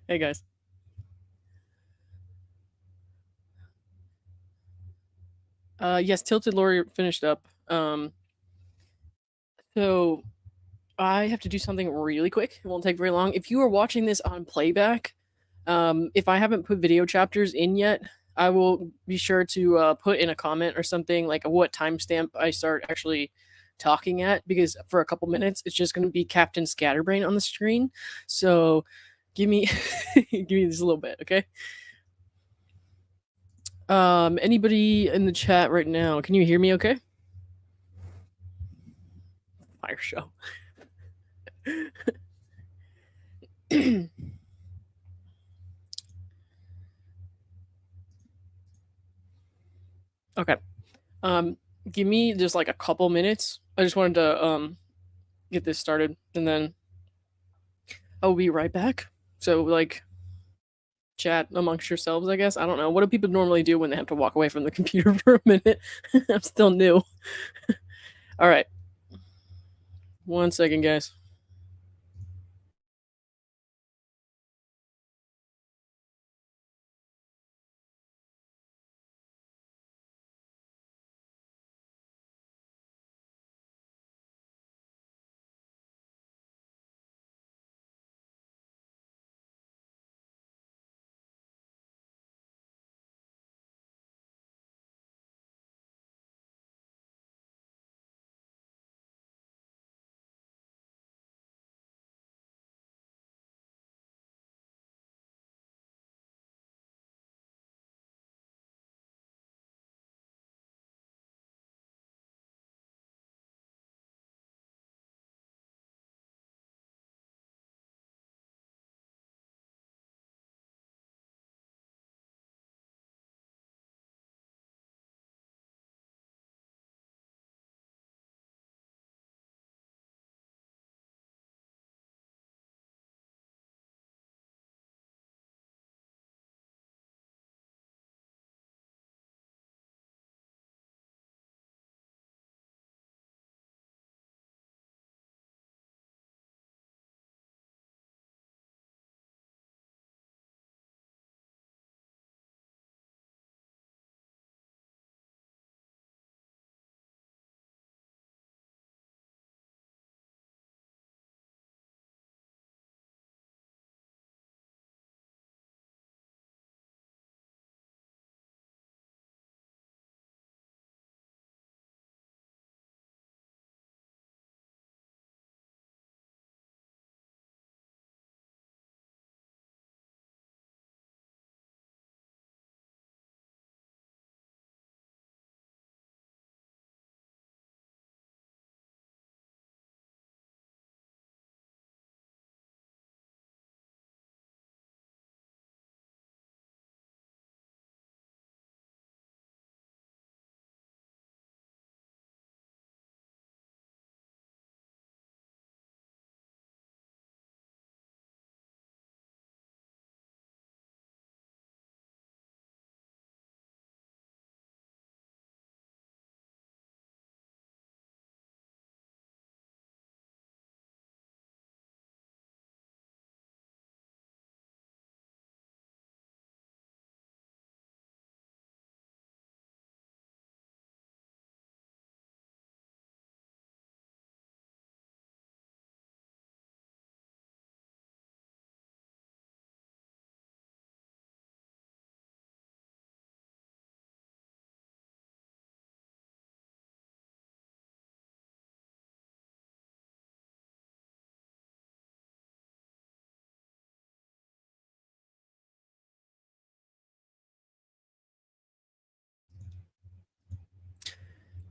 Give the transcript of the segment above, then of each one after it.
Hey guys. Yes, Tilted Lawyer finished up. So I have to do something really quick. It won't take very long. If you are watching this on playback, if I haven't put video chapters in yet, I will be sure to put in a comment or something like what timestamp I start actually talking at, because for a couple minutes it's just going to be Captain Scatterbrain on the screen. So give me give me just a little bit, okay? Anybody in the chat right now? Can you hear me? Okay. Fire show. Okay. Um, give me just like a couple minutes. I just wanted to get this started, and then I'll be right back. So like chat amongst yourselves, I guess. I don't know. What do people normally do when they have to walk away from the computer for a minute? I'm still new. All right. 1 second, guys.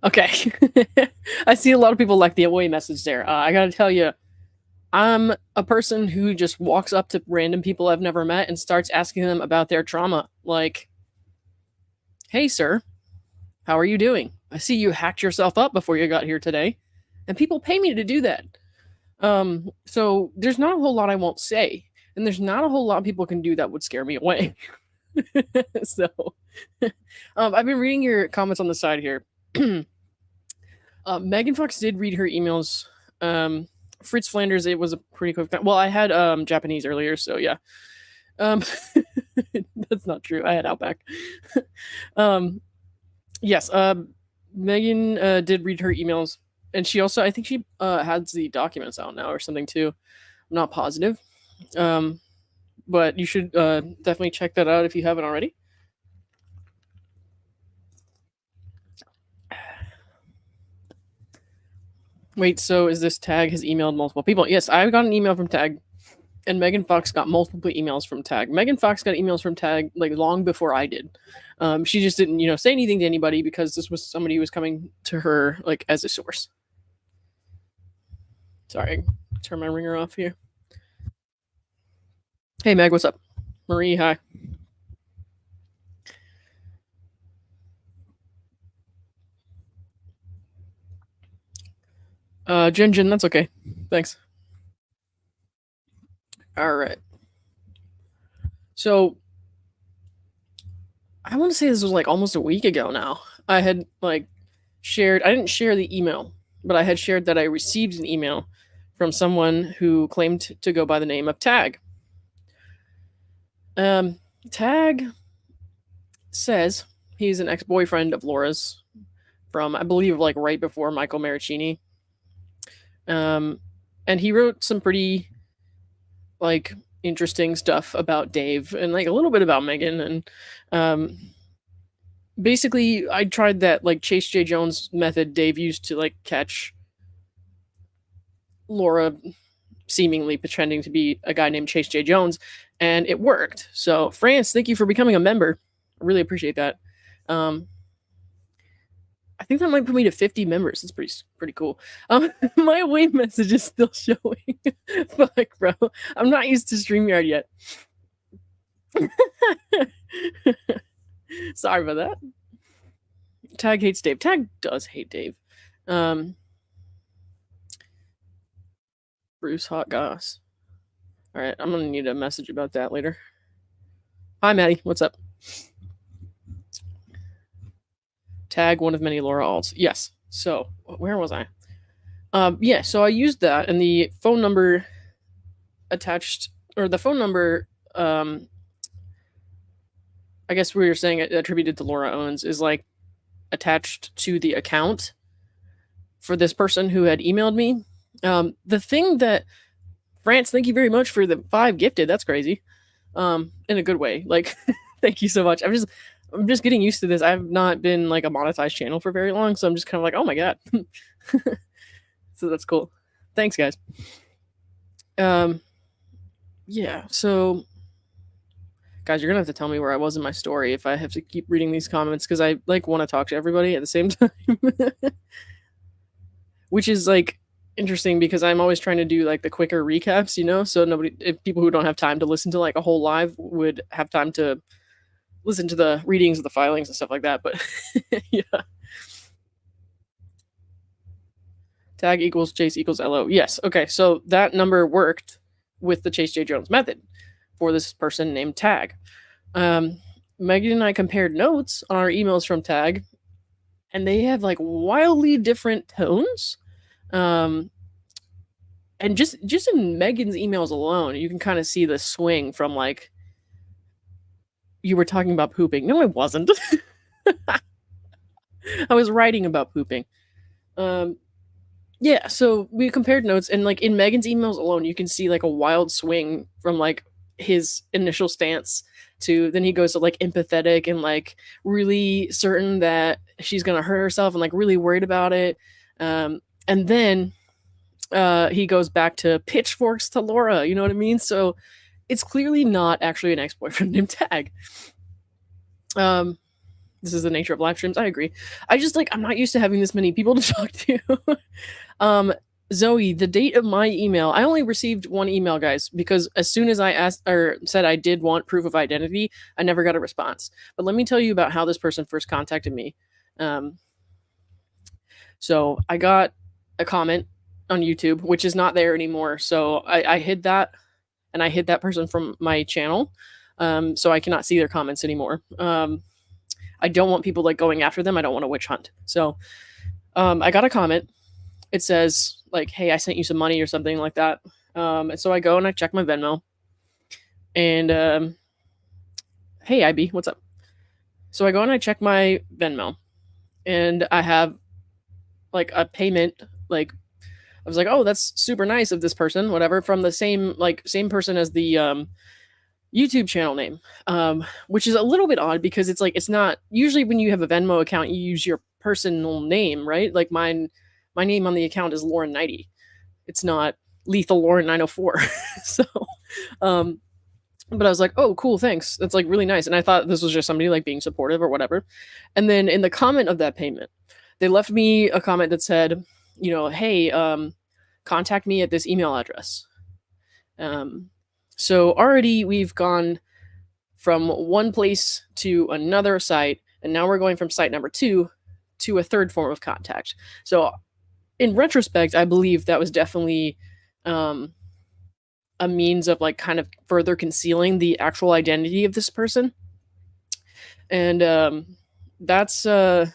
Okay. I see a lot of people like the away message there. I gotta tell you, I'm a person who just walks up to random people I've never met and starts asking them about their trauma. Like, hey, sir, how are you doing? I see you hacked yourself up before you got here today. And people pay me to do that. So there's not a whole lot I won't say. And there's not a whole lot people can do that would scare me away. So I've been reading your comments on the side here. Megan Fox did read her emails Fritz Flanders, it was a pretty quick time. Well, I had Japanese earlier, so yeah. Um, that's not true. I had Outback. um, yes. Megan did read her emails, and she also, I think she has the documents out now or something too. I'm not positive. Um, but you should definitely check that out if you haven't already. Wait, so is this Tag has emailed multiple people? Yes, I got an email from Tag, and Megan Fox got multiple emails from Tag. Megan Fox got emails from Tag like long before I did. She just didn't, say anything to anybody because this was somebody who was coming to her like as a source. Sorry, turn my ringer off here. Hey Meg, what's up? Marie, hi. Jin Jin, that's okay. Thanks. All right. So I want to say this was like almost a week ago now. I had like shared. I didn't share the email, but I had shared that I received an email from someone who claimed to go by the name of Tag. Um, Tag says he's an ex-boyfriend of Laura's from, I believe, like right before Michael Maricini. And he wrote some pretty like interesting stuff about Dave and like a little bit about Megan, and basically I tried that like Chase J. Jones method Dave used to like catch Laura seemingly pretending to be a guy named Chase J. Jones, and it worked. So France, thank you for becoming a member. I really appreciate that. Um, I think that might put me to 50 members. That's pretty cool. My away message is still showing. Fuck, bro. I'm not used to StreamYard yet. Sorry about that. Tag hates Dave. Tag does hate Dave. Bruce Hot Goss. All right, I'm gonna need a message about that later. Hi, Maddie. What's up? Tag, one of many Laura alts. Yes. So where was I? Yeah. So I used that, and the phone number attached, or the phone number, I guess we were saying attributed to Laura Owens, is like attached to the account for this person who had emailed me. The thing that France, thank you very much for the 5 gifted. That's crazy. In a good way. Like, thank you so much. I'm just getting used to this. I've not been like a monetized channel for very long, so I'm just kind of like, oh my god. So that's cool. Thanks, guys. Yeah. So, guys, you're gonna have to tell me where I was in my story if I have to keep reading these comments because I like want to talk to everybody at the same time, which is like interesting because I'm always trying to do like the quicker recaps, so nobody, if people who don't have time to listen to like a whole live would have time to listen to the readings of the filings and stuff like that. But yeah. Tag equals Chase equals LO. Yes. Okay. So that number worked with the Chase J. Jones method for this person named Tag. Megan and I compared notes on our emails from Tag, and they have like wildly different tones. And just in Megan's emails alone, you can kind of see the swing from like, you were talking about pooping. No, I wasn't. I was writing about pooping. Yeah, so we compared notes, and like in Megan's emails alone, you can see like a wild swing from like his initial stance to then he goes to like empathetic and like really certain that she's gonna hurt herself and like really worried about it. And then he goes back to pitchforks to Laura, you know what I mean? So it's clearly not actually an ex-boyfriend named Tag. This is the nature of live streams. I agree. I just like, I'm not used to having this many people to talk to. Zoe, the date of my email, I only received one email, guys, because as soon as I asked or said I did want proof of identity, I never got a response. But let me tell you about how this person first contacted me. So I got a comment on YouTube, which is not there anymore. So I hid that, and I hid that person from my channel. So I cannot see their comments anymore. I don't want people like going after them. I don't want to witch hunt. So I got a comment it says like, "Hey, I sent you some money" or something like that. And so I go and I check my Venmo, and hey, IB, what's up? So I go and I check my Venmo, and I have like a payment. Like I was like, "Oh, that's super nice of this person, whatever," from the same person as the YouTube channel name, which is a little bit odd because it's like it's not usually when you have a Venmo account you use your personal name, right? Like my name on the account is Lauren90. It's not Lethal Lauren 904. So, um, but I was like, oh, cool, thanks. That's like really nice. And I thought this was just somebody like being supportive or whatever. And then in the comment of that payment, they left me a comment that said, hey, contact me at this email address. Um, so already we've gone from one place to another site, and now we're going from site number 2 to a third form of contact. So in retrospect, I believe that was definitely um, a means of like kind of further concealing the actual identity of this person. And that's my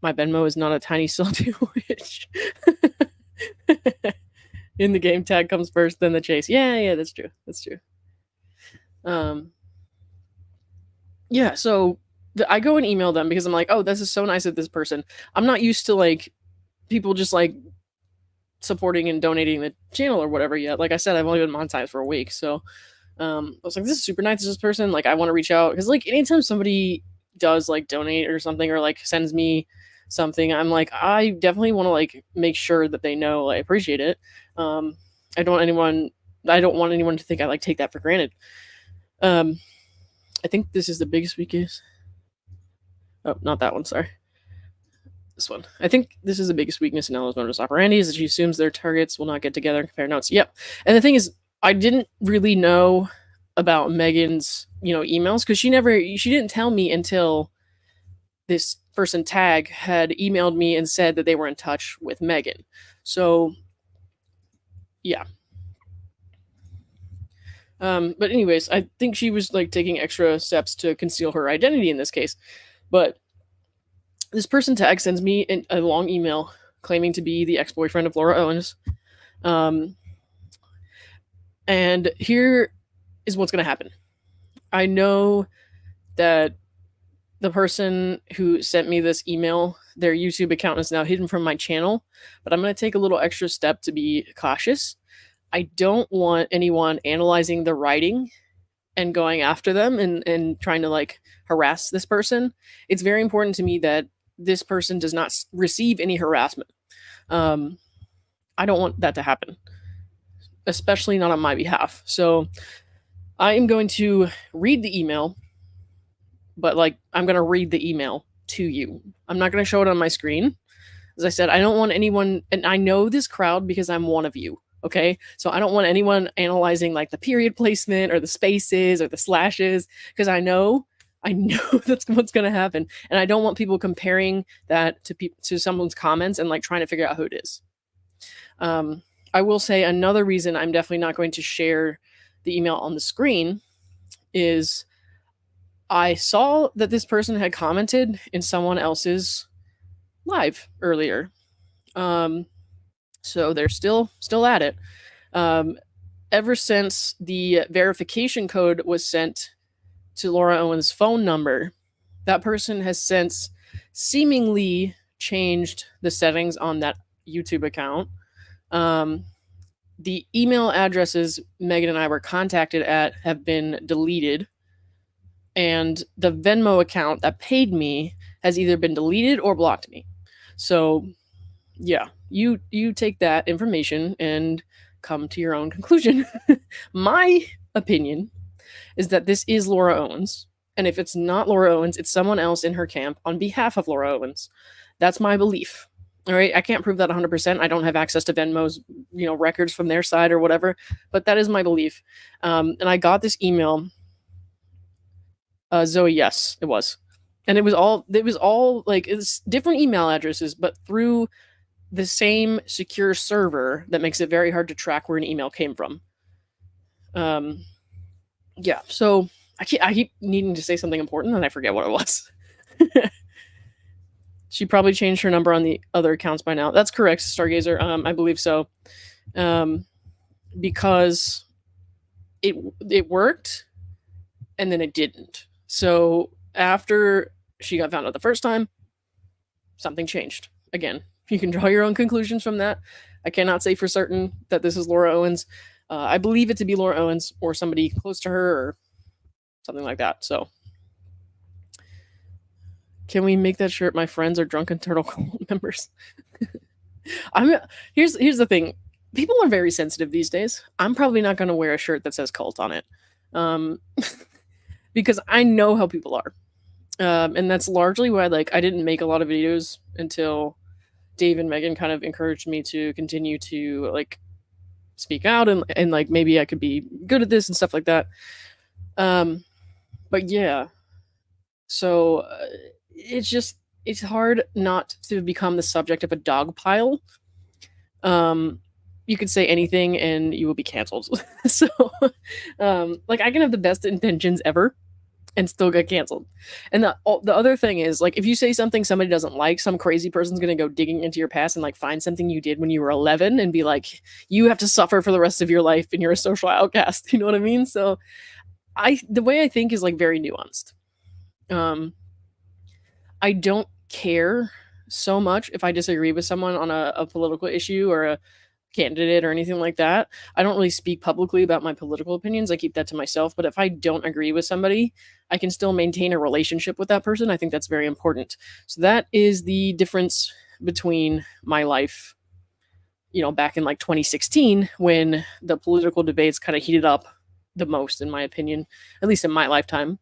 Venmo is not a tiny sandwich. In the game, tag comes first, then the chase. Yeah, that's true. That's true. Um, yeah, so I go and email them because I'm like, oh, this is so nice of this person. I'm not used to like people just like supporting and donating the channel or whatever yet. Like I said, I've only been monetized for a week, so I was like, this is super nice of this person. Like I want to reach out because like anytime somebody does like donate or something or like sends me something, I'm like, I definitely want to like make sure that they know I appreciate it. Um, I don't want anyone to think I like take that for granted. Um, I think this is the biggest weakness. Oh, not that one. Sorry. This one. I think this is the biggest weakness in Ella's modus operandi is that she assumes their targets will not get together and compare notes. Yep. And the thing is, I didn't really know about Megan's, emails because she didn't tell me until this person tag had emailed me and said that they were in touch with Megan. So, yeah. But anyways, I think she was like taking extra steps to conceal her identity in this case. But this person tag sends me a long email claiming to be the ex-boyfriend of Laura Owens. And here is what's going to happen. I know that the person who sent me this email, their YouTube account is now hidden from my channel, but I'm going to take a little extra step to be cautious. I don't want anyone analyzing the writing and going after them and trying to like harass this person. It's very important to me that this person does not receive any harassment. I don't want that to happen, especially not on my behalf. So I am going to read the email, but like I'm going to read the email to you. I'm not going to show it on my screen. As I said, I don't want anyone, and I know this crowd because I'm one of you. Okay. So I don't want anyone analyzing like the period placement or the spaces or the slashes because I know that's what's going to happen. And I don't want people comparing that to someone's comments and like trying to figure out who it is. I will say another reason I'm definitely not going to share the email on the screen is I saw that this person had commented in someone else's live earlier. So they're still at it. Ever since the verification code was sent to Laura Owens' phone number, that person has since seemingly changed the settings on that YouTube account. The email addresses Megan and I were contacted at have been deleted, and the Venmo account that paid me has either been deleted or blocked me. So, yeah, you take that information and come to your own conclusion. My opinion is that this is Laura Owens, and if it's not Laura Owens, it's someone else in her camp on behalf of Laura Owens. That's my belief. All right, I can't prove that 100%. I don't have access to Venmo's, records from their side or whatever, but that is my belief. And I got this email. Zoe, yes, it was, and it was all like it's different email addresses, but through the same secure server that makes it very hard to track where an email came from. Yeah, so I keep needing to say something important and I forget what it was. She probably changed her number on the other accounts by now. That's correct, Stargazer. I believe so. Um, because it worked and then it didn't. So after she got found out the first time, something changed. Again, you can draw your own conclusions from that. I cannot say for certain that this is Laura Owens. I believe it to be Laura Owens or somebody close to her or something like that. So, can we make that shirt? My friends are drunken turtle cult members. I'm here's the thing. People are very sensitive these days. I'm probably not going to wear a shirt that says cult on it, um, because I know how people are, and that's largely why like I didn't make a lot of videos until Dave and Megan kind of encouraged me to continue to like speak out and like maybe I could be good at this and stuff like that. Um, but yeah, so it's just it's hard not to become the subject of a dog pile. Um, you could say anything and you will be canceled. So, like I can have the best intentions ever and still get canceled. And the other thing is like if you say something somebody doesn't like, some crazy person's gonna go digging into your past and like find something you did when you were 11 and be like, you have to suffer for the rest of your life and you're a social outcast. You know what I mean? So the way I think is like very nuanced. Um, I don't care so much if I disagree with someone on a political issue or a candidate or anything like that. I don't really speak publicly about my political opinions. I keep that to myself. But if I don't agree with somebody, I can still maintain a relationship with that person. I think that's very important. So that is the difference between my life, back in like 2016 when the political debates kind of heated up the most, in my opinion, at least in my lifetime.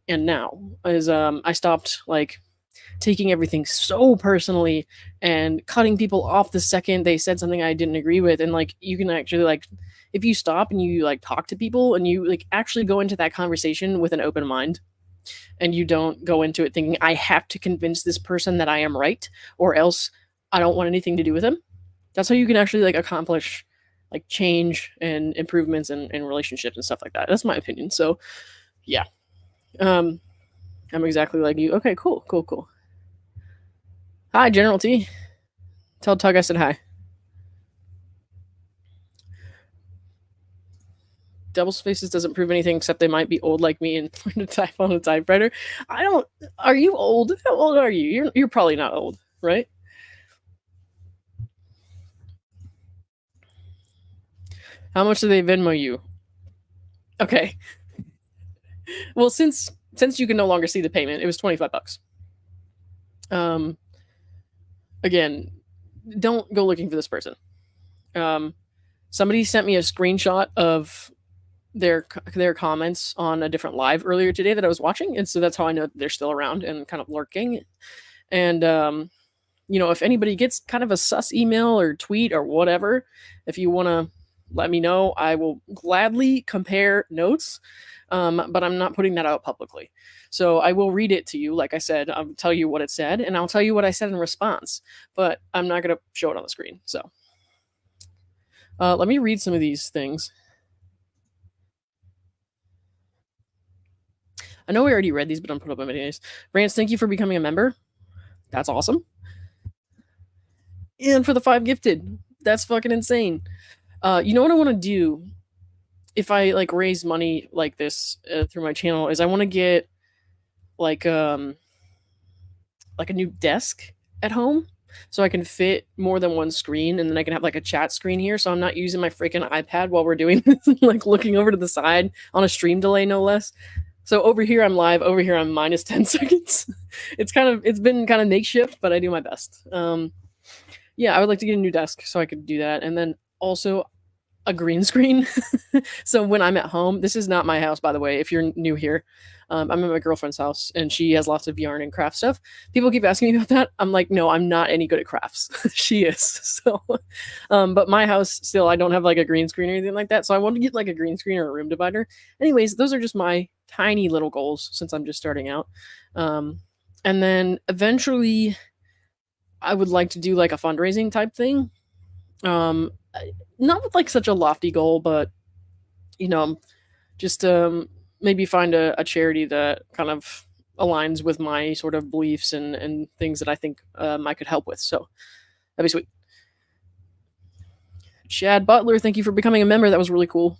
And now, as I stopped like taking everything so personally and cutting people off the second they said something I didn't agree with. And like you can actually like if you stop and you like talk to people and you like actually go into that conversation with an open mind and you don't go into it thinking I have to convince this person that I am right or else I don't want anything to do with them. That's how you can actually like accomplish like change and improvements in relationships and stuff like that. That's my opinion. So yeah. Um I'm exactly like you. Okay, cool, cool, cool. Hi, General T. Tell Tug I said hi. Double spaces doesn't prove anything except they might be old like me and learn to type on a typewriter. I don't. Are you old? How old are you? You're probably not old, right? How much do they Venmo you? Okay. Well, since you can no longer see the payment, it was $25. Um, again, don't go looking for this person. Somebody sent me a screenshot of their comments on a different live earlier today that I was watching, and so that's how I know that they're still around and kind of lurking. And if anybody gets kind of a sus email or tweet or whatever, if you want to let me know, I will gladly compare notes. But I'm not putting that out publicly. So I will read it to you. Like I said, I'll tell you what it said, and I'll tell you what I said in response. But I'm not going to show it on the screen. So let me read some of these things. I know we already read these, but I'm putting up them anyways. Rance, thank you for becoming a member. That's awesome. And for the 5 gifted. That's fucking insane. You know what I want to do if I like raise money like this through my channel is I want to get like a new desk at home so I can fit more than one screen and then I can have like a chat screen here so I'm not using my freaking iPad while we're doing this and like looking over to the side on a stream delay no less. So over here I'm live, over here I'm minus 10 seconds. It's been kind of makeshift, but I do my best. Yeah, I would like to get a new desk so I could do that. And then also a green screen. So when I'm at home, this is not my house, by the way, if you're new here. I'm at my girlfriend's house and she has lots of yarn and craft stuff. People keep asking me about that. I'm like, no, I'm not any good at crafts. She is. So, but my house still, I don't have like a green screen or anything like that. So I want to get like a green screen or a room divider. Anyways, those are just my tiny little goals since I'm just starting out. And then eventually I would like to do like a fundraising type thing. Not with like such a lofty goal, but just maybe find a charity that kind of aligns with my sort of beliefs and things that I think I could help with. So that'd be sweet. Chad Butler, thank you for becoming a member. That was really cool.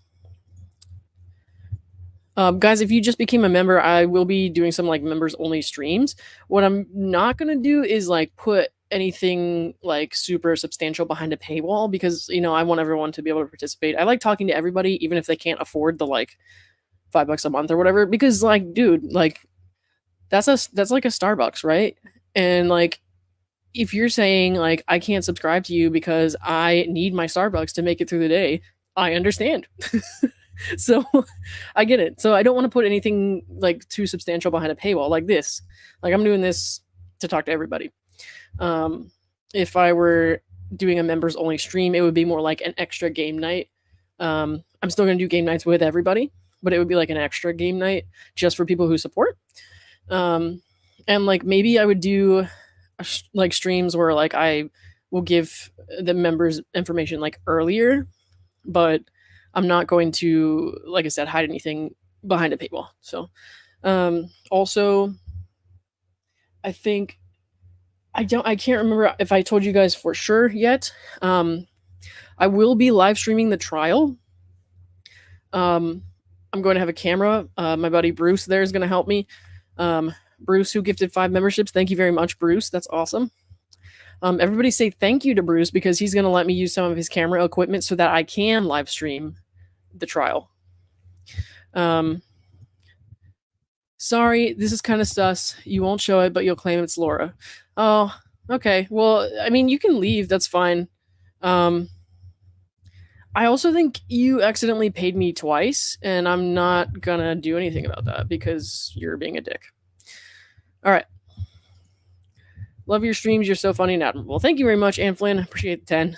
Guys, if you just became a member, I will be doing some like members only streams. What I'm not gonna do is like put anything like super substantial behind a paywall because I want everyone to be able to participate. I like talking to everybody, even if they can't afford the like $5 a month or whatever. Because like, dude, like that's like a Starbucks, right? And like if you're saying like I can't subscribe to you because I need my Starbucks to make it through the day, I understand. So I get it. So I don't want to put anything like too substantial behind a paywall like this. Like I'm doing this to talk to everybody. Um, if I were doing a members only stream, it would be more like an extra game night. I'm still going to do game nights with everybody, but it would be like an extra game night just for people who support. Um, and like maybe I would do like streams where like I will give the members information like earlier, but I'm not going to, like I said, hide anything behind a paywall. So, also, I think I can't remember if I told you guys for sure yet. I will be live streaming the trial. I'm going to have a camera. My buddy Bruce there is going to help me. Bruce, who gifted 5 memberships. Thank you very much, Bruce. That's awesome. Everybody say thank you to Bruce because he's going to let me use some of his camera equipment so that I can live stream the trial. Sorry, this is kind of sus. You won't show it, but you'll claim it's Laura. Oh, okay. Well, I mean, you can leave. That's fine. I also think you accidentally paid me twice, and I'm not gonna do anything about that because you're being a dick. All right. Love your streams. You're so funny and admirable. Thank you very much, Ann Flynn. Appreciate the 10.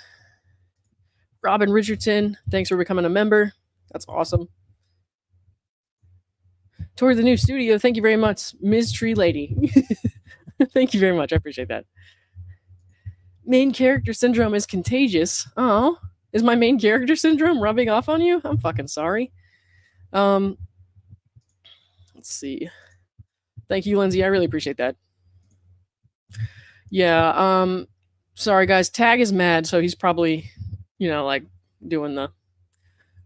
Robin Richardson, thanks for becoming a member. That's awesome. Toward the new studio, thank you very much, Ms. Tree Lady. Thank you very much. I appreciate that. Main character syndrome is contagious. Oh, is my main character syndrome rubbing off on you? I'm fucking sorry. Let's see. Thank you, Lindsay. I really appreciate that. Yeah, sorry guys. Tag is mad, so he's probably, like doing the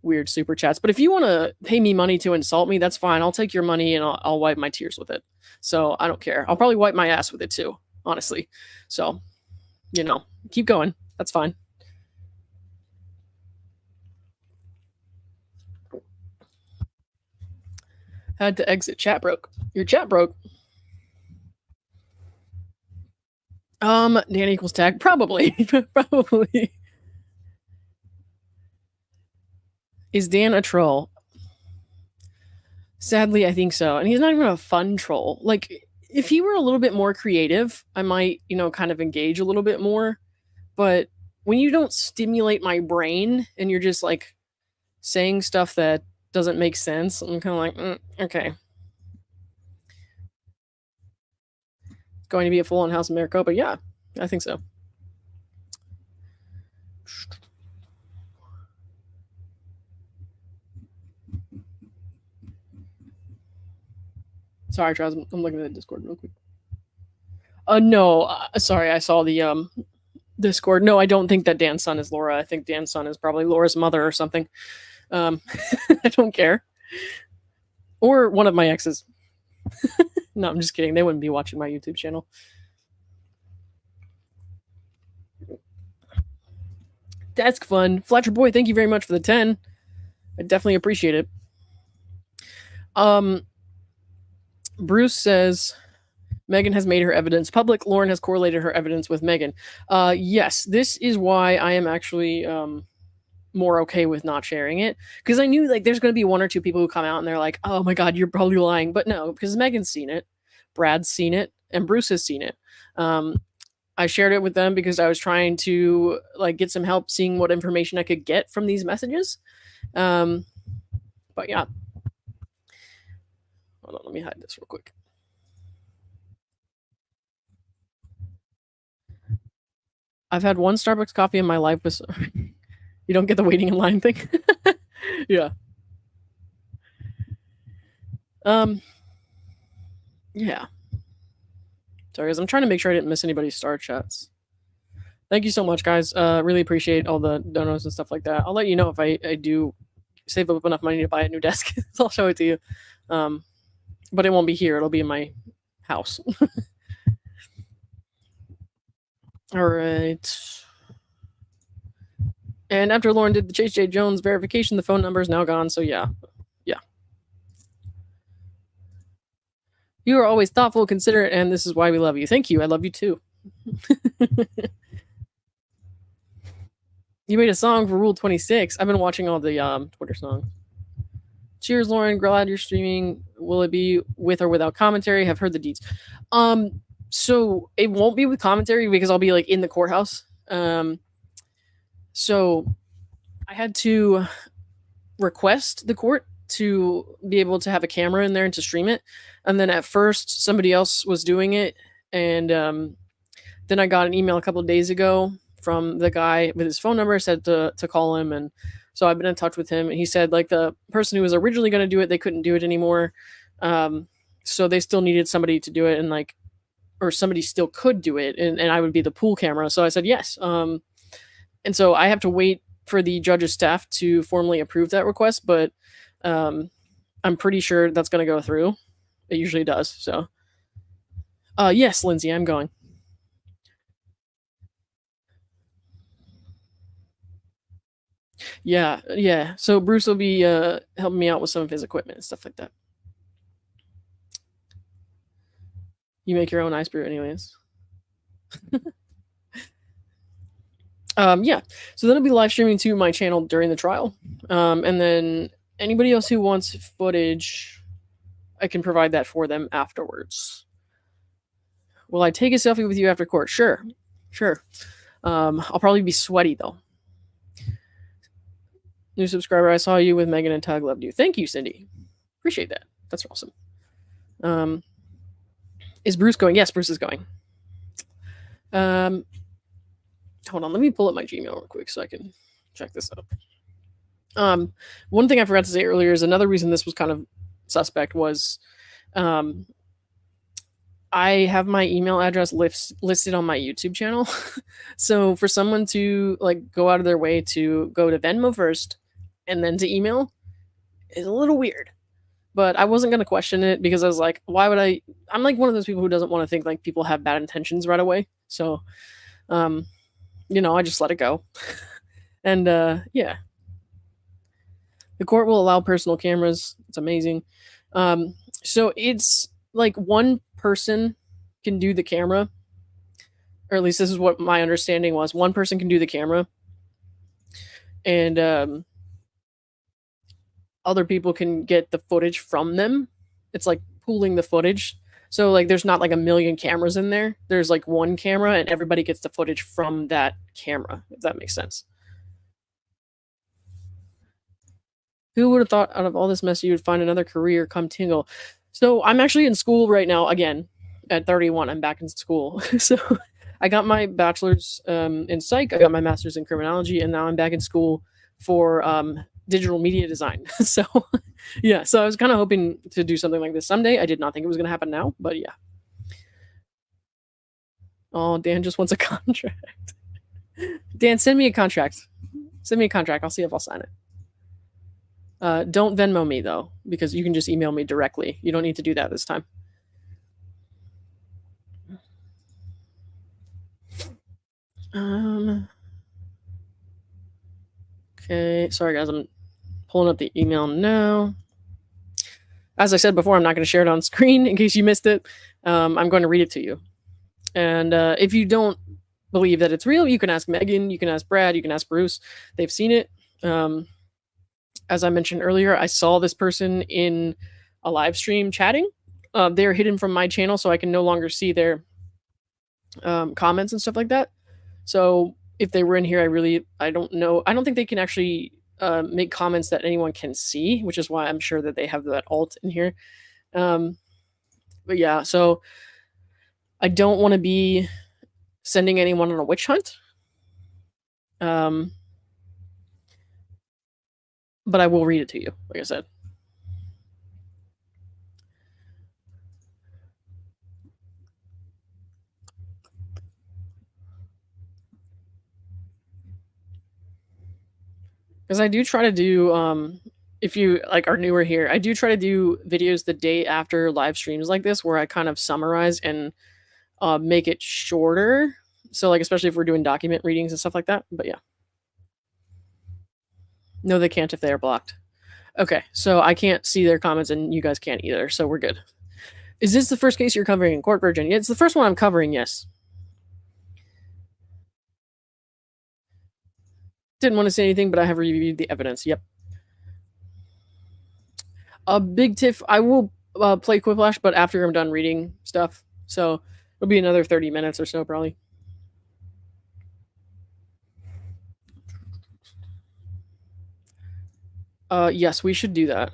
weird super chats. But if you want to pay me money to insult me, that's fine. I'll take your money and I'll wipe my tears with it. So I don't care. I'll probably wipe my ass with it too, honestly. So, keep going. That's fine. Had to exit. Chat broke. Your chat broke. Dan equals tag. Probably. Probably. Is Dan a troll? Sadly, I think so. And he's not even a fun troll. Like, if he were a little bit more creative, I might, kind of engage a little bit more. But when you don't stimulate my brain and you're just like saying stuff that doesn't make sense, I'm kind of like, okay. Going to be a full on House of Maricopa? Yeah, I think so. Sorry, Charles. I'm looking at the Discord real quick. No, sorry. I saw the Discord. No, I don't think that Dan's son is Laura. I think Dan's son is probably Laura's mother or something. I don't care. Or one of my exes. No, I'm just kidding. They wouldn't be watching my YouTube channel. Desk fun. Fletcher Boy, thank you very much for the 10. I definitely appreciate it. Bruce says Megan has made her evidence public. Lauren has correlated her evidence with Megan. Yes, this is why I am actually more okay with not sharing it, because I knew like there's going to be 1 or 2 people who come out and they're like, oh my god, you're probably lying. But no, because Megan's seen it, Brad's seen it, and Bruce has seen it. I shared it with them because I was trying to like get some help seeing what information I could get from these messages. But yeah. Hold on, let me hide this real quick. I've had 1 Starbucks coffee in my life with you don't get the waiting in line thing. Yeah. Yeah. Sorry, guys. I'm trying to make sure I didn't miss anybody's star chats. Thank you so much, guys. Really appreciate all the donos and stuff like that. I'll let you know if I do save up enough money to buy a new desk. So I'll show it to you. Um, but it won't be here. It'll be in my house. All right. And after Lauren did the Chase J. Jones verification, the phone number is now gone. So yeah. Yeah. You are always thoughtful, considerate, and this is why we love you. Thank you. I love you too. You made a song for Rule 26. I've been watching all the Twitter songs. Cheers, Lauren. Glad you're streaming. Will it be with or without commentary? Have heard the deeds. So it won't be with commentary because I'll be like in the courthouse. So I had to request the court to be able to have a camera in there and to stream it. And then at first somebody else was doing it, and then I got an email a couple of days ago from the guy with his phone number, said to call him, and so I've been in touch with him, and he said like the person who was originally going to do it, they couldn't do it anymore, so they still needed somebody to do it, and like, or somebody still could do it, and I would be the pool camera. So I said yes, and so I have to wait for the judge's staff to formally approve that request, but I'm pretty sure that's going to go through. It usually does. So yes, Lindsay, I'm going. Yeah, yeah. So Bruce will be helping me out with some of his equipment and stuff like that. You make your own ice brew, anyways. Yeah. So then I'll be live streaming to my channel during the trial, and then anybody else who wants footage, I can provide that for them afterwards. Will I take a selfie with you after court? Sure, sure. I'll probably be sweaty though. New subscriber, I saw you with Megan and Tug. Loved you. Thank you, Cindy. Appreciate that. That's awesome. Is Bruce going? Yes, Bruce is going. Hold on, let me pull up my Gmail real quick so I can check this out. One thing I forgot to say earlier is another reason this was kind of suspect was I have my email address listed on my YouTube channel. So for someone to like go out of their way to go to Venmo first and then to email is a little weird. But I wasn't going to question it because I was like, why would I? I'm like one of those people who doesn't want to think like people have bad intentions right away. So, I just let it go. And yeah, the court will allow personal cameras. It's amazing. So it's like one person can do the camera, or at least this is what my understanding was. One person can do the camera, and other people can get the footage from them. It's like pooling the footage. So like there's not like a million cameras in there. There's like one camera and everybody gets the footage from that camera, if that makes sense. Who would have thought out of all this mess you would find another career come tingle? So I'm actually in school right now again at 31. I'm back in school. So I got my bachelor's in psych, I got my master's in criminology, and now I'm back in school for digital media design. So yeah, so I was kind of hoping to do something like this someday. I did not think it was going to happen now, but yeah. Oh, Dan just wants a contract. Dan, send me a contract. Send me a contract. I'll see if I'll sign it. Don't Venmo me though, because you can just email me directly. You don't need to do that this time. Okay, sorry guys, I'm pulling up the email now. As I said before, I'm not going to share it on screen in case you missed it. I'm going to read it to you. And if you don't believe that it's real, you can ask Megan, you can ask Brad, you can ask Bruce. They've seen it. As I mentioned earlier, I saw this person in a live stream chatting. They're hidden from my channel, so I can no longer see their comments and stuff like that. So if they were in here, I don't know. I don't think they can actually make comments that anyone can see, which is why I'm sure that they have that alt in here. But yeah, so I don't want to be sending anyone on a witch hunt. But I will read it to you, like I said. Because I do try to do if you like are newer here, I do try to do videos the day after live streams like this where I kind of summarize and make it shorter. So like especially if we're doing document readings and stuff like that. But yeah. No, they can't if they are blocked. Okay, so I can't see their comments and you guys can't either, so we're good. Is this the first case you're covering in court, Virginia? It's the first one I'm covering, yes. Didn't want to say anything, but I have reviewed the evidence. Yep. A big tiff. I will play Quiplash, but after I'm done reading stuff. So it'll be another 30 minutes or so, probably. Yes, we should do that.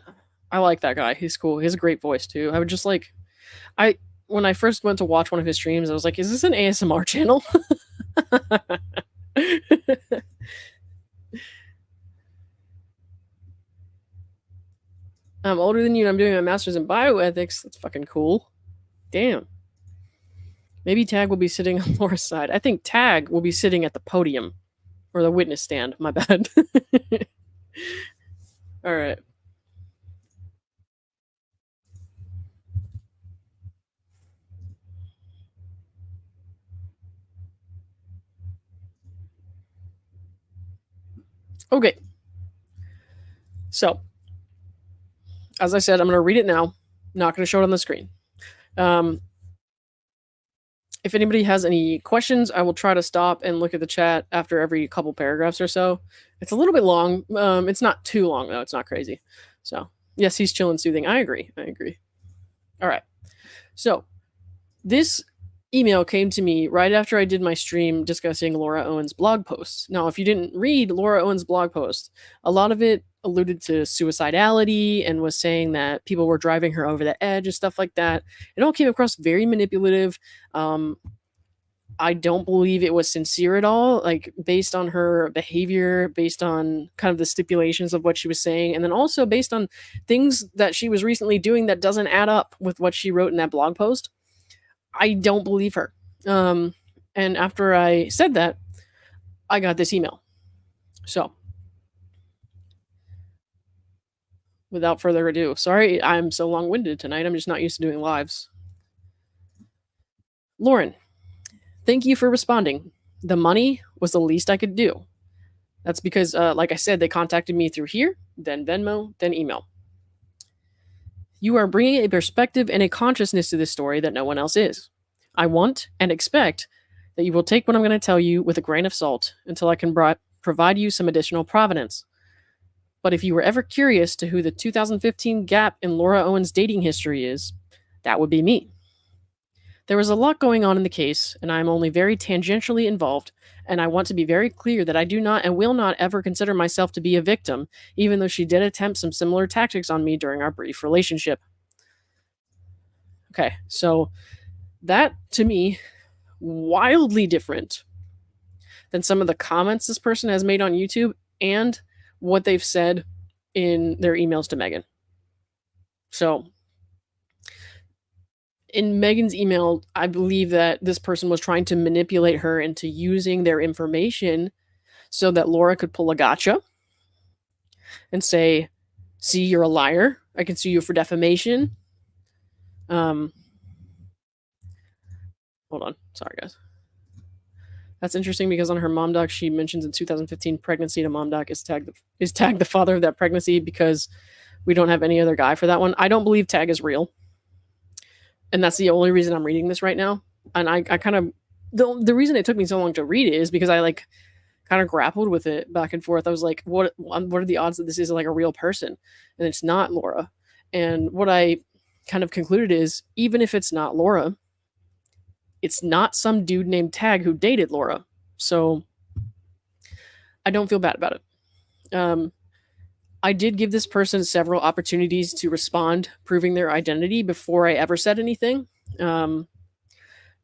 I like that guy. He's cool. He has a great voice too. I would just like, I when I first went to watch one of his streams, I was like, "Is this an ASMR channel?" I'm older than you and I'm doing my master's in bioethics. That's fucking cool. Damn. Maybe Tag will be sitting on Laura's side. I think Tag will be sitting at the podium or the witness stand. My bad. All right. Okay. So, as I said, I'm going to read it now. Not going to show it on the screen. If anybody has any questions, I will try to stop and look at the chat after every couple paragraphs or so. It's a little bit long. It's not too long though. It's not crazy. So yes, he's chill and soothing. I agree. All right. So this email came to me right after I did my stream discussing Laura Owens' blog posts. Now, if you didn't read Laura Owens' blog post, a lot of it alluded to suicidality and was saying that people were driving her over the edge and stuff like that. It all came across very manipulative. I don't believe it was sincere at all, like based on her behavior, based on kind of the stipulations of what she was saying, and then also based on things that she was recently doing that doesn't add up with what she wrote in that blog post. I don't believe her. And after I said that, I got this email. So, without further ado, sorry I'm so long winded tonight. I'm just not used to doing lives. Lauren, thank you for responding. The money was the least I could do. That's because, like I said, they contacted me through here, then Venmo, then email. You are bringing a perspective and a consciousness to this story that no one else is. I want and expect that you will take what I'm going to tell you with a grain of salt until I can provide you some additional provenance. But if you were ever curious to who the 2015 gap in Laura Owens' dating history is, that would be me. There was a lot going on in the case, and I am only very tangentially involved, and I want to be very clear that I do not and will not ever consider myself to be a victim, even though she did attempt some similar tactics on me during our brief relationship. Okay, so that to me, wildly different than some of the comments this person has made on YouTube and what they've said in their emails to Megan. So, in Megan's email, I believe that this person was trying to manipulate her into using their information so that Laura could pull a gotcha and say, "See, you're a liar. I can sue you for defamation." Hold on. Sorry, guys. That's interesting because on her mom doc, she mentions in 2015 pregnancy to mom doc is tagged the father of that pregnancy because we don't have any other guy for that one. I don't believe tag is real, and that's the only reason I'm reading this right now. And I kind of the reason it took me so long to read it is because I like kind of grappled with it back and forth. I was like, what are the odds that this is like a real person, and it's not Laura? And what I kind of concluded is even if it's not Laura, it's not some dude named Tag who dated Laura. So I don't feel bad about it. I did give this person several opportunities to respond, proving their identity before I ever said anything.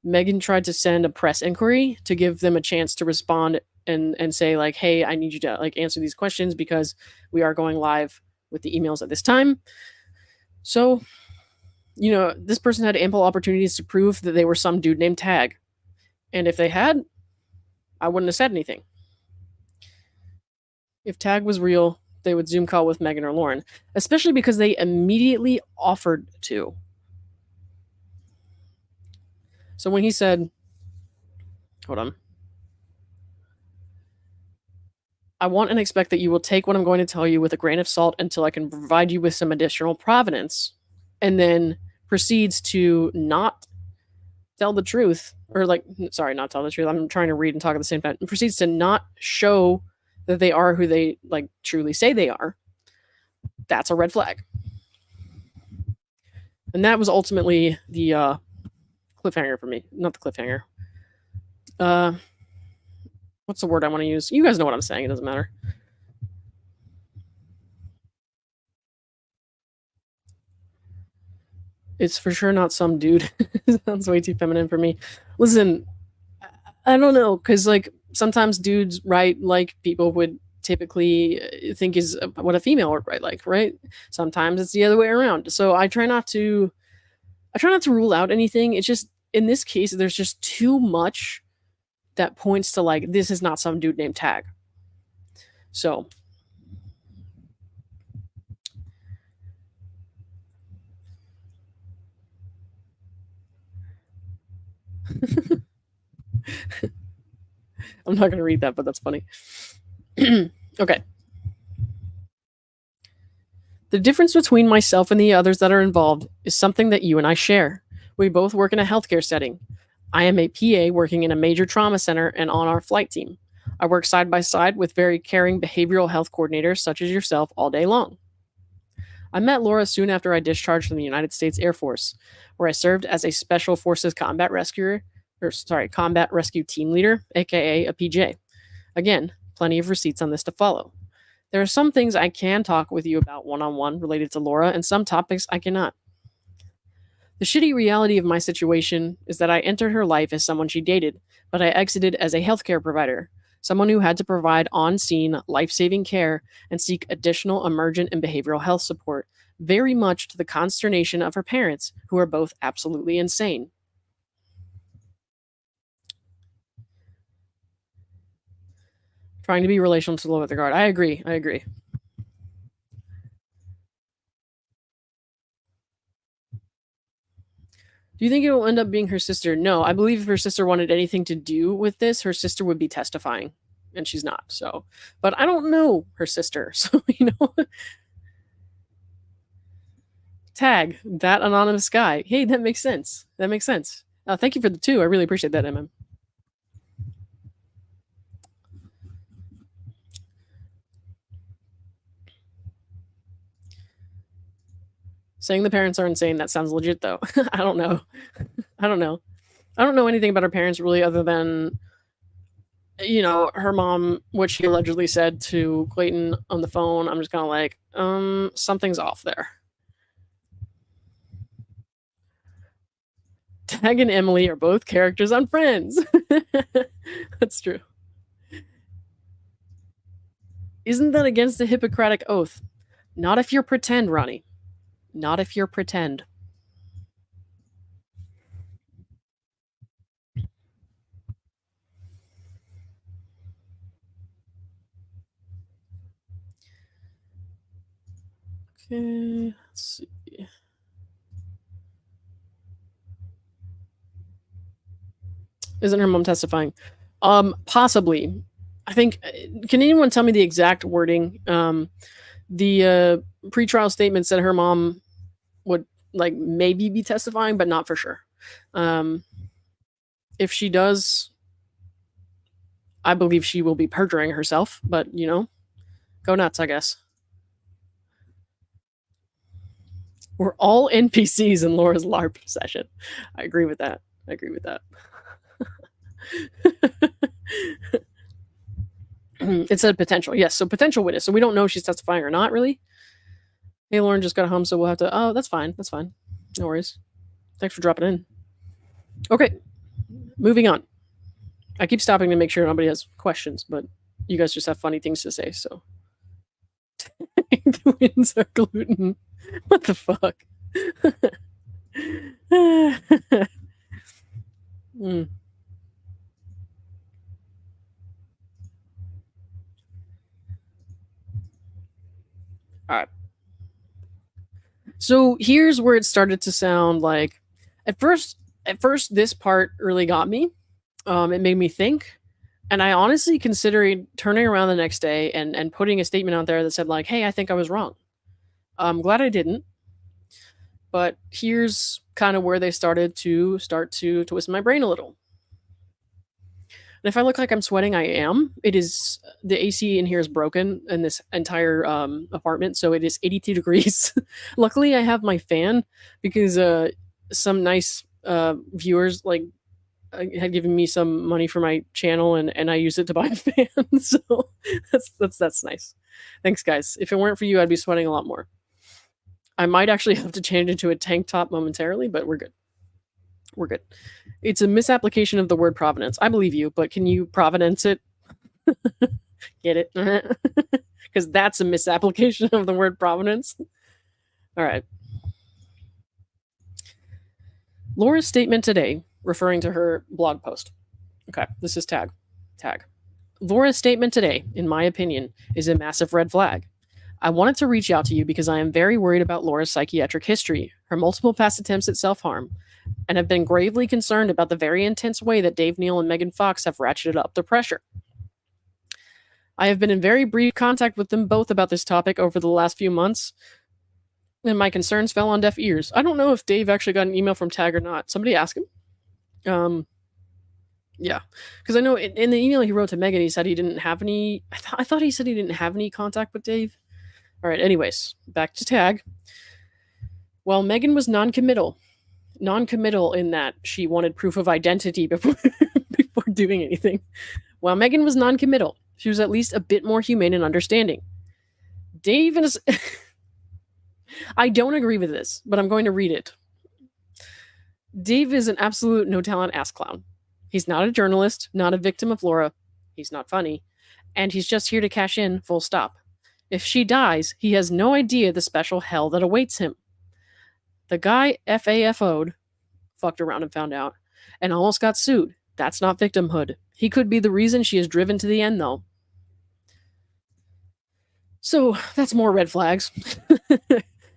Megan tried to send a press inquiry to give them a chance to respond and say like, hey, I need you to like answer these questions because we are going live with the emails at this time. So, you know, this person had ample opportunities to prove that they were some dude named Tag. And if they had, I wouldn't have said anything. If Tag was real, they would Zoom call with Megan or Lauren, especially because they immediately offered to. So when he said, hold on, I want and expect that you will take what I'm going to tell you with a grain of salt until I can provide you with some additional provenance, and then proceeds to not tell the truth, or like, sorry, not tell the truth. I'm trying to read and talk at the same time. And proceeds to not show that they are who they like truly say they are. That's a red flag. And that was ultimately the cliffhanger for me. Not the cliffhanger. Uh, what's the word I want to use? You guys know what I'm saying. It doesn't matter. It's for sure not some dude. Sounds way too feminine for me. Listen, I don't know, because like sometimes dudes write like people would typically think is what a female would write like, right? Sometimes it's the other way around. So I try not to rule out anything. It's just in this case, there's just too much that points to like this is not some dude named Tag. So I'm not gonna read that, but that's funny. Okay. The difference between myself and the others that are involved is something that you and I share. We both work in a healthcare setting. I am a PA working in a major trauma center and on our flight team. I work side by side with very caring behavioral health coordinators such as yourself all day long. I met Laura soon after I discharged from the United States Air Force, where I served as a Special Forces combat rescue team leader, aka a PJ. Again, plenty of receipts on this to follow. There are some things I can talk with you about one on one related to Laura, and some topics I cannot. The shitty reality of my situation is that I entered her life as someone she dated, but I exited as a healthcare provider, someone who had to provide on scene, life saving care and seek additional emergent and behavioral health support, very much to the consternation of her parents, who are both absolutely insane. Trying to be relational to lower the guard. I agree. I agree. Do you think it will end up being her sister? No, I believe if her sister wanted anything to do with this, her sister would be testifying, and she's not. So, but I don't know her sister, so tag that anonymous guy. Hey, that makes sense. That makes sense. Thank you for the two. I really appreciate that, MM. Saying the parents are insane, that sounds legit though. I don't know. I don't know. I don't know anything about her parents really other than her mom, what she allegedly said to Clayton on the phone. I'm just kind of like, something's off there. Tag and Emily are both characters on Friends. That's true. Isn't that against the Hippocratic Oath? Not if you're pretend, Ronnie. Not if you're pretend. Okay, let's see. Isn't her mom testifying? Possibly. I think. Can anyone tell me the exact wording? The pretrial statement said her mom would like maybe be testifying, but not for sure. Um, if she does, I believe she will be perjuring herself. But go nuts, I guess. We're all NPCs in Laura's LARP session. I agree with that. I agree with that. It said potential. Yes, so potential witness. So we don't know if she's testifying or not, really. Hey, Lauren just got home, so we'll have to. Oh, that's fine. That's fine. No worries. Thanks for dropping in. Okay, moving on. I keep stopping to make sure nobody has questions, but you guys just have funny things to say, so. Twins are gluten. What the fuck? mm. So here's where it started to sound like at first at first this part really got me. It made me think. And I honestly considered turning around the next day and putting a statement out there that said like, "Hey, I think I was wrong." I'm glad I didn't, but here's kind of where they start to twist my brain a little. And if I look like I'm sweating, I am. It is the AC in here is broken in this entire apartment, so it is 82 degrees. Luckily, I have my fan because some nice viewers like had given me some money for my channel, and I used it to buy a fan. So that's nice. Thanks, guys. If it weren't for you, I'd be sweating a lot more. I might actually have to change into a tank top momentarily, but we're good. We're good. It's a misapplication of the word provenance. I believe you, but can you provenance it? Get it? Because that's a misapplication of the word provenance. All right. Laura's statement today, referring to her blog post. Okay, this is tag. Tag. Laura's statement today, in my opinion, is a massive red flag. I wanted to reach out to you because I am very worried about Laura's psychiatric history, her multiple past attempts at self harm, and have been gravely concerned about the very intense way that Dave Neal and Megan Fox have ratcheted up the pressure. I have been in very brief contact with them both about this topic over the last few months, and my concerns fell on deaf ears. I don't know if Dave actually got an email from Tag or not. Somebody ask him. Yeah, because I know in the email he wrote to Megan, he said he didn't have any. I thought he said he didn't have any contact with Dave. All right. Anyways, back to Tag. Well, Megan was non-committal in that she wanted proof of identity before before doing anything. While Megan was non-committal, she was at least a bit more humane and understanding. Dave is. I don't agree with this, but I'm going to read it. Dave is an absolute no talent ass clown. He's not a journalist, not a victim of Laura. He's not funny. And he's just here to cash in, full stop. If she dies, he has no idea the special hell that awaits him. The guy FAFO'd, fucked around and found out, and almost got sued. That's not victimhood. He could be the reason she is driven to the end, though. So that's more red flags.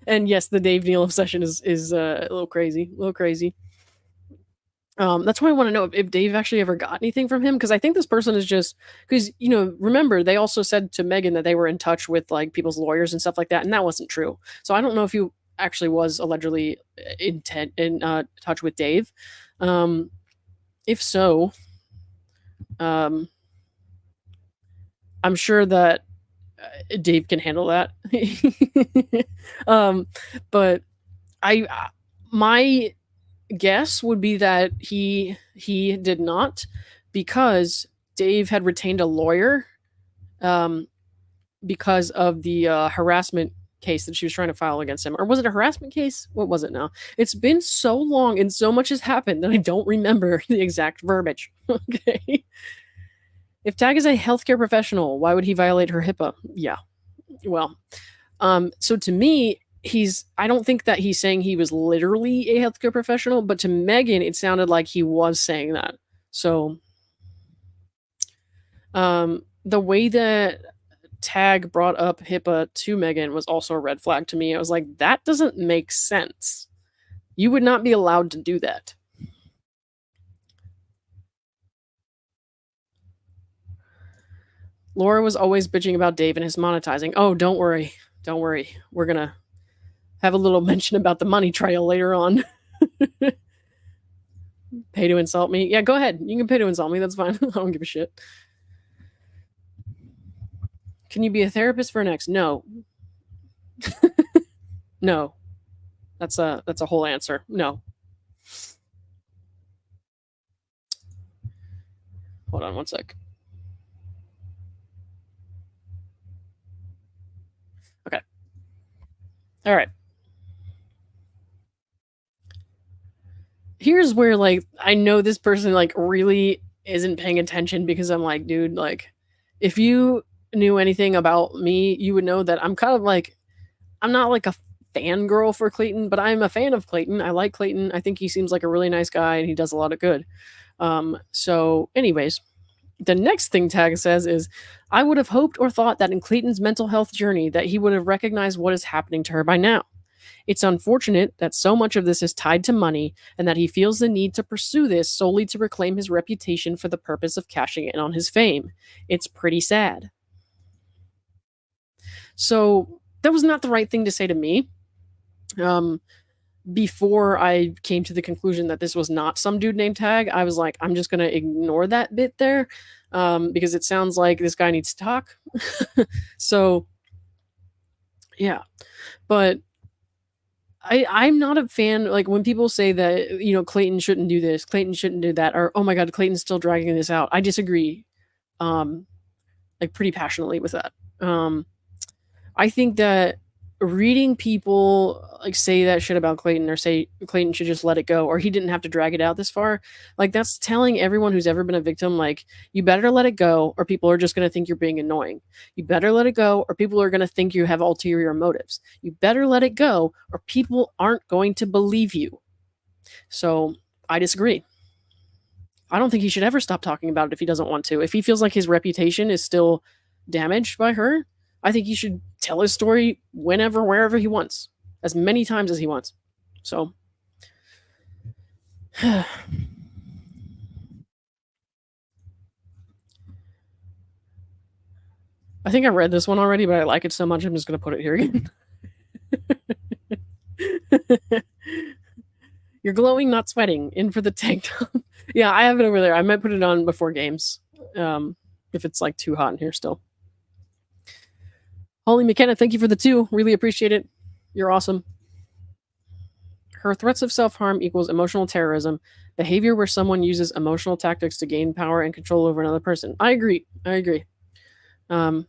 And yes, the Dave Neal obsession is a little crazy, a little crazy. That's why I want to know if Dave actually ever got anything from him, because I think this person is just because remember they also said to Megan that they were in touch with like people's lawyers and stuff like that, and that wasn't true. So I don't know if he actually was allegedly in touch with Dave. If so, I'm sure that Dave can handle that. But my guess would be that he did not, because Dave had retained a lawyer because of the harassment case that she was trying to file against him. Or was it a harassment case? What was it now? It's been so long and so much has happened that I don't remember the exact verbiage. Okay. If Tag is a healthcare professional, why would he violate her HIPAA? Yeah. Well, so to me, I don't think that he's saying he was literally a healthcare professional, but to Megan, it sounded like he was saying that. So, the way that Tag brought up HIPAA to Megan was also a red flag to me. I was like, that doesn't make sense. You would not be allowed to do that. Laura was always bitching about Dave and his monetizing. Oh, don't worry. Don't worry. We're going to have a little mention about the money trail later on. Pay to insult me. Yeah, go ahead. You can pay to insult me. That's fine. I don't give a shit. Can you be a therapist for an ex? No. No. That's a whole answer. No. Hold on one sec. Okay. All right. Here's where like I know this person like really isn't paying attention, because I'm like, dude, like if you knew anything about me, you would know that I'm kind of like, I'm not like a fangirl for Clayton, but I'm a fan of Clayton. I like Clayton. I think he seems like a really nice guy and he does a lot of good. So anyways, the next thing Tag says is, I would have hoped or thought that in Clayton's mental health journey that he would have recognized what is happening to her by now. It's unfortunate that so much of this is tied to money and that he feels the need to pursue this solely to reclaim his reputation for the purpose of cashing in on his fame. It's pretty sad. So that was not the right thing to say to me. Um, Before I came to the conclusion that this was not some dude named Tag, I was like, I'm just gonna ignore that bit there, because it sounds like this guy needs to talk. So yeah, but I'm not a fan. Like when people say that Clayton shouldn't do this, Clayton shouldn't do that, or oh my god, Clayton's still dragging this out. I disagree, um, like pretty passionately with that. I think that reading people like say that shit about Clayton or say Clayton should just let it go or he didn't have to drag it out this far, like that's telling everyone who's ever been a victim, like, you better let it go or people are just going to think you're being annoying. You better let it go or people are going to think you have ulterior motives. You better let it go or people aren't going to believe you. So I disagree. I don't think he should ever stop talking about it if he doesn't want to. If he feels like his reputation is still damaged by her, I think he should tell his story whenever, wherever he wants, as many times as he wants. So, I think I read this one already, but I like it so much, I'm just going to put it here again. You're glowing, not sweating. In for the tank top. Yeah, I have it over there. I might put it on before games, if it's like too hot in here still. Holly McKenna, thank you for the 2. Really appreciate it. You're awesome. Her threats of self harm equals emotional terrorism, behavior where someone uses emotional tactics to gain power and control over another person. I agree. I agree. And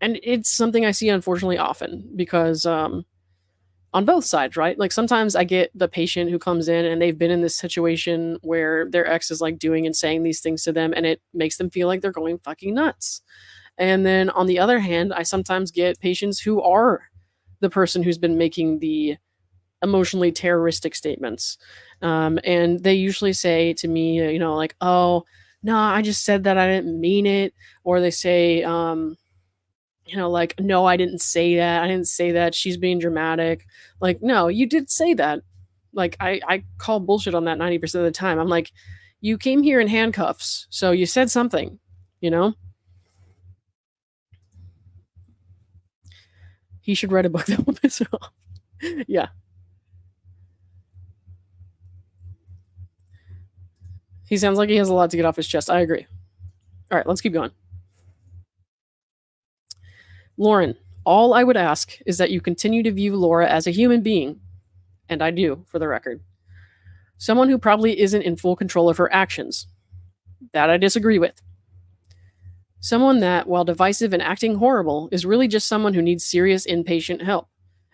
it's something I see unfortunately often because on both sides, right? Like sometimes I get the patient who comes in and they've been in this situation where their ex is like doing and saying these things to them and it makes them feel like they're going fucking nuts. And then on the other hand, I sometimes get patients who are the person who's been making the emotionally terroristic statements. And they usually say to me, like, oh, no, I just said that. I didn't mean it. Or they say, like, no, I didn't say that. I didn't say that. She's being dramatic. Like, no, you did say that. Like, I call bullshit on that 90% of the time. I'm like, you came here in handcuffs. So you said something, you know? He should write a book that will piss her off. Yeah. He sounds like he has a lot to get off his chest. I agree. All right, let's keep going. Lauren, all I would ask is that you continue to view Laura as a human being, and I do, for the record. Someone who probably isn't in full control of her actions. That I disagree with. Someone that, while divisive and acting horrible, is really just someone who needs serious inpatient help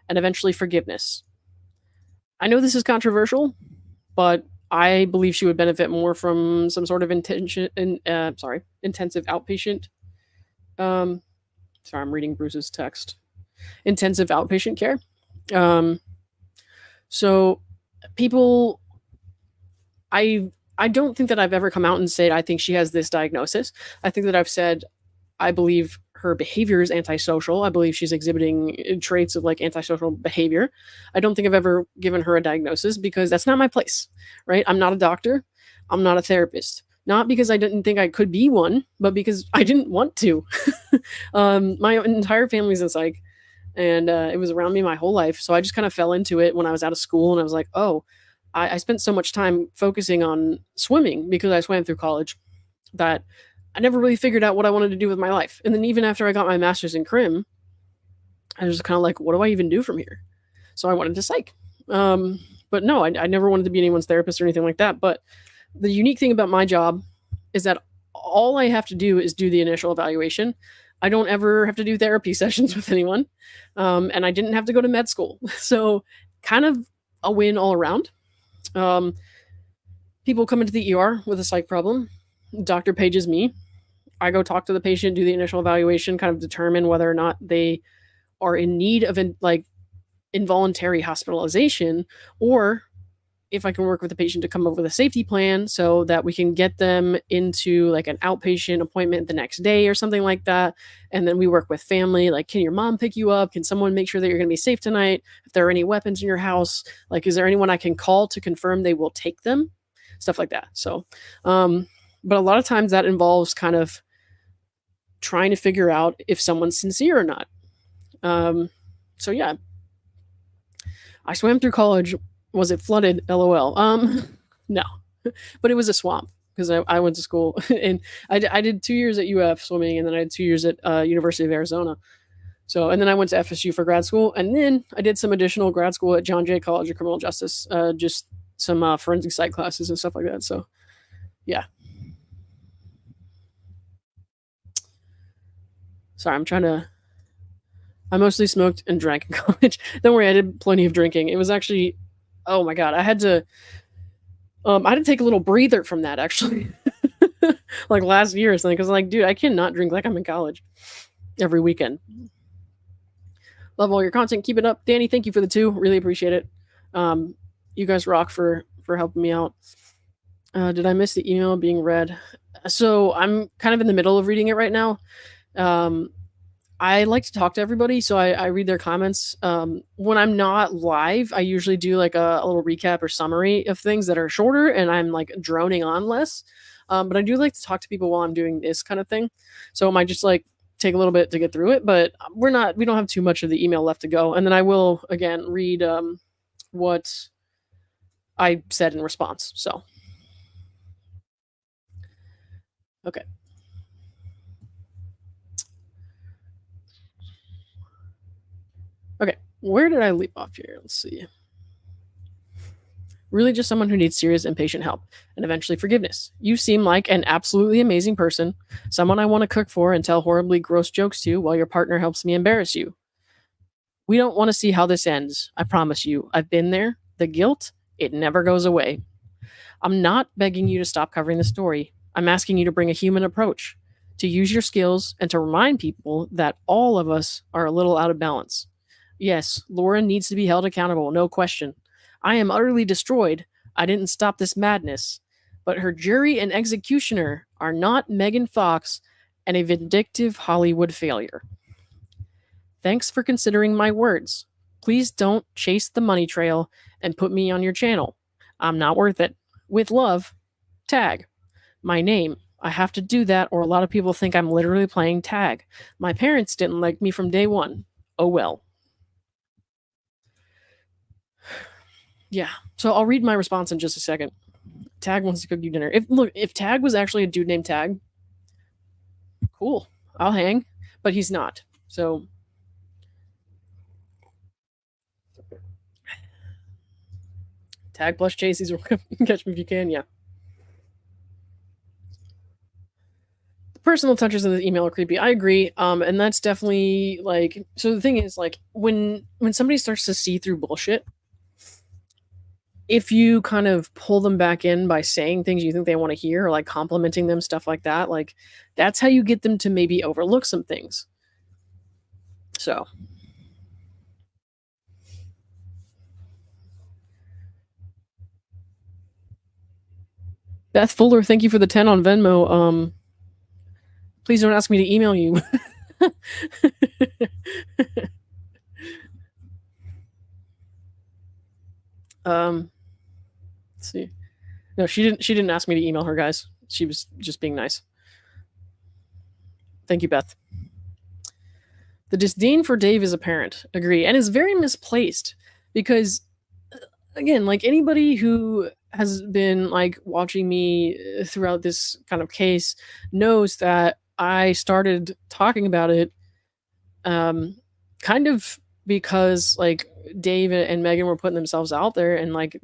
and eventually forgiveness. I know this is controversial, but I believe she would benefit more from some sort of intensive outpatient. Sorry, I'm reading Bruce's text. Intensive outpatient care. So people, I don't think that I've ever come out and said I think she has this diagnosis. I think that I've said I believe her behavior is antisocial. I believe she's exhibiting traits of like antisocial behavior. I don't think I've ever given her a diagnosis because that's not my place, right? I'm not a doctor. I'm not a therapist. Not because I didn't think I could be one, but because I didn't want to. My entire family's in psych, and it was around me my whole life. So I just kind of fell into it when I was out of school, and I was like, oh, I spent so much time focusing on swimming because I swam through college that I never really figured out what I wanted to do with my life. And then even after I got my master's in crim, I was just kind of like, what do I even do from here? So I went into psych. But no, I never wanted to be anyone's therapist or anything like that. But the unique thing about my job is that all I have to do is do the initial evaluation. I don't ever have to do therapy sessions with anyone. And I didn't have to go to med school. So kind of a win all around. People come into the ER with a psych problem. Doctor pages me. I go talk to the patient, do the initial evaluation, kind of determine whether or not they are in need of involuntary hospitalization or if I can work with the patient to come up with a safety plan so that we can get them into like an outpatient appointment the next day or something like that. And then we work with family, like, can your mom pick you up? Can someone make sure that you're going to be safe tonight? If there are any weapons in your house, like, is there anyone I can call to confirm they will take them? Stuff like that. So, um, but a lot of times that involves kind of trying to figure out if someone's sincere or not. Um, so yeah, I swam through college. Was it flooded? LOL. No, but it was a swamp because I went to school and I did 2 years at UF swimming, and then I had 2 years at University of Arizona. So, and then I went to FSU for grad school, and then I did some additional grad school at John Jay College of Criminal Justice, just some forensic psych classes and stuff like that. So, yeah. Sorry, I'm trying to. I mostly smoked and drank in college. Don't worry, I did plenty of drinking. It was actually, oh my god, I had to take a little breather from that actually, like last year or something. Because like, dude, I cannot drink like I'm in college every weekend. Love all your content. Keep it up, Danny. Thank you for the two. Really appreciate it. Um, you guys rock for helping me out. Did I miss the email being read? So I'm kind of in the middle of reading it right now. Um, I like to talk to everybody, so I read their comments. When I'm not live, I usually do like a little recap or summary of things that are shorter, and I'm like droning on less. But I do like to talk to people while I'm doing this kind of thing, so it might just like take a little bit to get through it. But we don't have too much of the email left to go, and then I will again read what I said in response. So okay. Okay, where did I leave off here? Let's see. Really just someone who needs serious and patient help and eventually forgiveness. You seem like an absolutely amazing person, someone I want to cook for and tell horribly gross jokes to while your partner helps me embarrass you. We don't want to see how this ends. I promise you. I've been there. The guilt, it never goes away. I'm not begging you to stop covering the story. I'm asking you to bring a human approach, to use your skills, and to remind people that all of us are a little out of balance. Yes, Lauren needs to be held accountable, no question. I am utterly destroyed. I didn't stop this madness. But her jury and executioner are not Megan Fox and a vindictive Hollywood failure. Thanks for considering my words. Please don't chase the money trail and put me on your channel. I'm not worth it. With love, Tag. My name. I have to do that, or a lot of people think I'm literally playing tag. My parents didn't like me from day one. Oh well. Yeah. So I'll read my response in just a second. Tag wants to cook you dinner. If Tag was actually a dude named Tag, cool. I'll hang. But he's not. So Tag plus Chasey's catch me if you can, yeah. Personal touches in the email are creepy. I agree. And that's definitely like, so the thing is like when somebody starts to see through bullshit, if you kind of pull them back in by saying things you think they want to hear or like complimenting them, stuff like that, like that's how you get them to maybe overlook some things. So Beth Fuller, thank you for the 10 on Venmo. Please don't ask me to email you. Let's see. No, she didn't ask me to email her, guys. She was just being nice. Thank you, Beth. The disdain for Dave is apparent. Agree. And is very misplaced because again, like anybody who has been like watching me throughout this kind of case knows that I started talking about it kind of because like Dave and Megan were putting themselves out there and like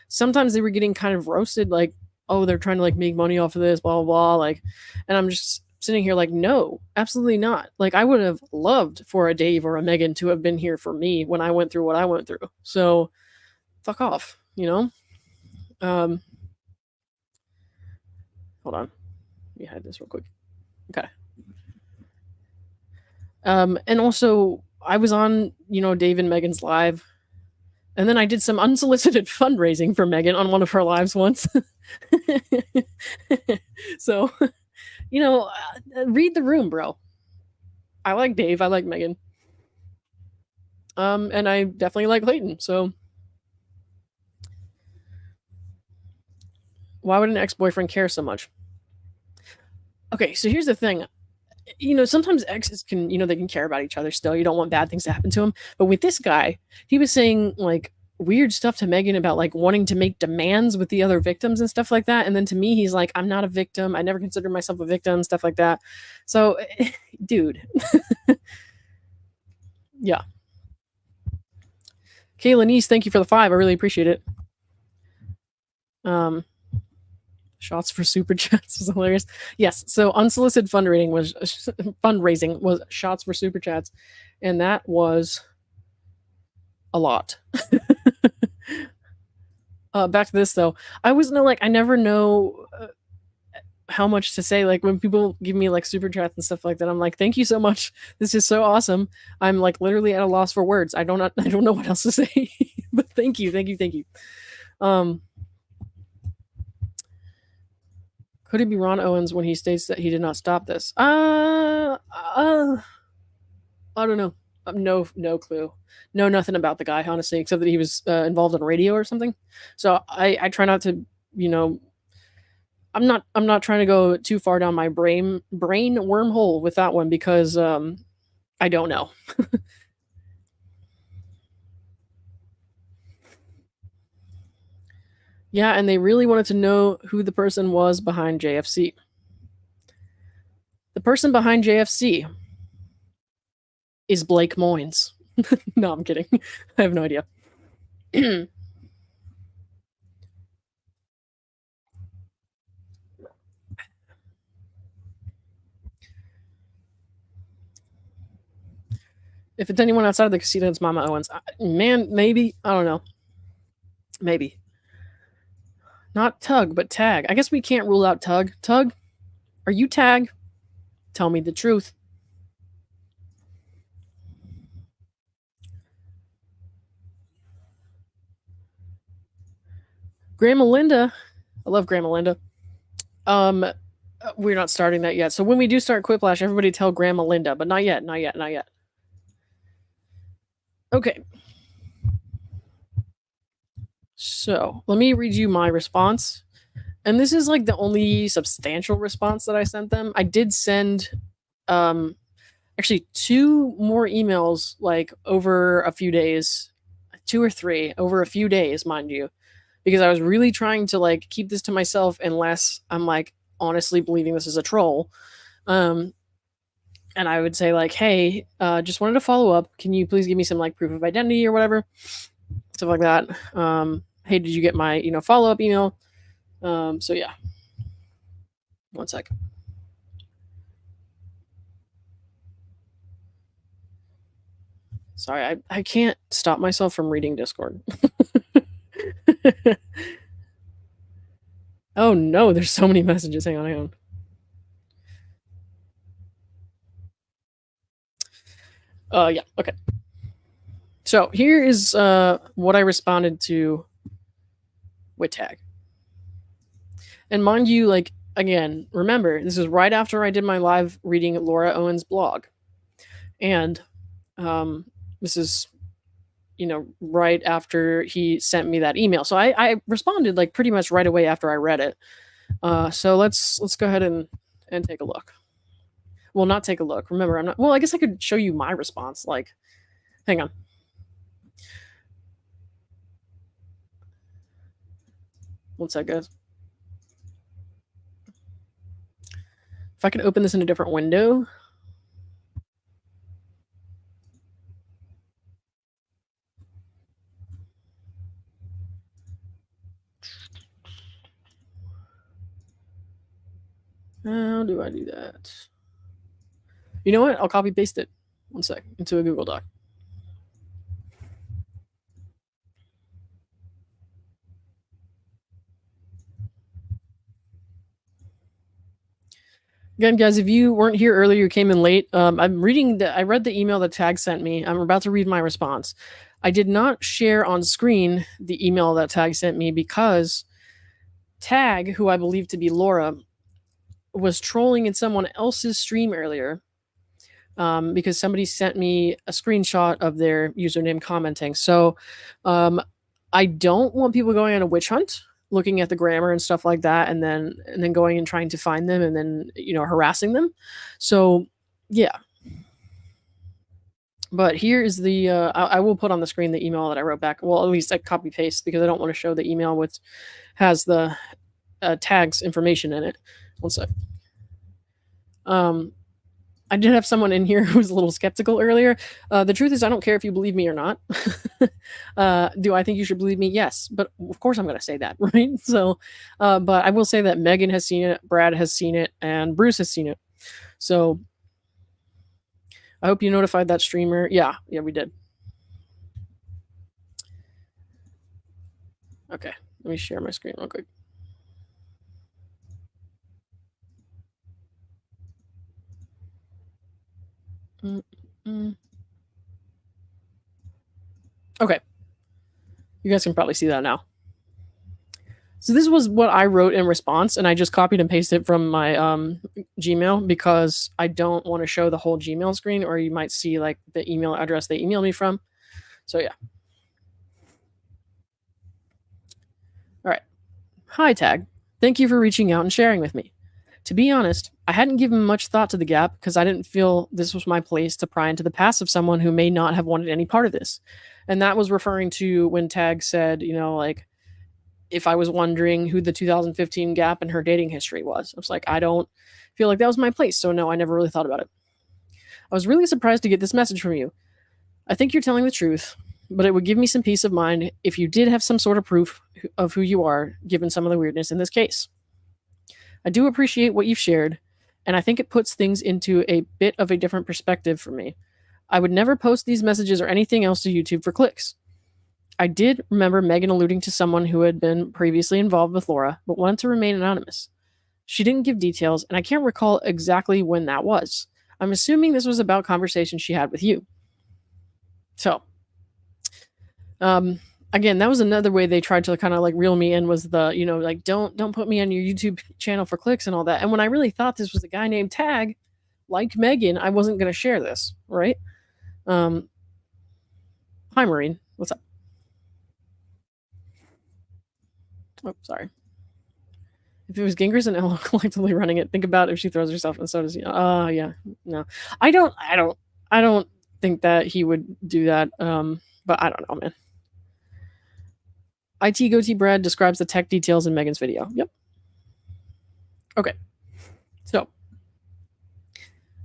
sometimes they were getting kind of roasted like oh they're trying to like make money off of this blah blah blah like and I'm just sitting here like no absolutely not like I would have loved for a Dave or a Megan to have been here for me when I went through what I went through so fuck off you know hold on let me hide this real quick okay and also I was on Dave and Megan's live And then I did some unsolicited fundraising for Megan on one of her lives once. So, read the room, bro. I like Dave. I like Megan. And I definitely like Clayton. So, why would an ex boyfriend care so much? Okay, so here's the thing. Sometimes exes can, they can care about each other still. You don't want bad things to happen to him. But with this guy, he was saying like weird stuff to Megan about like wanting to make demands with the other victims and stuff like that. And then to me, he's like, I'm not a victim. I never considered myself a victim, stuff like that. So, dude, yeah. Kayla Nice, thank you for the 5. I really appreciate it. Shots for super chats was hilarious. Yes, so unsolicited fundraising was shots for super chats, and that was a lot. Back to this though, I never know how much to say. Like when people give me like super chats and stuff like that, I'm like, thank you so much. This is so awesome. I'm like literally at a loss for words. I don't know what else to say. But thank you. Could it be Ron Owens when he states that he did not stop this? I don't know. No clue. Know nothing about the guy, honestly, except that he was involved in radio or something. So I try not to, I'm not trying to go too far down my brain wormhole with that one because I don't know. Yeah, and they really wanted to know who the person was behind JFC. The person behind JFC is Blake Moynes. No, I'm kidding. I have no idea. If it's anyone outside of the casino, it's Mama Owens. Man, maybe. I don't know. Maybe. Not Tug, but Tag. I guess we can't rule out Tug. Tug, are you Tag? Tell me the truth. Grandma Linda. I love Grandma Linda. We're not starting that yet. So when we do start Quiplash, everybody tell Grandma Linda, but not yet. Okay. So let me read you my response. And this is like the only substantial response that I sent them. I did send actually 2 more emails like over a few days, 2 or 3 over a few days, mind you, because I was really trying to like keep this to myself unless I'm like honestly believing this is a troll. And I would say like, hey, just wanted to follow up. Can you please give me some like proof of identity or whatever, stuff like that. Hey, did you get my follow up email? So yeah, one sec. Sorry, I can't stop myself from reading Discord. Oh no, there's so many messages. Hang on. Yeah, okay. So here is what I responded to with Tag. And mind you, like, again, remember, this is right after I did my live reading Laura Owens' blog. And this is, right after he sent me that email. So I responded like pretty much right away after I read it. So let's go ahead and take a look. Well, not take a look. Remember, I'm not. Well, I guess I could show you my response. Like, hang on. One sec, guys. If I could open this in a different window. How do I do that? You know what? I'll copy paste it. One sec into a Google Doc. Again, guys, if you weren't here earlier, you came in late. I read the email that Tag sent me. I'm about to read my response. I did not share on screen the email that Tag sent me because Tag, who I believe to be Laura, was trolling in someone else's stream earlier, because somebody sent me a screenshot of their username commenting. So I don't want people going on a witch hunt, looking at the grammar and stuff like that, and then going and trying to find them and then harassing them. So yeah. But here is the I will put on the screen the email that I wrote back. Well, at least I copy paste because I don't want to show the email which has the tags information in it. One sec. Um, I did have someone in here who was a little skeptical earlier. The truth is, I don't care if you believe me or not. Do I think you should believe me? Yes, but of course I'm going to say that, right? So, but I will say that Megan has seen it, Brad has seen it, and Bruce has seen it. So, I hope you notified that streamer. Yeah, we did. Okay, let me share my screen real quick. Mm-mm. Okay, you guys can probably see that now. So this was what I wrote in response, and I just copied and pasted it from my Gmail because I don't want to show the whole Gmail screen, or you might see like the email address they emailed me from. So yeah. All right. Hi, Tag. Thank you for reaching out and sharing with me. To be honest, I hadn't given much thought to the gap because I didn't feel this was my place to pry into the past of someone who may not have wanted any part of this. And that was referring to when Tag said, like, if I was wondering who the 2015 gap in her dating history was. I was like, I don't feel like that was my place. So no, I never really thought about it. I was really surprised to get this message from you. I think you're telling the truth, but it would give me some peace of mind if you did have some sort of proof of who you are, given some of the weirdness in this case. I do appreciate what you've shared, and I think it puts things into a bit of a different perspective for me. I would never post these messages or anything else to YouTube for clicks. I did remember Megan alluding to someone who had been previously involved with Laura, but wanted to remain anonymous. She didn't give details, and I can't recall exactly when that was. I'm assuming this was about conversations she had with you. So, again, that was another way they tried to kind of like reel me in, was the, like, don't put me on your YouTube channel for clicks and all that. And when I really thought this was a guy named Tag, like Megan, I wasn't going to share this, right? Hi, Maureen. What's up? Oh, sorry. If it was Gingers and Ella collectively running it, think about if she throws herself and so does he. Yeah. No. I don't think that he would do that. But I don't know, man. IT Goatee Brad describes the tech details in Megan's video. Yep. Okay. So,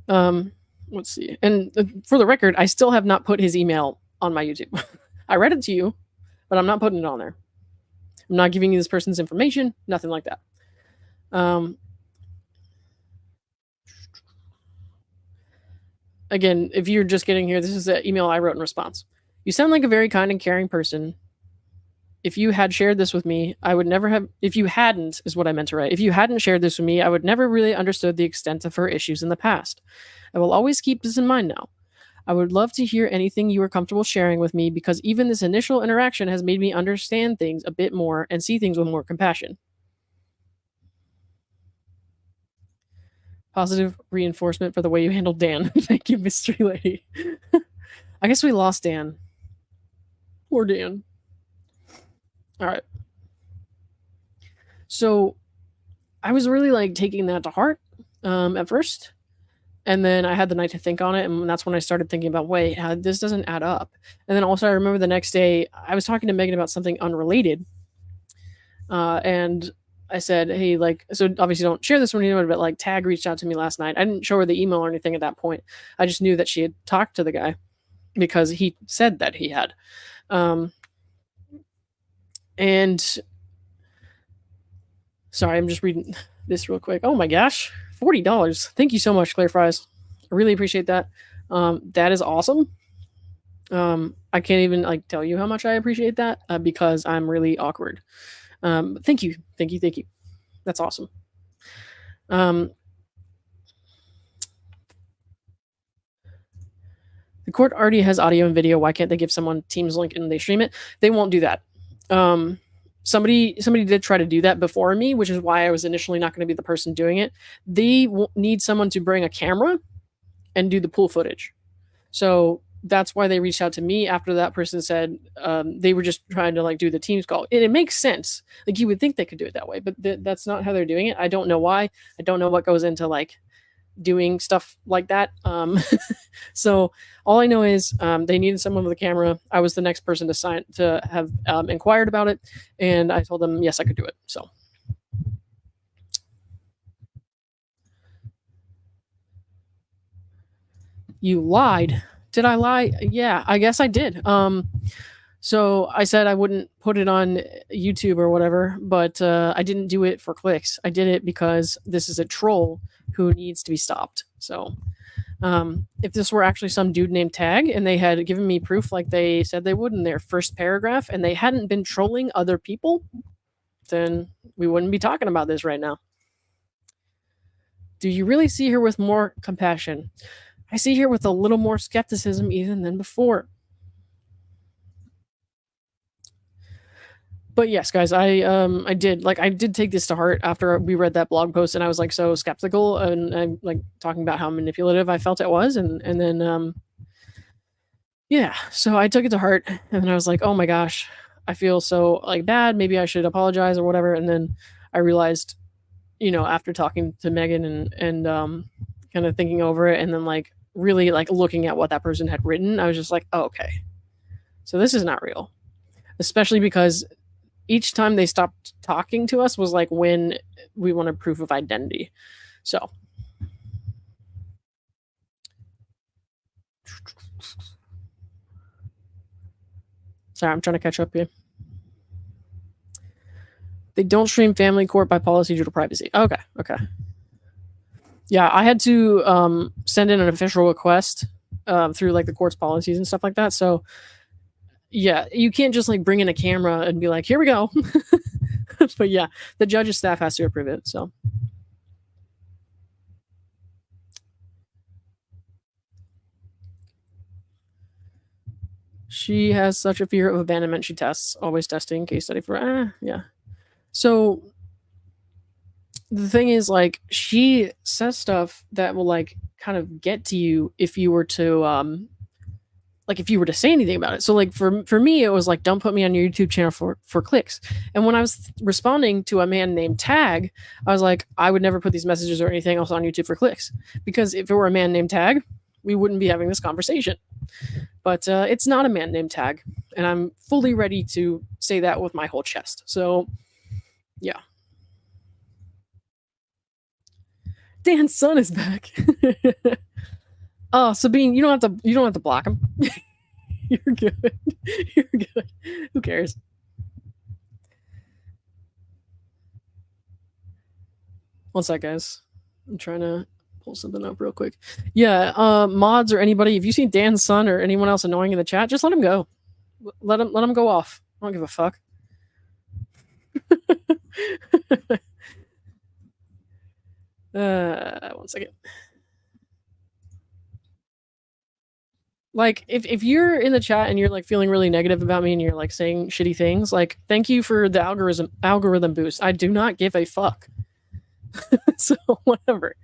let's see. And for the record, I still have not put his email on my YouTube. I read it to you, but I'm not putting it on there. I'm not giving you this person's information, nothing like that. Again, if you're just getting here, this is the email I wrote in response. You sound like a very kind and caring person. If you had shared this with me, I would never have. If you hadn't, is what I meant to write. If you hadn't shared this with me, I would never really understood the extent of her issues in the past. I will always keep this in mind now. I would love to hear anything you are comfortable sharing with me because even this initial interaction has made me understand things a bit more and see things with more compassion. Positive reinforcement for the way you handled Dan. Thank you, Mystery Lady. I guess we lost Dan. Poor Dan. All right. So I was really like taking that to heart at first. And then I had the night to think on it. And that's when I started thinking about, wait, this doesn't add up. And then also I remember the next day I was talking to Megan about something unrelated. And I said, hey, like, so obviously don't share this with anyone, but like Tag reached out to me last night. I didn't show her the email or anything at that point. I just knew that she had talked to the guy because he said that he had. And sorry, I'm just reading this real quick. Oh my gosh, $40. Thank you so much, Claire Fries. I really appreciate that. That is awesome. I can't even like tell you how much I appreciate that because I'm really awkward. Thank you. That's awesome. The The court already has audio and video. Why can't they give someone Teams link and they stream it? They won't do that. Um, somebody did try to do that before me, which is why I was initially not going to be the person doing it. They need someone to bring a camera and do the pool footage. So that's why they reached out to me after that person said they were just trying to like do the Teams call. And it makes sense. Like you would think they could do it that way, but that's not how they're doing it. I don't know why. I don't know what goes into like doing stuff like that. So all I know is they needed someone with a camera. I was the next person to have inquired about it, and I told them yes, I could do it. So you lied. Did I lie? Yeah, I guess I did. So I said I wouldn't put it on YouTube or whatever, but I didn't do it for clicks. I did it because this is a troll who needs to be stopped. So if this were actually some dude named Tag and they had given me proof like they said they would in their first paragraph and they hadn't been trolling other people, then we wouldn't be talking about this right now. Do you really see her with more compassion? I see her with a little more skepticism even than before. But yes, guys, I did take this to heart after we read that blog post, and I was like so skeptical, and I'm like talking about how manipulative I felt it was, and then yeah, so I took it to heart, and then I was like, oh my gosh, I feel so like bad. Maybe I should apologize or whatever. And then I realized, after talking to Megan and kind of thinking over it, and then like really like looking at what that person had written, I was just like, oh, okay, so this is not real, especially because each time they stopped talking to us was like when we wanted proof of identity. So sorry, I'm trying to catch up here. They don't stream Family Court by policy due to privacy. Okay, okay. Yeah, I had to send in an official request through like the court's policies and stuff like that. So yeah, you can't just like bring in a camera and be like, here we go. But yeah, the judge's staff has to approve it. So she has such a fear of abandonment. She tests, always testing, case study for, yeah. So the thing is, like, she says stuff that will like kind of get to you if you were to like if you were to say anything about it. So like for me, it was like, don't put me on your YouTube channel for clicks. And when I was responding to a man named Tag, I was like, I would never put these messages or anything else on YouTube for clicks, because if it were a man named Tag, we wouldn't be having this conversation. But it's not a man named Tag, and I'm fully ready to say that with my whole chest. So yeah, Dan's son is back. Oh, Sabine, you don't have to block him. You're good. You're good. Who cares? One sec, guys. I'm trying to pull something up real quick. Yeah, mods or anybody, if you see Dan's son or anyone else annoying in the chat, just let him go. Let him go off. I don't give a fuck. One second. Like if you're in the chat and you're like feeling really negative about me and you're like saying shitty things, like thank you for the algorithm boost. I do not give a fuck. So whatever.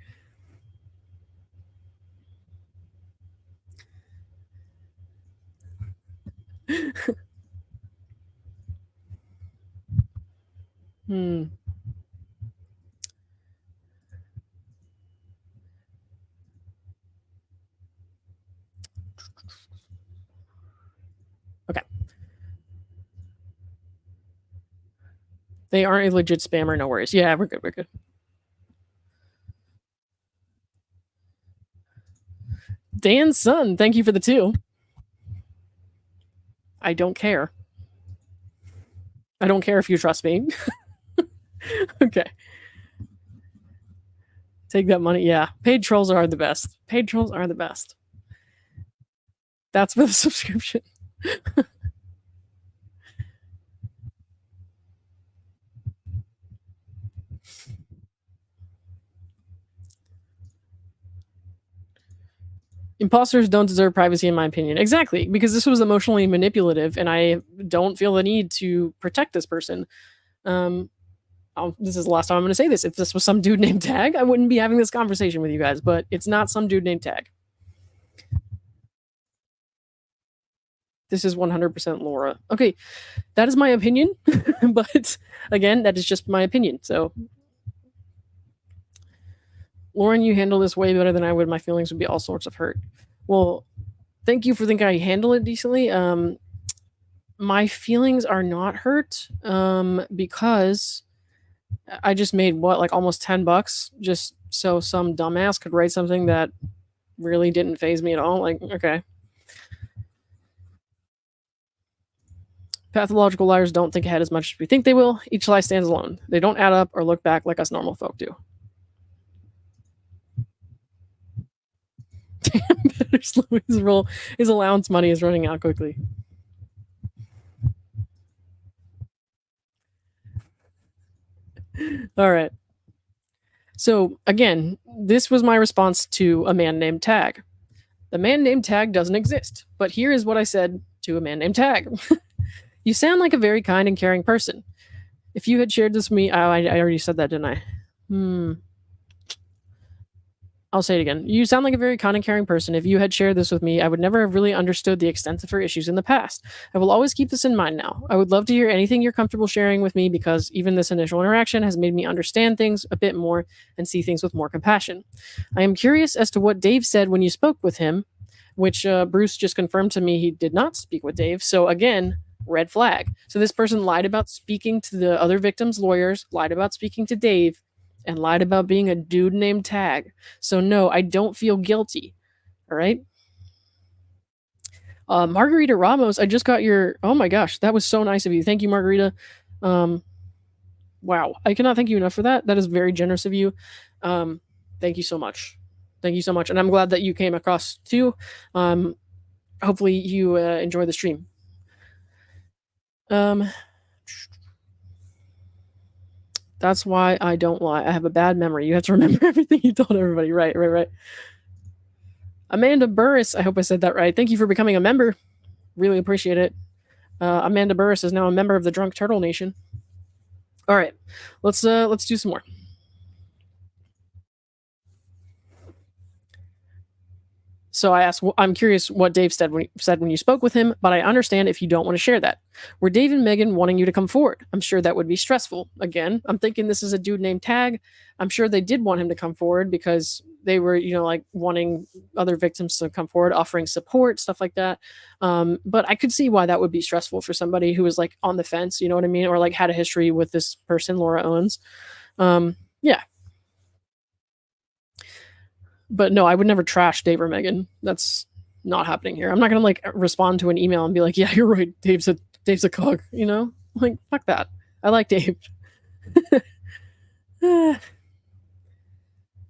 Hmm. Okay. They aren't a legit spammer, no worries. Yeah, we're good, we're good. Dan's son, thank you for the 2. I don't care. I don't care if you trust me. Okay. Take that money. Yeah. Paid trolls are the best. Paid trolls are the best. That's for the subscription. Imposters don't deserve privacy, in my opinion. Exactly, because this was emotionally manipulative, and I don't feel the need to protect this person. Um, this is the last time I'm going to say this. If this was some dude named Tag, I wouldn't be having this conversation with you guys, but it's not some dude named Tag. This is 100% Laura. Okay, that is my opinion, but again, that is just my opinion. So, Lauren, you handle this way better than I would. My feelings would be all sorts of hurt. Well, thank you for thinking I handle it decently. My feelings are not hurt because I just made what, like almost $10 just so some dumbass could write something that really didn't phase me at all. Like, okay. Pathological liars don't think ahead as much as we think they will. Each lie stands alone. They don't add up or look back like us normal folk do. Better slow his roll. His allowance money is running out quickly. All right. So again, this was my response to a man named Tag. The man named Tag doesn't exist, but here is what I said to a man named Tag. You sound like a very kind and caring person. If you had shared this with me, I already said that, didn't I? I'll say it again. You sound like a very kind and caring person. If you had shared this with me, I would never have really understood the extent of her issues in the past. I will always keep this in mind now. I would love to hear anything you're comfortable sharing with me because even this initial interaction has made me understand things a bit more and see things with more compassion. I am curious as to what Dave said when you spoke with him, which Bruce just confirmed to me he did not speak with Dave. So again, red flag. So this person lied about speaking to the other victims' lawyers, lied about speaking to Dave, and lied about being a dude named Tag. So no, I don't feel guilty. All right. Margarita Ramos, I just got your. Oh my gosh, that was so nice of you. Thank you, Margarita. Um, wow, I cannot thank you enough for that. That is very generous of you. Thank you so much. Thank you so much, and I'm glad that you came across too. Hopefully you enjoy the stream. Um, that's why I don't lie. I have a bad memory. You have to remember everything you told everybody. Right, right, right. Amanda Burris, I hope I said that right. Thank you for becoming a member. Really appreciate it. Amanda Burris is now a member of the Drunk Turtle Nation. All right, let's do some more. So I asked, I'm curious what Dave said when you spoke with him, but I understand if you don't want to share that. Were Dave and Megan wanting you to come forward? I'm sure that would be stressful. Again, I'm thinking this is a dude named Tag. I'm sure they did want him to come forward because they were, like wanting other victims to come forward, offering support, stuff like that. But I could see why that would be stressful for somebody who was like on the fence, you know what I mean? Or like had a history with this person, Laura Owens. Yeah, but no, I would never trash Dave or Megan. That's not happening here. I'm not gonna like respond to an email and be like, "Yeah, you're right. Dave's a cook." Like fuck that. I like Dave.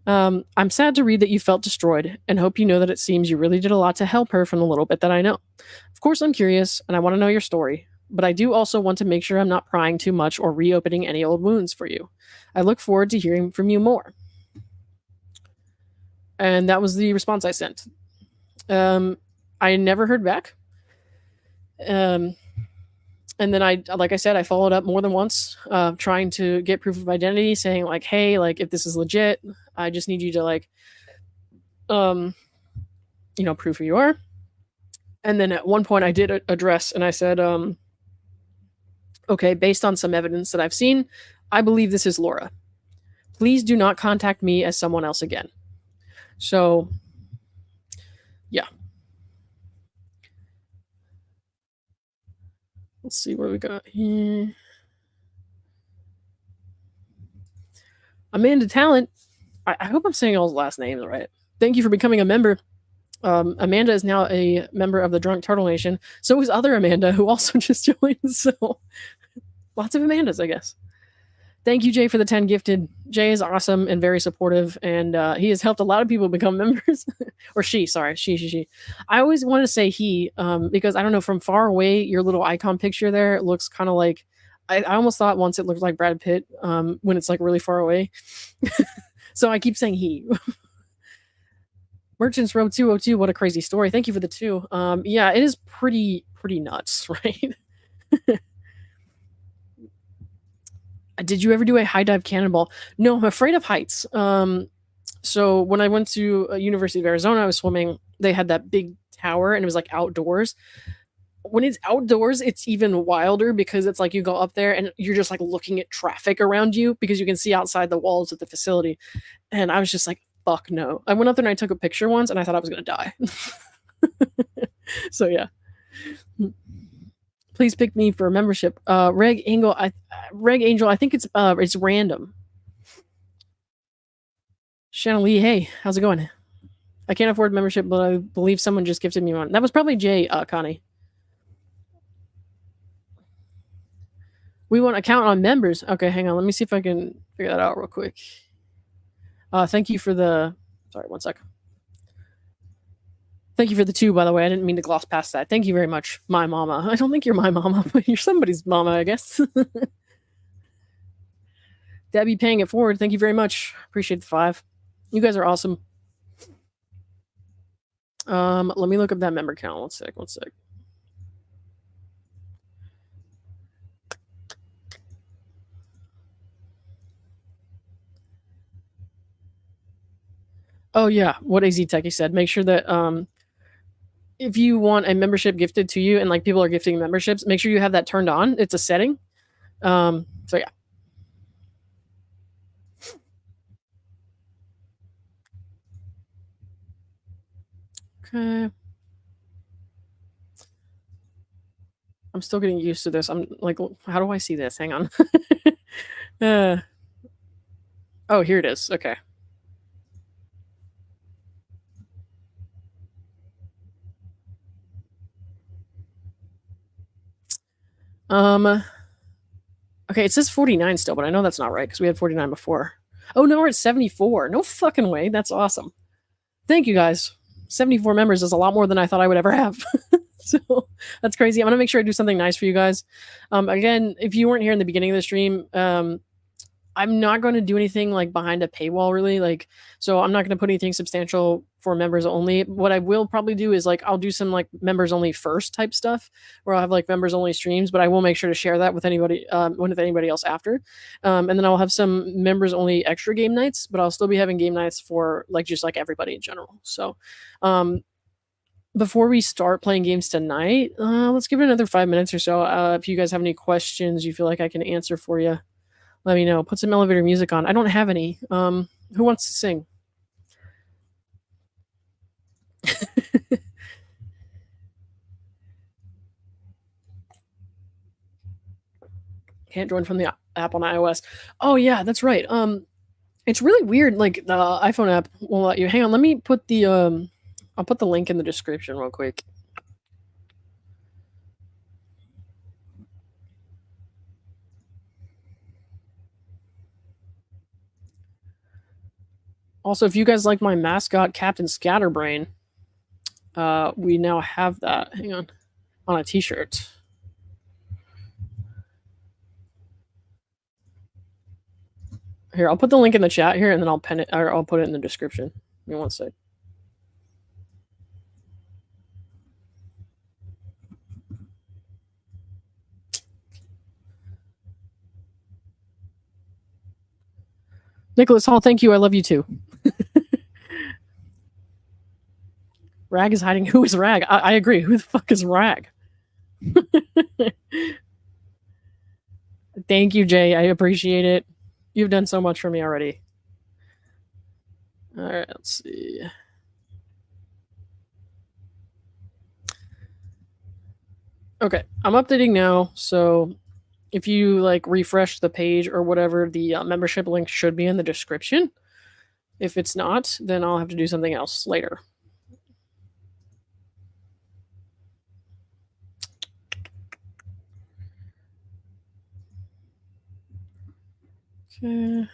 I'm sad to read that you felt destroyed and hope you know that it seems you really did a lot to help her from the little bit that I know. Of course, I'm curious and I want to know your story, but I do also want to make sure I'm not prying too much or reopening any old wounds for you. I look forward to hearing from you more. And that was the response I sent. I never heard back. And then like I said, I followed up more than once, trying to get proof of identity, saying like, "Hey, like if this is legit, I just need you to like, prove who you are." And then at one point, I did address, and I said, "Okay, based on some evidence that I've seen, I believe this is Laura. Please do not contact me as someone else again." So, yeah. Let's see what we got here. Amanda Talent. I hope I'm saying all the last names right. Thank you for becoming a member. Amanda is now a member of the Drunk Turtle Nation. So is other Amanda, who also just joined. So lots of Amandas, I guess. Thank you, Jay, for the 10 gifted. Jay is awesome and very supportive, and he has helped a lot of people become members. Or she, sorry. She. I always want to say he, because I don't know, from far away, your little icon picture there looks kind of like, I almost thought once it looked like Brad Pitt when it's like really far away. So I keep saying he. Merchants Row 202, what a crazy story. Thank you for the two. Yeah, it is pretty nuts, right? Did you ever do a high dive cannonball? No, I'm afraid of heights. So when I went to University of Arizona, I was swimming. They had that big tower, and it was like outdoors. When it's outdoors, it's even wilder because it's like you go up there and you're just like looking at traffic around you because you can see outside the walls of the facility. And I was just like, fuck no. I went up there and I took a picture once, and I thought I was gonna die. So yeah. Please pick me for a membership. Reg Angel, I think it's random. Shannon Lee, hey, how's it going? I can't afford membership, but I believe someone just gifted me one. That was probably Jay, Connie. We want to count on members. Okay, hang on. Let me see if I can figure that out real quick. Thank you for the. Sorry, one sec. Thank you for the two, by the way. I didn't mean to gloss past that. Thank you very much, my mama. I don't think you're my mama, but you're somebody's mama, I guess. Debbie paying it forward. Thank you very much. Appreciate the 5. You guys are awesome. Let me look up that member count. One sec. Oh yeah, what AZ Techie said. Make sure that if you want a membership gifted to you and like people are gifting memberships, make sure you have that turned on. It's a setting. So yeah. Okay. I'm still getting used to this. I'm like, how do I see this? Hang on. Oh, here it is. Okay. Um. Okay, it says 49 still, but I know that's not right because we had 49 before. Oh no, we're at 74. No fucking way. That's awesome. Thank you guys. 74 members is a lot more than I thought I would ever have. So that's crazy. I'm gonna make sure I do something nice for you guys. Again, if you weren't here in the beginning of the stream, I'm not going to do anything like behind a paywall, really. Like, so I'm not going to put anything substantial for members only. What I will probably do is like I'll do some like members only first type stuff, where I'll have like members only streams. But I will make sure to share that with anybody else after. And then I'll have some members only extra game nights, but I'll still be having game nights for like just like everybody in general. So, before we start playing games tonight, let's give it another 5 minutes or so. If you guys have any questions you feel like I can answer for you, let me know. Put some elevator music on. I don't have any. Who wants to sing? Can't join from the app on iOS. Oh yeah, that's right. It's really weird. Like the iPhone app will let you. Hang on, let me put the I'll put the link in the description real quick. Also, if you guys like my mascot, Captain Scatterbrain, we now have that. Hang on a T-shirt. Here, I'll put the link in the chat here, and then I'll pen it, or I'll put it in the description. Give me one sec. Nicholas Hall, thank you. I love you too. Rag is hiding. Who is Rag? I agree. Who the fuck is Rag? Thank you, Jay. I appreciate it. You've done so much for me already. All right, let's see. Okay, I'm updating now. So if you like refresh the page or whatever, the membership link should be in the description. If it's not, then I'll have to do something else later. Okay.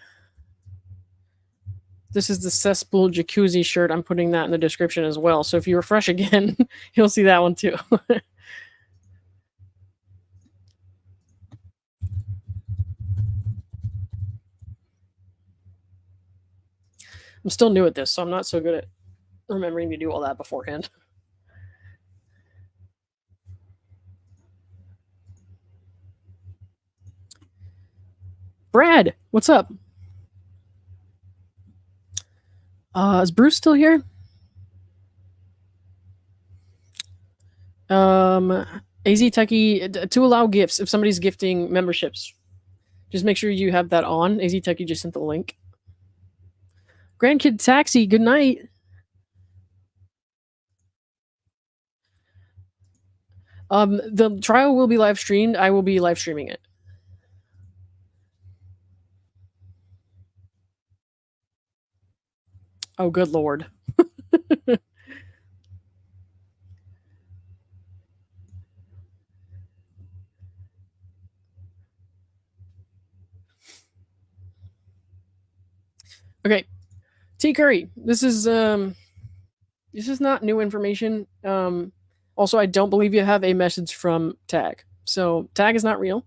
This is the cesspool jacuzzi shirt. I'm putting that in the description as well. So if you refresh again, you'll see that one too. I'm still new at this, so I'm not so good at remembering to do all that beforehand. Brad, what's up? Is Bruce still here? Um, AZ Techie to allow gifts if somebody's gifting memberships. Just make sure you have that on. AZ Techie just sent the link. Grandkid Taxi, good night. The trial will be live streamed. I will be live streaming it. Oh, good lord. Okay, T Curry. This is not new information. Also, I don't believe you have a message from Tag. So Tag is not real.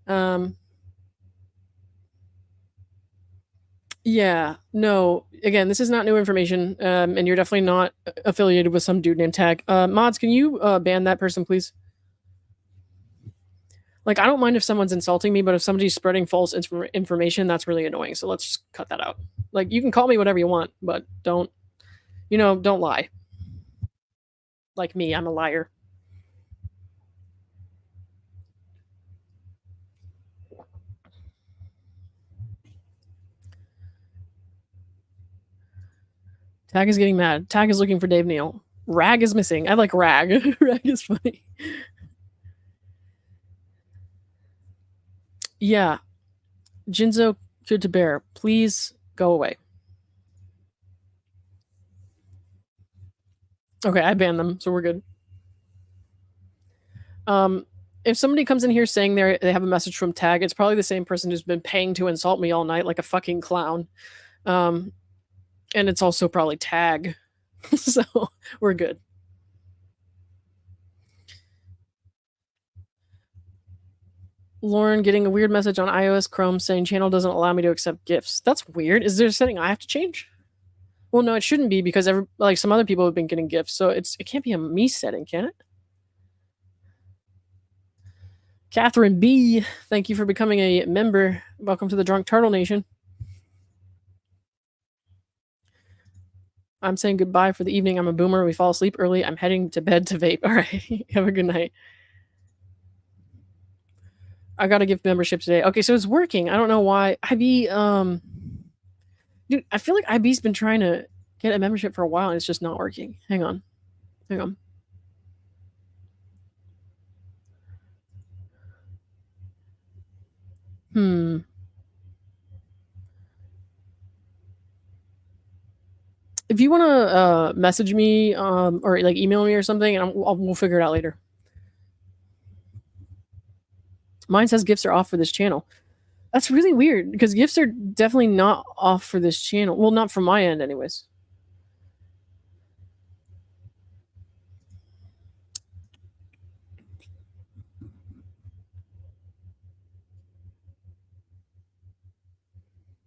Um, yeah, no. Again, this is not new information, and you're definitely not affiliated with some dude named Tag. Mods, can you ban that person, please? Like, I don't mind if someone's insulting me, but if somebody's spreading false information, that's really annoying. So let's just cut that out. Like, you can call me whatever you want, but don't lie. Like me, I'm a liar. Tag is getting mad. Tag is looking for Dave Neal. Rag is missing. I like Rag. Rag is funny. Yeah. Jinzo good to bear. Please go away. Okay, I banned them, so we're good. If somebody comes in here saying they have a message from Tag, it's probably the same person who's been paying to insult me all night like a fucking clown. Um, and it's also probably Tag. So we're good. Lauren getting a weird message on iOS Chrome saying channel doesn't allow me to accept gifts. That's weird. Is there a setting I have to change? Well, no, it shouldn't be because like some other people have been getting gifts, so it can't be a me setting, can it? Catherine B, thank you for becoming a member. Welcome to the Drunk Turtle Nation. I'm saying goodbye for the evening. I'm a boomer. We fall asleep early. I'm heading to bed to vape. All right. Have a good night. I got to give membership today. Okay, so it's working. I don't know why. Dude, I feel like IB's been trying to get a membership for a while and it's just not working. Hang on. Hang on. Hmm. If you want to message me or like email me or something, and we'll figure it out later. Mine says gifts are off for this channel. That's really weird because gifts are definitely not off for this channel. Well, not from my end, anyways.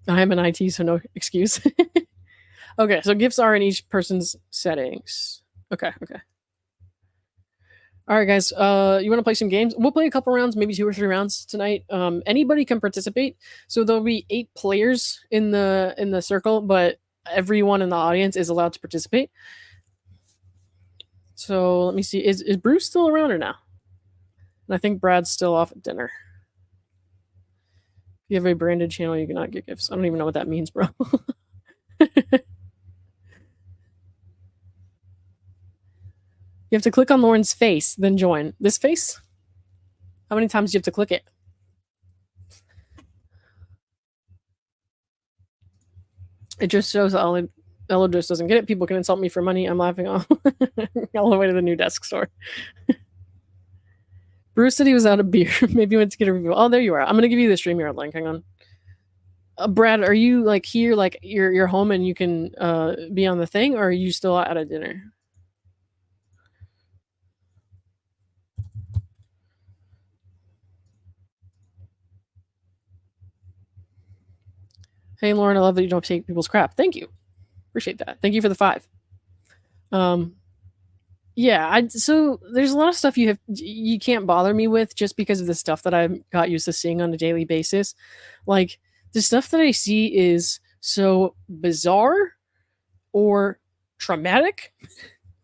I am an IT, so no excuse. Okay, so gifts are in each person's settings. Okay, okay. All right, guys. You want to play some games? We'll play a couple rounds, maybe 2 or 3 rounds tonight. Anybody can participate. So there'll be 8 players in the circle, but everyone in the audience is allowed to participate. So let me see. Is Bruce still around or now? And I think Brad's still off at dinner. If you have a branded channel, you cannot get gifts. I don't even know what that means, bro. You have to click on Lauren's face, then join. This face? How many times do you have to click it? It just shows Ella just doesn't get it. People can insult me for money. I'm laughing all, all the way to the new desk store. Bruce said he was out of beer. Maybe he went to get a review. Oh, there you are. I'm gonna give you the StreamYard link. Hang on. Brad, are you like here? Like you're home and you can be on the thing, or are you still out at dinner? Hey, Lauren, I love that you don't take people's crap. Thank you. Appreciate that. Thank you for the 5. Um, yeah, so there's a lot of stuff you can't bother me with just because of the stuff that I got used to seeing on a daily basis. Like the stuff that I see is so bizarre or traumatic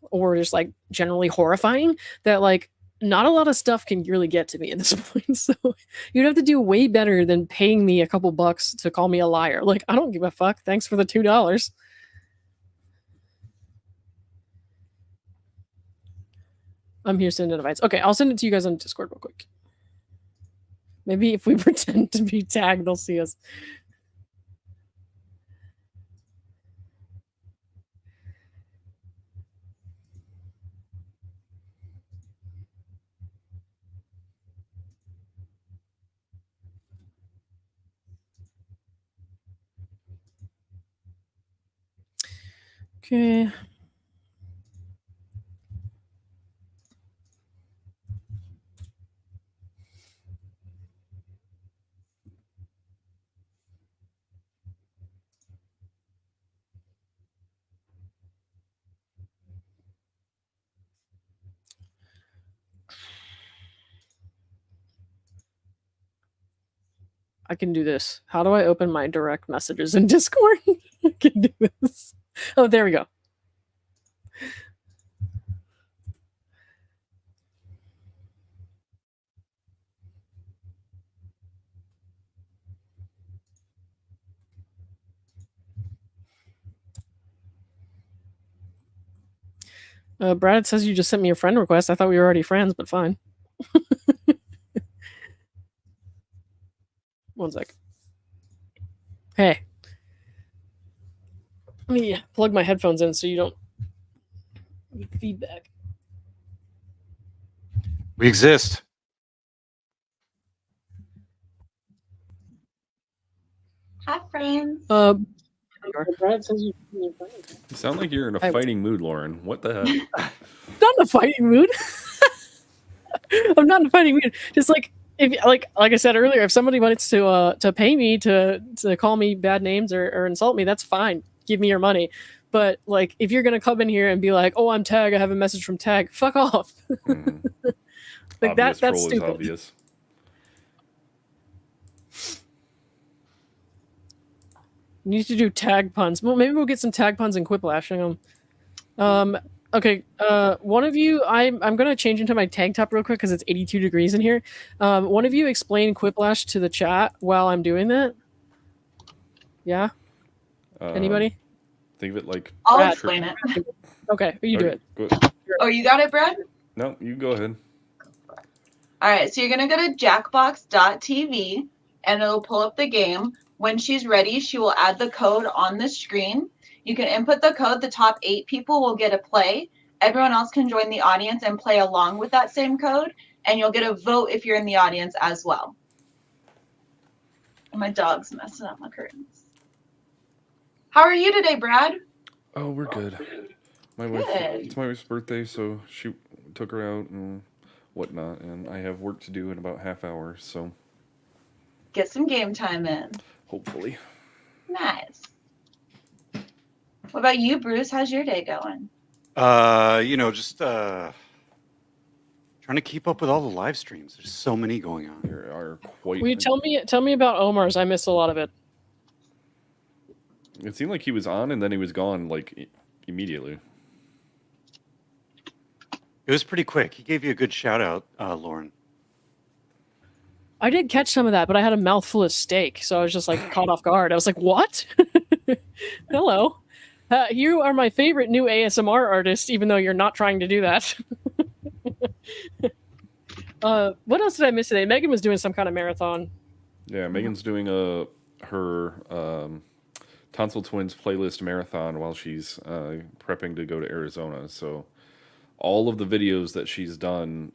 or just like generally horrifying that like not a lot of stuff can really get to me at this point. So you'd have to do way better than paying me a couple bucks to call me a liar. Like I don't give a fuck. Thanks for the $2. I'm here sending invites. Okay, I'll send it to you guys on Discord real quick. Maybe if we pretend to be tagged, they'll see us. Okay. I can do this. How do I open my direct messages in Discord? I can do this. Oh, there we go. Brad says you just sent me a friend request. I thought we were already friends, but fine. One sec. Hey. Let me plug my headphones in so you don't get feedback. We exist. Hi, friends. Brad says you sound like you're in a fighting mood, Lauren. What the heck? Not in a fighting mood. I'm not in a fighting mood. Just like if like I said earlier, if somebody wants to pay me to call me bad names or insult me, that's fine. Give me your money. But like if you're gonna come in here and be like, "Oh, I'm Tag. I have a message from Tag," fuck off. Like that's stupid. Obvious. You need to do tag puns. Well, maybe we'll get some tag puns and quiplashing them. Okay. One of you, I'm gonna change into my tank top real quick because it's 82 degrees in here. One of you explain quiplash to the chat while I'm doing that. Yeah. Anybody? Think of it like. I'll explain it. Okay, you do it. Oh, you got it, Brad? No, you go ahead. All right, so you're going to go to jackbox.tv, and it'll pull up the game. When she's ready, she will add the code on the screen. You can input the code. The top 8 people will get a play. Everyone else can join the audience and play along with that same code, and you'll get a vote if you're in the audience as well. And my dog's messing up my curtains. How are you today, Brad? Oh, we're good. My wife, it's my wife's birthday, so she took her out and whatnot, and I have work to do in about half hour, so get some game time in. Hopefully. Nice. What about you, Bruce? How's your day going? Just trying to keep up with all the live streams. There's so many going on. There are quite. Will you tell me about Omar's? I missed a lot of it. It seemed like he was on and then he was gone like immediately. It was pretty quick. He gave you a good shout out, Lauren. I did catch some of that, but I had a mouthful of steak, so I was just like caught off guard. I was like, "What? Hello, you are my favorite new ASMR artist, even though you're not trying to do that." What else did I miss today? Megan was doing some kind of marathon. Yeah, Megan's doing her Tonsil Twins playlist marathon while she's prepping to go to Arizona. So all of the videos that she's done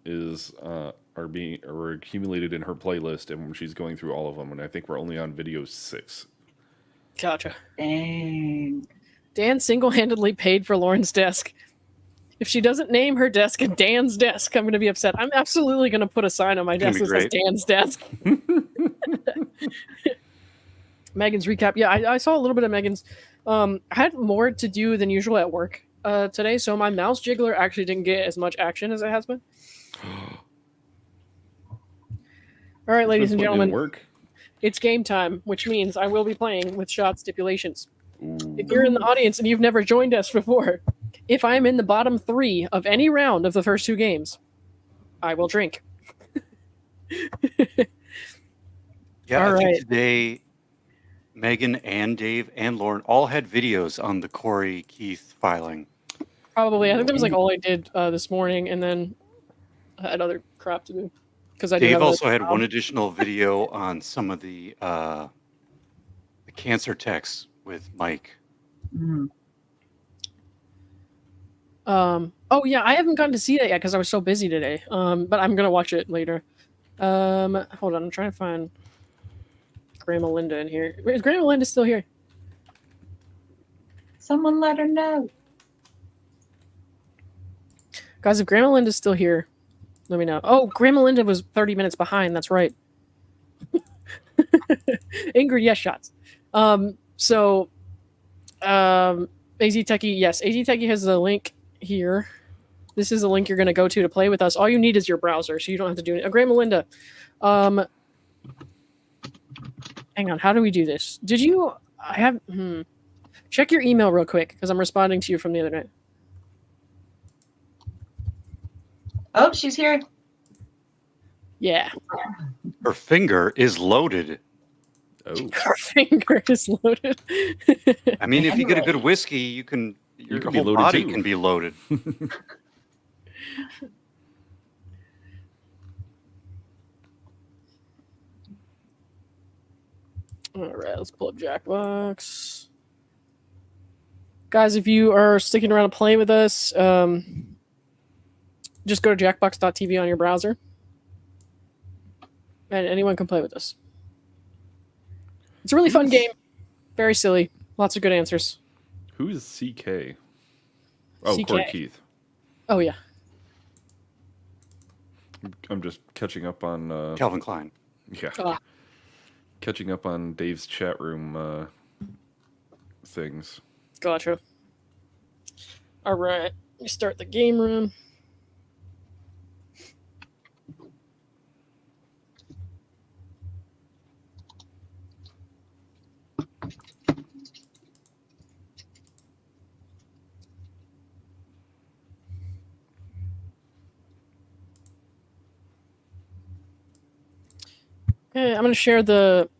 are accumulated in her playlist, and she's going through all of them. And I think we're only on video 6. Gotcha. Dang. Dan single-handedly paid for Lauren's desk. If she doesn't name her desk Dan's desk, I'm going to be upset. I'm absolutely going to put a sign on my desk that says Dan's desk. Megan's recap. Yeah, I saw a little bit of Megan's. I had more to do than usual at work today, so my mouse jiggler actually didn't get as much action as it has been. All right, ladies and Putting in gentlemen, work. it's game time, which means I will be playing with shot stipulations. Ooh. If you're in the audience and you've never joined us before, if I am in the bottom 3 of any round of the first 2 games, I will drink. Yeah, All I think right. today Megan and Dave and Lauren all had videos on the Corey Keith filing. Probably. I think that was like all I did this morning, and then I had other crap to do. Because I do Dave have also had one additional video on some of the cancer texts with Mike. Oh yeah, I haven't gotten to see that yet because I was so busy today. But I'm gonna watch it later. Hold on, I'm trying to find Grandma Linda in here. Is Grandma Linda still here? Someone let her know. Guys, if Grandma Linda's still here, let me know. Oh, Grandma Linda was 30 minutes behind. That's right. Angry yes shots. AZ Techie, yes, AZ Techie has the link here. This is the link you're going to go to play with us. All you need is your browser, so you don't have to do it. Grandma Linda, hang on. How do we do this? Did you? I have. Check your email real quick because I'm responding to you from the other night. Oh, she's here. Yeah. Her finger is loaded. Oh. Her finger is loaded. I mean, if you get a good whiskey, your can be whole loaded body too. can be loaded. All right, let's pull up Jackbox. Guys, if you are sticking around to play with us, just go to jackbox.tv on your browser. And anyone can play with us. It's a really fun game. Very silly. Lots of good answers. Who is CK? Oh, CK. Corey Keith. Oh, yeah. I'm just catching up on... Calvin Klein. Yeah. Catching up on Dave's chat room things. Gotcha. All right. Let me start the game room. Okay, I'm going to share the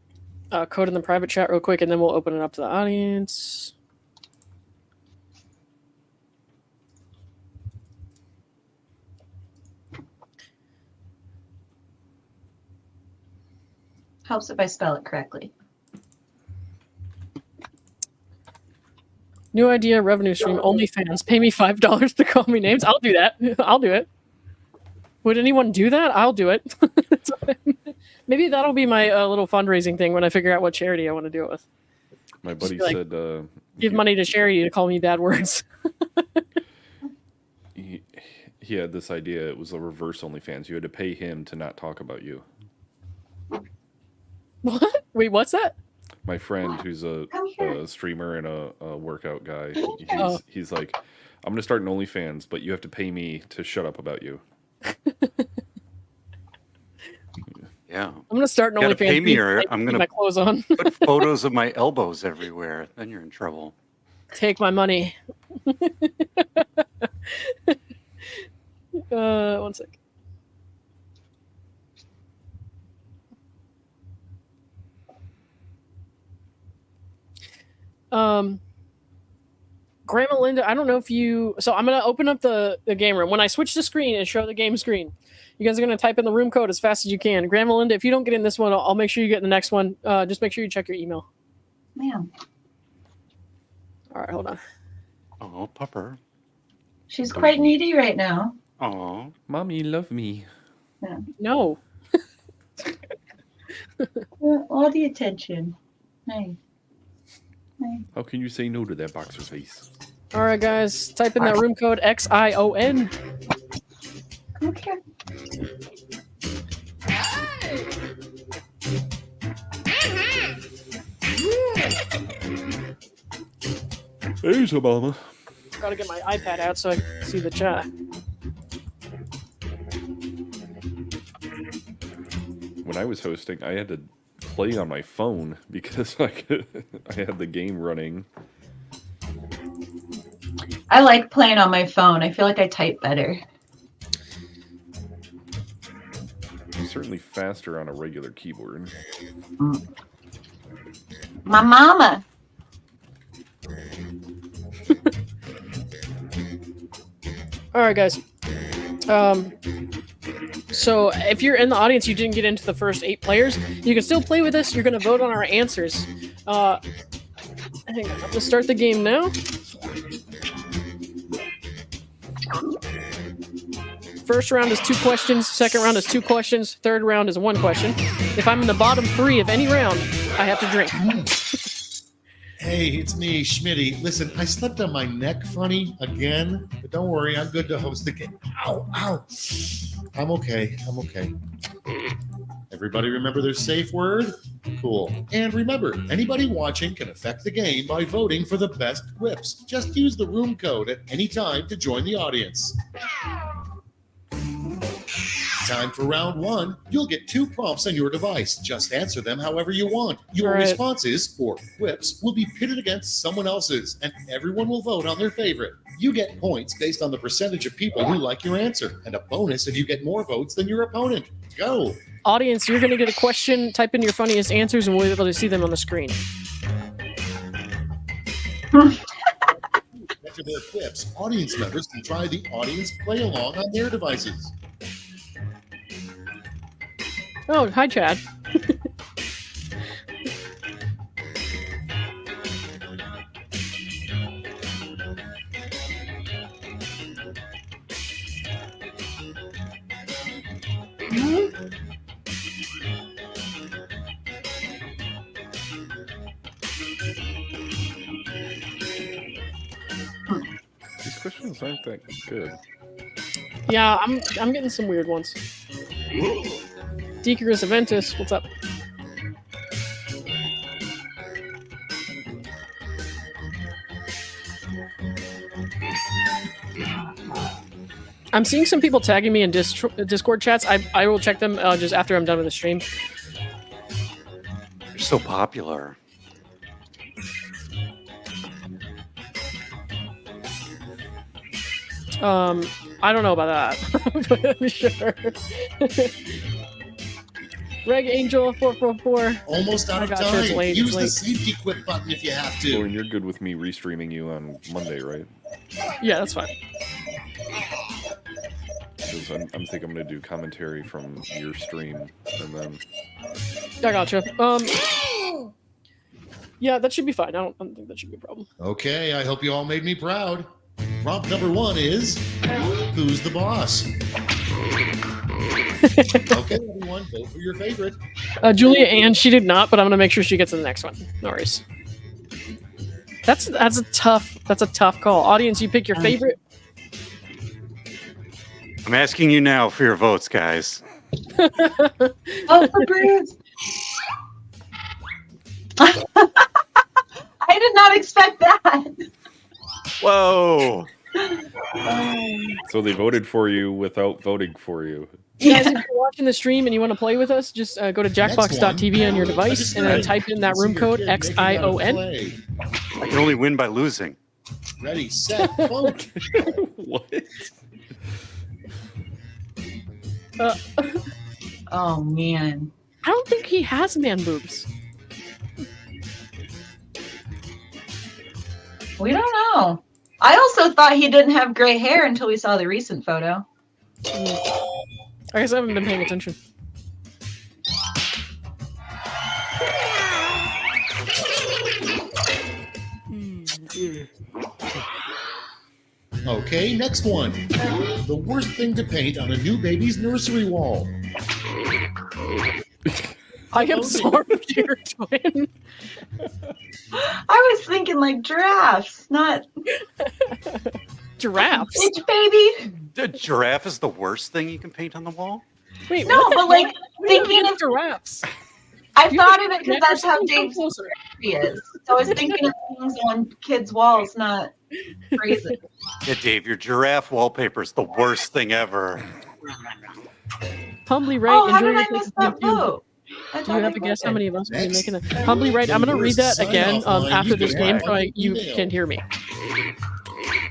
code in the private chat real quick, and then we'll open it up to the audience. Helps if I spell it correctly. New idea, revenue stream, OnlyFans. Pay me $5 to call me names. I'll do that. I'll do it. Would anyone do that? I'll do it. Maybe that'll be my little fundraising thing when I figure out what charity I want to do it with. My buddy like, said... give money to charity to call me bad words. he had this idea. It was a reverse OnlyFans. You had to pay him to not talk about you. What? Wait, what's that? My friend, who's a streamer and a workout guy, he's like, I'm going to start an OnlyFans, but you have to pay me to shut up about you. Yeah. I'm going to start an You gotta OnlyFans. pay me or I'm going my to clothes on. put photos of my elbows everywhere. Then you're in trouble. Take my money. One sec. Grandma Linda, I don't know if you... So I'm going to open up the game room. When I switch the screen and show the game screen, you guys are going to type in the room code as fast as you can. Grandma Linda, if you don't get in this one, I'll make sure you get in the next one. Just make sure you check your email. Man, All right, hold on. Oh, pupper. she's quite needy right now. Oh. Mommy, love me. No. All the attention. Nice. How can you say no to that boxer face? All right, guys. Type in that room code XION. Come here. There's Obama. Gotta get my iPad out so I can see the chat. When I was hosting, I had to play on my phone because I had the game running. I like playing on my phone. I feel like I type better. It's certainly faster on a regular keyboard. My mama. All right, guys. So if you're in the audience, you didn't get into the first 8 players, you can still play with us. You're going to vote on our answers. Hang on, I'm going to start the game now. First round is 2 questions. Second round is 2 questions. Third round is 1 question. If I'm in the bottom 3 of any round, I have to drink. Hey, it's me, Schmitty. Listen, I slept on my neck funny again, but don't worry, I'm good to host the game. Ow, ow. I'm okay. Everybody remember their safe word? Cool. And remember, anybody watching can affect the game by voting for the best whips. Just use the room code at any time to join the audience. Time for round 1. You'll get 2 prompts on your device. Just answer them however you want. Your All right. responses, or whips, will be pitted against someone else's, and everyone will vote on their favorite. You get points based on the percentage of people who like your answer, and a bonus if you get more votes than your opponent. Go! Audience, you're going to get a question. Type in your funniest answers, and we'll be able to see them on the screen. After their clips, audience members can try the audience play along on their devices. Oh, hi, Chad. These questions aren't that good. Yeah, I'm getting some weird ones. Deakerus Aventus, what's up? I'm seeing some people tagging me in Discord chats. I will check them just after I'm done with the stream. You're so popular. I don't know about that. But sure. Reg Angel 444. Almost out I of got you, time. it's late, Use it's the late. safety quit button if you have to. Lauren, you're good with me restreaming you on Monday, right? Yeah, that's fine. Because I'm thinking I'm going to do commentary from your stream, and then I gotcha. Yeah, that should be fine. I don't think that should be a problem. Okay, I hope you all made me proud. Prompt number 1 is, who's the boss? Okay, everyone, vote for your favorite. Julia Ann, she did not, but I'm gonna make sure she gets to the next one. No worries. That's a tough call. Audience, you pick your favorite. I'm asking you now for your votes, guys. Oh, for Bruce. I did not expect that. Whoa! so they voted for you without voting for you. Guys, if you're watching the stream and you want to play with us, just go to jackbox.tv on your device and then type in that room code XION. I can only win by losing. Ready, set, vote. What? Oh, man. I don't think he has man boobs. We don't know. I also thought he didn't have gray hair until we saw the recent photo. I guess I haven't been paying attention. Okay, next one. The worst thing to paint on a new baby's nursery wall. I am sorry, dear twin. I was thinking like giraffes, not Giraffes. bitch baby. The giraffe is the worst thing you can paint on the wall? Wait, No, what the but like heck? What do you thinking mean of, giraffes. I You thought think of it because neck or that's how something? Come Dave's closer. is. So I was thinking of things on kids' walls, not Freezing. Yeah, Dave, your giraffe wallpaper is the worst thing ever. Humbly right. Oh, how enjoy did I your miss cooking that too. vote? Do you have a guess how many of us will be Next. making it? Humbly right. I'm gonna read that again after this game so you can hear me.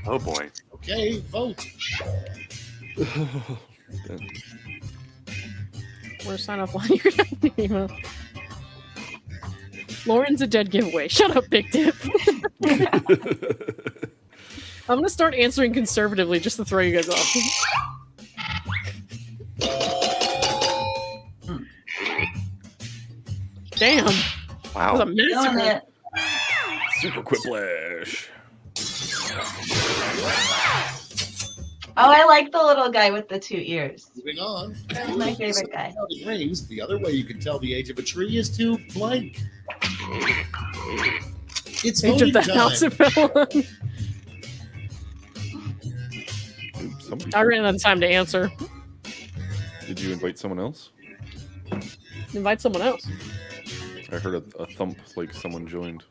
Oh boy. Okay, vote. Or sign off line. You're gonna have to email. Lauren's a dead giveaway. Shut up, Big Dip. I'm gonna start answering conservatively just to throw you guys off. Damn. That was a Wow. Doing massacre. it. Super Quiplash. Oh, I like the little guy with the 2 ears. Moving on. That's my favorite guy. Raised. The other way you can tell the age of a tree is to blank. It's Age of voting the time. house it fell on. Somebody, I ran out of time to answer. did you invite someone else? Invite someone else. I heard a thump like someone joined.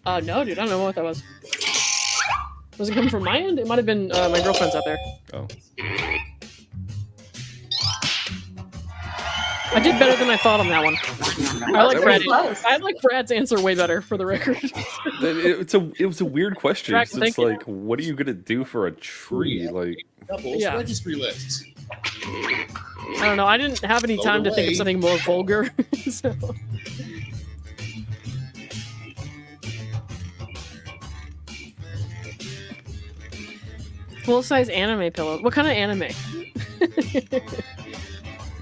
No, dude, I don't know what that was. Was it coming from my end? It might have been my girlfriend's out there. Oh. I did better than I thought on that one. I like That Brad. was close. I like Brad's answer way better, for the record. It was a weird question. Drac, It's thank you. like, what are you gonna do for a tree? Like, Couples Yeah. registry lists. I don't know. I didn't have any time to think of something more vulgar. So. Full-size anime pillows. What kind of anime?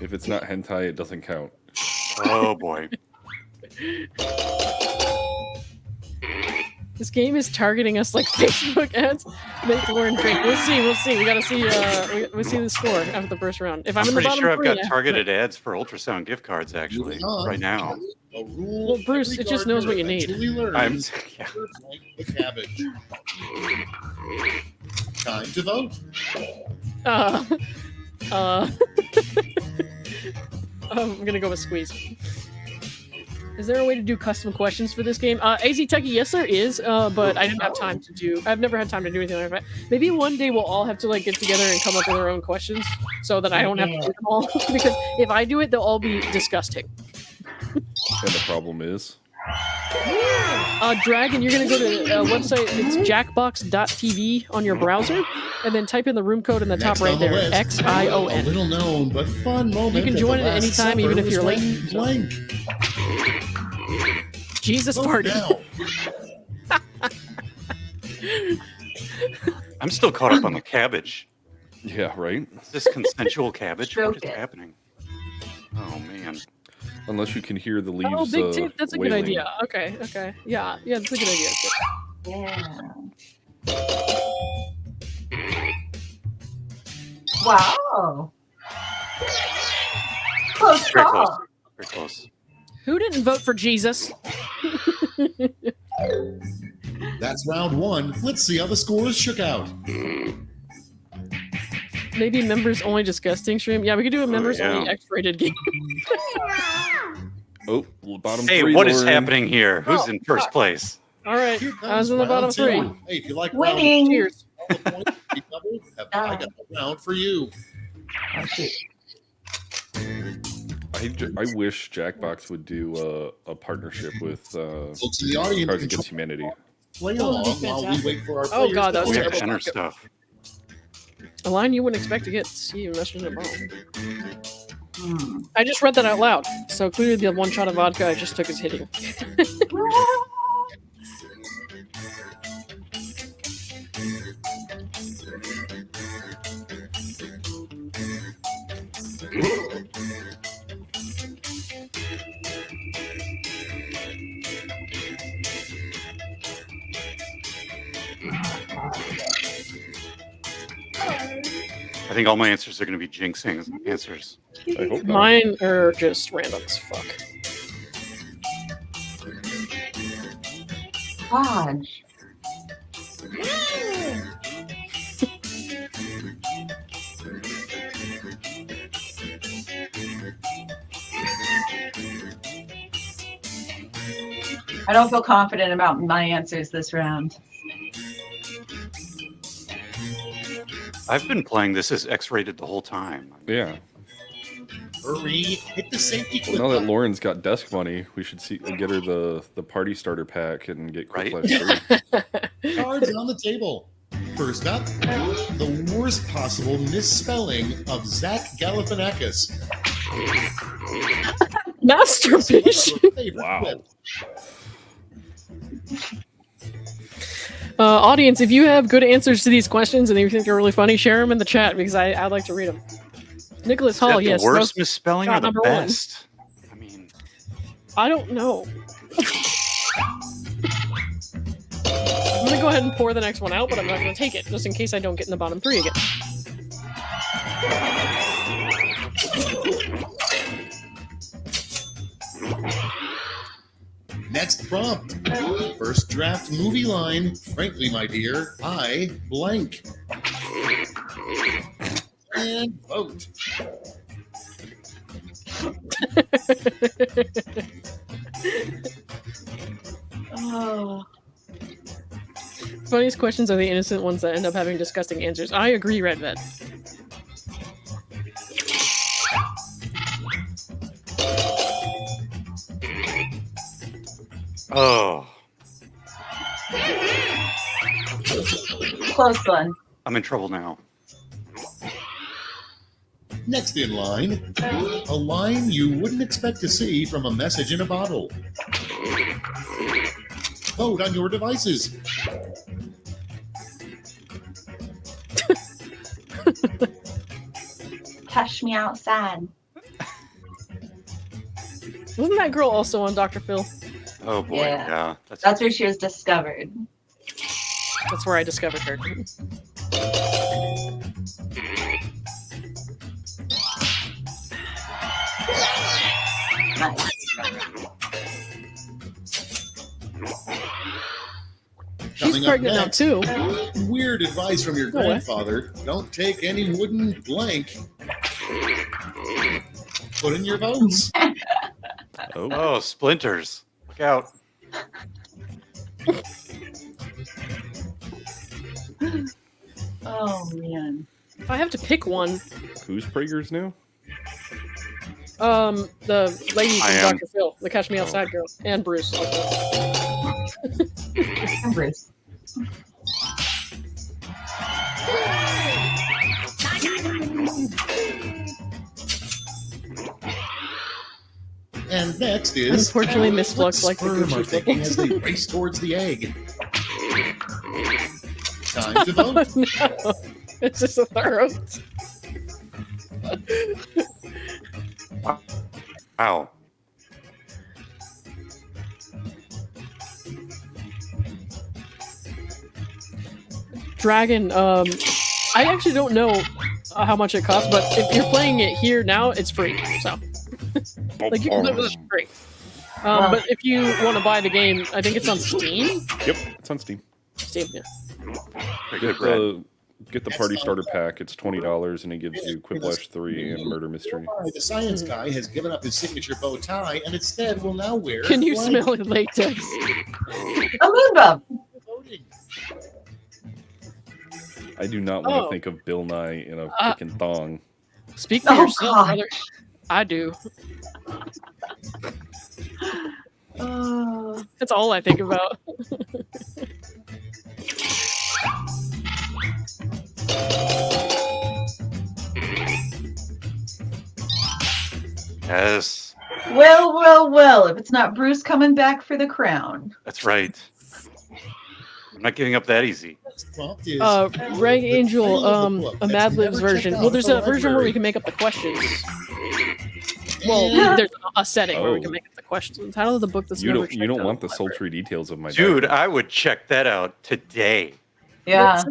if it's not hentai, it doesn't count. Oh boy. This game is targeting us like Facebook ads. Make Lauren drink. We'll see. We'll see. We gotta see. We'll see the score after the first round. If I'm, I'm in the pretty bottom sure I've three, got yeah. targeted ads for ultrasound gift cards actually Moving on. right now. A rule Well, Bruce, every it just knows what you gardener need. eventually learns. I'm yeah. First, like the cabbage. Time to vote. Uh, I'm gonna go with squeeze. Is there a way to do custom questions for this game? AZ Techie, yes there is, but I didn't have time to do. I've never had time to do anything like that. Maybe one day we'll all have to like get together and come up with our own questions, so that I don't have to do them all. Because if I do it, they'll all be disgusting. And the problem is, Dragon, you're gonna go to a website. It's jackbox.tv on your browser, and then type in the room code in the top Next right on the there. list, XION. A little known but fun moment. You can at join the at any Last time, even Supper if you're was late. when Blank. Jesus Vote party. now. I'm still caught up on the cabbage. yeah, right. Is this consensual cabbage? Stroke What is it. happening? Oh man. Unless you can hear the leaves. Oh, big tip. That's a good wailing. idea. Okay, okay. Yeah, that's a good idea. Yeah. Wow. Close Very close. call. Very close. Who didn't vote for Jesus? That's round one. Let's see how the scores shook out. Maybe members only disgusting stream. Yeah, we could do a members only yeah. X-rated game. Oh, bottom Hey, three. what is Lauren. happening here? Who's in first place? All right, Here I was comes in the bottom round two. three. Hey, if you like Winning. Cheers. round all the points be doubled, I got a round for you. Oh, shoot. I wish Jackbox would do a partnership with Folks in the audience Cards can Against Humanity. play Oh, along that'd be while we fantastic. wait for our Oh, players God, to that was We play. have terrible. enter stuff. A line you wouldn't expect to get to see you messaging a bomb. Hmm. I just read that out loud, so clearly the one shot of vodka I just took is hitting. I think all my answers are going to be jinxing answers. I hope not. Mine are just random as fuck. God. I don't feel confident about my answers this round. I've been playing this as X-rated the whole time. Yeah. Hurry, hit the safety Well, clip now that button. Lauren's got desk money, we should get her the party starter pack and get Quick Right? Flash 3. Cards on the table. First up, the worst possible misspelling of Zach Galifianakis. Masturbation. Your favorite Wow. clip. Audience, if you have good answers to these questions and you think they're really funny, share them in the chat because I'd like to read them. Nicholas Is Hall, that the yes. worst misspelling or shot the number one. best? I mean, I don't know. I'm gonna go ahead and pour the next one out, but I'm not gonna take it, just in case I don't get in the bottom three again. Next prompt. First draft movie line. Frankly, my dear, I blank. And vote. Oh. Funniest questions are the innocent ones that end up having disgusting answers. I agree, Red Vet. oh, Close one. I'm in trouble now. Next in line, a line you wouldn't expect to see from a message in a bottle. Vote on your devices. Cash me outside. Wasn't that girl also on Dr. Phil? Oh boy, Yeah. yeah. That's where she was discovered. That's where I discovered her. Nice. She's Coming up pregnant now next, too. weird advice from your No way. grandfather. Don't take any wooden blank. Put in your votes. Oh. Oh, splinters. Look out. Oh man. If I have to pick one, Who's Prager's now? the lady I from am. Dr. Phil, the Catch Me Outside girl, and Bruce. And Bruce. And next is Unfortunately, Miss what Flux like the sperm are Gucci thinking as they bubbles. race towards the egg. Time to vote. No, it's just a throat. Wow. Dragon, I actually don't know how much it costs, but if you're playing it here now, it's free. So, like, you can play with it for free. But if you want to buy the game, I think it's on Steam. Yep, it's on Steam. Steam, yeah. Pretty Get good, Brad. get the party starter pack. It's $20 and it gives you Quiplash 3 and Murder Mystery. The science guy has given up his signature bow tie and instead will now wear. Can you blank. smell latex? A moon bump. Voting. I do not want to Oh. think of Bill Nye in a freaking thong. Speak for Oh, yourself, God. brother. I do. Oh. That's all I think about. Yes, Well. If it's not Bruce coming back for the crown. that's right. I'm not giving up that easy. Next prompt is Reg the Angel, title of the book a that's Mad Libs never checked version. out Well, there's at a the version where library. we can make up the questions. Well, And there's a setting where we Oh. can make up the questions. The title of the book that's You never don't checked want out the at library. sultry details of my Dude, diary. I would check that out today. Yeah.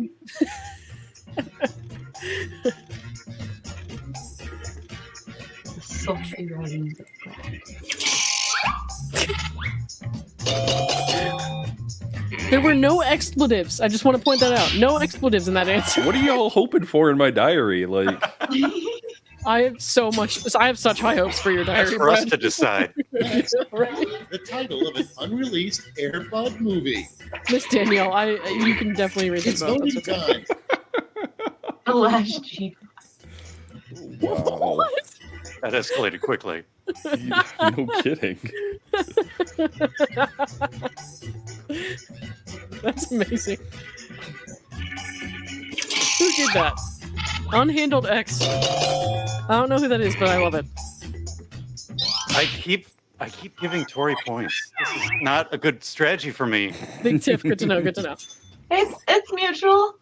The sultry writings of Brad. There were no expletives. I just want to point that out. No expletives in that answer. What are y'all hoping for in my diary? Like, I have such high hopes for your That's diary, for us Brad. to decide. next, Right? the title of an unreleased Air Bud movie. Miss Danielle, you can definitely read It's this about. voting That's okay. time. The last G. Wow. That escalated quickly. Yeah, no kidding. That's amazing. Who did that? Unhandled X. I don't know who that is, but I love it. I keep giving Tori points. This is not a good strategy for me. Big tip. Good to know. Good to know. It's mutual.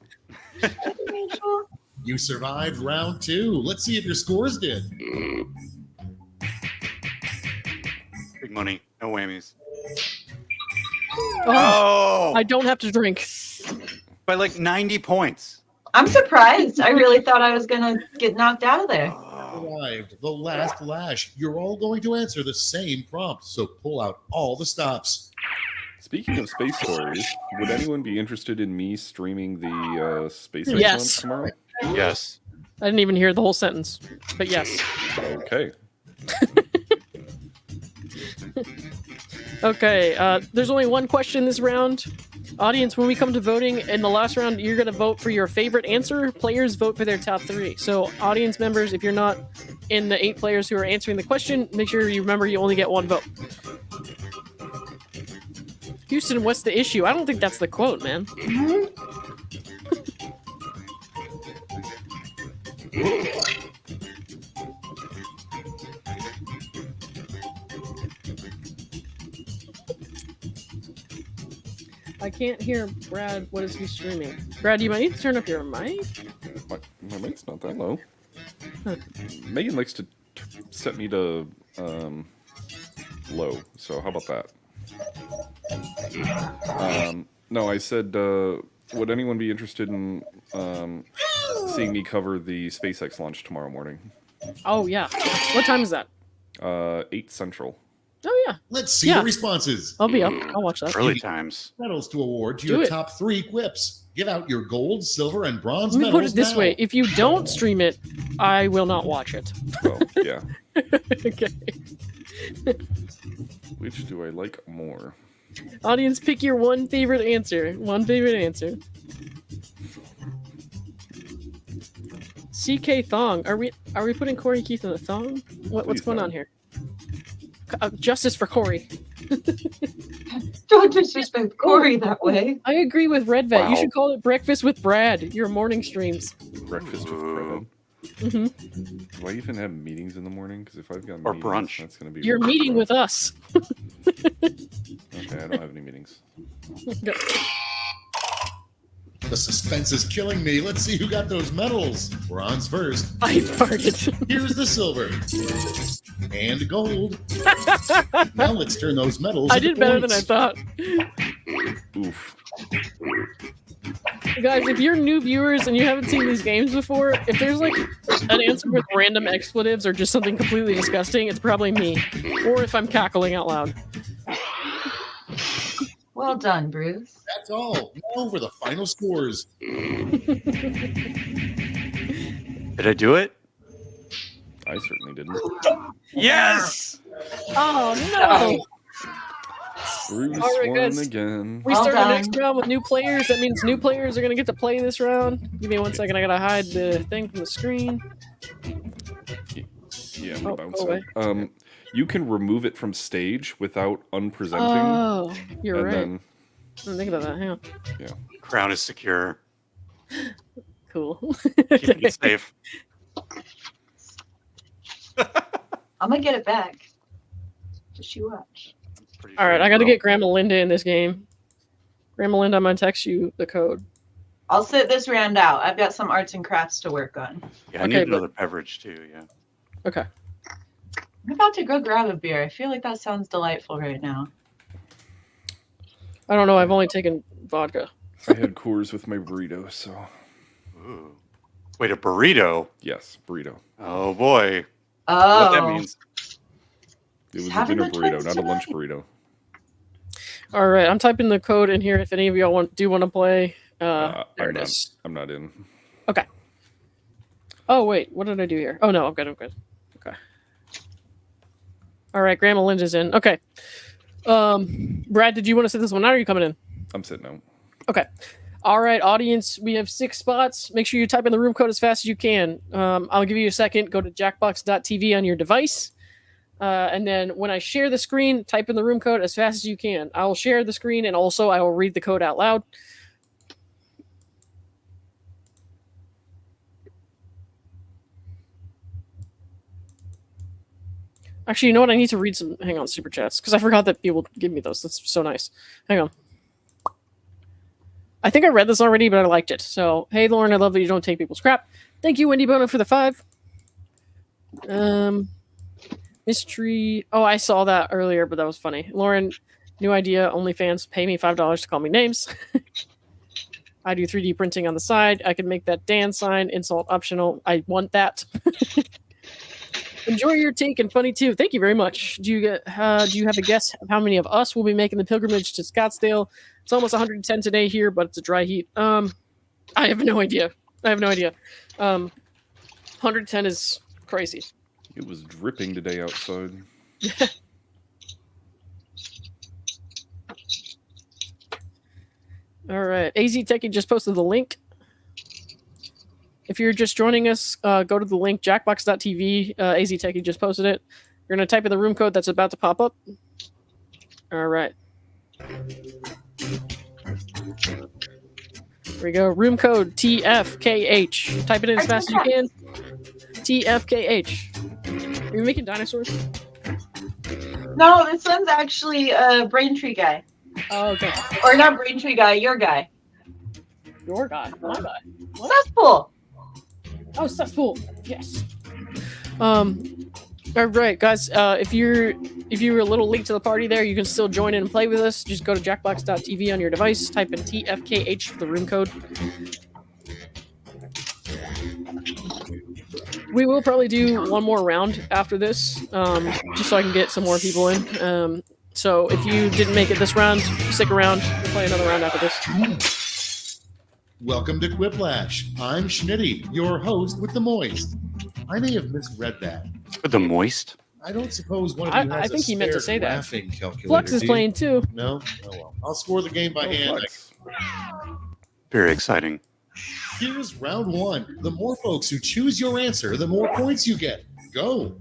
It's mutual. You survived round 2. Let's see if your scores did. Big money, no whammies. Oh, Oh, I don't have to drink. by like 90 points. I'm surprised. I really thought I was gonna get knocked out of there. Oh, Arrived the last lash. You're all going to answer the same prompt, so pull out all the stops. Speaking of space stories, would anyone be interested in me streaming the space Yes. excellence tomorrow? yes. I didn't even hear the whole sentence, but yes. Okay. Okay, there's only one question this round. Audience, when we come to voting in the last round, you're going to vote for your favorite answer. Players vote for their top 3. So, audience members, if you're not in the 8 players who are answering the question, make sure you remember you only get 1 vote. Houston, what's the issue? I don't think that's the quote, man. I can't hear Brad. What is he streaming? Brad, you might need to turn up your mic. My mic's not that low. Huh. Megan likes to set me to low, so how about that? No, I said, would anyone be interested in seeing me cover the SpaceX launch tomorrow morning? Oh, yeah. What time is that? 8 Central. Oh, yeah. Let's see Yeah. the responses. I'll be up. I'll watch that. Early times. Medals to award to Do your it. top 3 quips. Give out your gold, silver, and bronze Let me medals put it this now. way. If you don't stream it, I will not watch it. Well, yeah. Okay. Which do I like more? Audience, pick your one favorite answer. One favorite answer. CK Thong. Are we putting Corey Keith in the thong? What's Please going no. on here? Justice for Corey. Don't disrespect Corey that way. I agree with Red Vet. You Wow. should call it Breakfast with Brad. Your morning streams. Breakfast with Ooh. Brad. hmm Do I even have meetings in the morning? Because if I've got Or meetings, brunch. that's going to be You're really meeting rough. with us. Okay, I don't have any meetings. The suspense is killing me. Let's see who got those medals. Bronze first. I farted. Here's the silver. And gold. Now let's turn those medals I into did better than I points. thought. Oof. Guys, if you're new viewers and you haven't seen these games before, if there's like an answer with random expletives or just something completely disgusting, it's probably me. Or if I'm cackling out loud. Well done, Bruce. That's all. Now for the final scores. Did I do it? I certainly didn't. Yes. Oh no! Bruce All right, won guys. again. We Well start the done. next round with new players. That means new players are gonna get to play this round. Give me 1 second. I gotta hide the thing from the screen. Yeah, Oh, bounce go it. You can remove it from stage without unpresenting. Oh, you're and right. then I didn't think about that. Hang on. Crown is secure. Cool. Keeping it safe. I'm gonna get it back. Just you watch. Pretty All sure right, you I got to will. get Grandma Linda in this game. Grandma Linda, I'm gonna text you the code. I'll sit this round out. I've got some arts and crafts to work on. Yeah, I Okay, need but- another beverage too. Yeah. Okay. I'm about to go grab a beer. I feel like that sounds delightful right now. I don't know. I've only taken vodka. I had Coors with my burrito, so Ooh. Wait, a burrito? yes, burrito. Oh boy. Oh, What that means? It was a having dinner the burrito, twins not a lunch tonight? burrito. All right, I'm typing the code in here if any of y'all want to play. There I'm it not. is. I'm not in. Oh wait, what did I do here? Oh no, I'm good. Okay. All right, Grandma Linda's in. Okay. Brad, did you want to sit this one out? Or are you coming in? I'm sitting out. All right, audience, we have 6 spots. Make sure you type in the room code as fast as you can. I'll give you a second. Go to jackbox.tv on your device. And then when I share the screen, type in the room code as fast as you can. I will share the screen and also I will read the code out loud. Actually, you know what? I need to read some, hang on, super chats, because I forgot that people give me those. That's so nice. Hang on. I think I read this already, but I liked it. So, hey, Lauren, I love that you don't take people's crap. Thank you, Wendy Bono, for the 5. Mystery. Oh, I saw that earlier, but that was funny. Lauren, new idea. OnlyFans, pay me $5 to call me names. I do 3D printing on the side. I can make that Dan sign. Insult optional. I want that. Enjoy your take and funny too. Thank you very much. Do you have a guess of how many of us will be making the pilgrimage to Scottsdale? It's almost 110 today here, but it's a dry heat. I have no idea. 110 is crazy. It was dripping today outside. All right. AZ Techie just posted the link. If you're just joining us, go to the link, jackbox.tv. AZ Techie just posted it. You're going to type in the room code that's about to pop up. All right. Here we go. Room code TFKH. Type it in as fast as you can. TFKH. Are you making dinosaurs? No, this one's actually a Braintree guy. Oh, okay. Or not Braintree guy, your guy. Your guy. My guy. Cesspool. Oh, cesspool. Yes. All right, guys. If you're a little late to the party there, you can still join in and play with us. Just go to jackbox.tv on your device. Type in TFKH for the room code. We will probably do one more round after this, just so I can get some more people in. So if you didn't make it this round, stick around. We'll play another round after this. Welcome to Quiplash. I'm Schnitty, your host with the moist. I may have misread that. With the moist? I don't suppose one of you has I think a he meant to spare say that. graphing calculator, Flux is do you? playing too. No? Oh well. I'll score the game by hand. Flux. Very exciting. Here's round 1. The more folks who choose your answer, the more points you get. Go.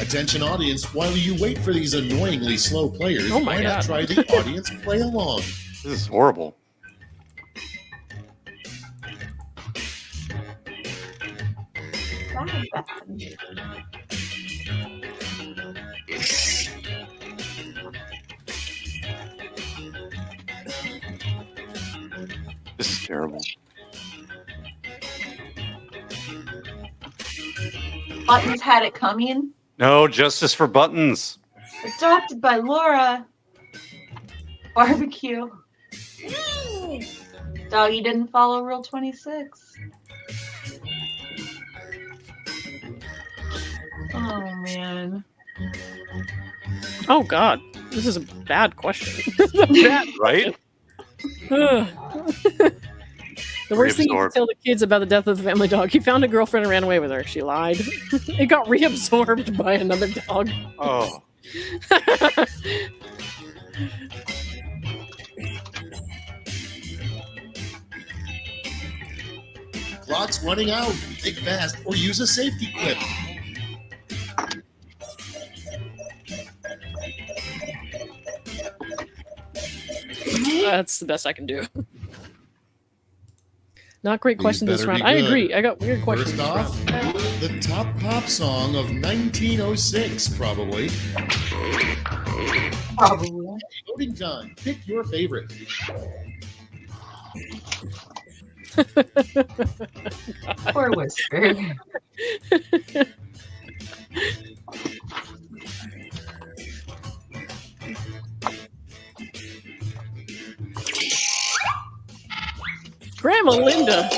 Attention audience, while you wait for these annoyingly slow players, Oh my why not God. try the audience play along? This is horrible. This is terrible. Buttons had it coming. No justice for buttons. Adopted by Laura. Barbecue. Doggy didn't follow Rule 26. Oh, man. Oh God, this is a bad question. Bad. Right? The worst thing you can Reabsorbed. tell the kids about the death of the family dog. He found a girlfriend and ran away with her. She lied. It got reabsorbed by another dog. Oh. Clock's running out. Think fast or use a safety clip. That's the best I can do. Not great These questions this better round. be I good. agree. I got weird questions First this round. off, the top pop song of 1906, probably. Probably. Voting time. Pick your favorite. Poor Whisper. Grandma Linda.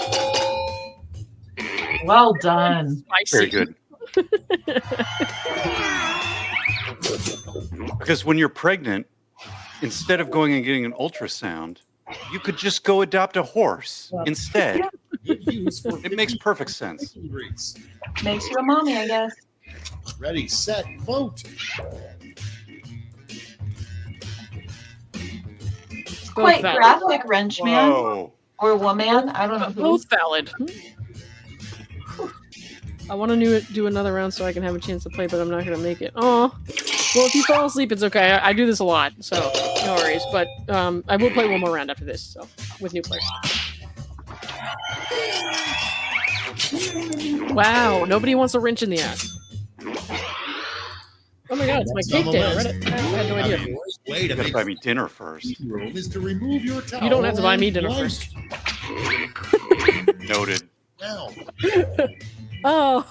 Well done. Spicy. Very good. Because when you're pregnant, instead of going and getting an ultrasound, you could just go adopt a horse instead. Good use for It makes perfect sense. meet and greets. Makes you a mommy, I guess. Ready, set, vote. Quite valid. graphic, Wrenchman Whoa. or Woman. I don't know who. Both valid. I want to do another round so I can have a chance to play, but I'm not going to make it. Oh, well, if you fall asleep, it's okay. I do this a lot, so no worries. But I will play one more round after this, so with new players. Wow, nobody wants a wrench in the ass. Oh my god, it's my cake day. I had no idea. The worst way to You gotta make buy me dinner first. room is to remove your towel. You don't have to buy me and dinner wipe. first. Noted. Now, Oh.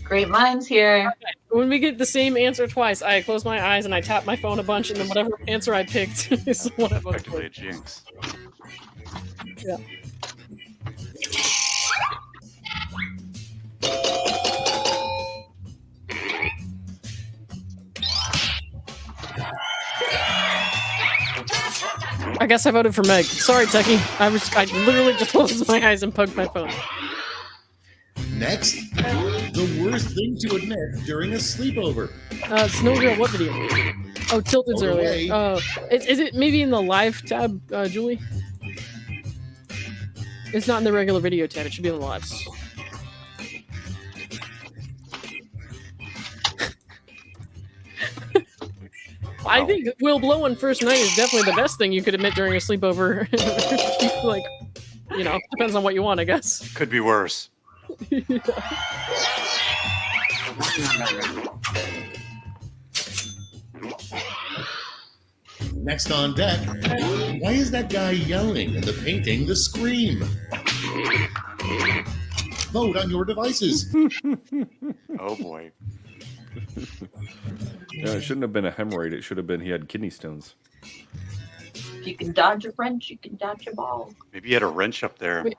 Great minds here. When we get the same answer twice, I close my eyes and I tap my phone a bunch, and then whatever answer I picked is the one I voted for. Effectively a jinx. Yeah. I guess I voted for Meg. Sorry, Techie. I literally just closed my eyes and pugged my phone. next, the worst thing to admit during a sleepover. Snow Girl, what video? Oh, Tilted's Vote earlier. away. Is it maybe in the live tab, Julie? It's not in the regular video tab. It should be in the lives. I think Will Blow on first night is definitely the best thing you could admit during a sleepover. Like, you know, depends on what you want, I guess. Could be worse. Next on deck, why is that guy yelling in the painting The Scream? Vote on your devices. Oh boy. Yeah, it shouldn't have been a hemorrhoid. It should have been he had kidney stones. If you can dodge a wrench, you can dodge a ball. Maybe you had a wrench up there. Wait.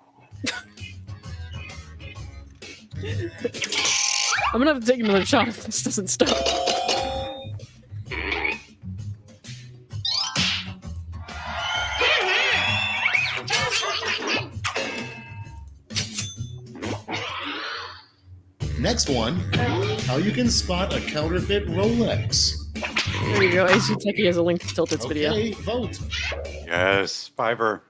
I'm gonna have to take another shot if this doesn't stop. Next one, how you can spot a counterfeit Rolex. There you go. AC Techie has a link to Tilted's video. Okay, vote. Yes, Fiverr.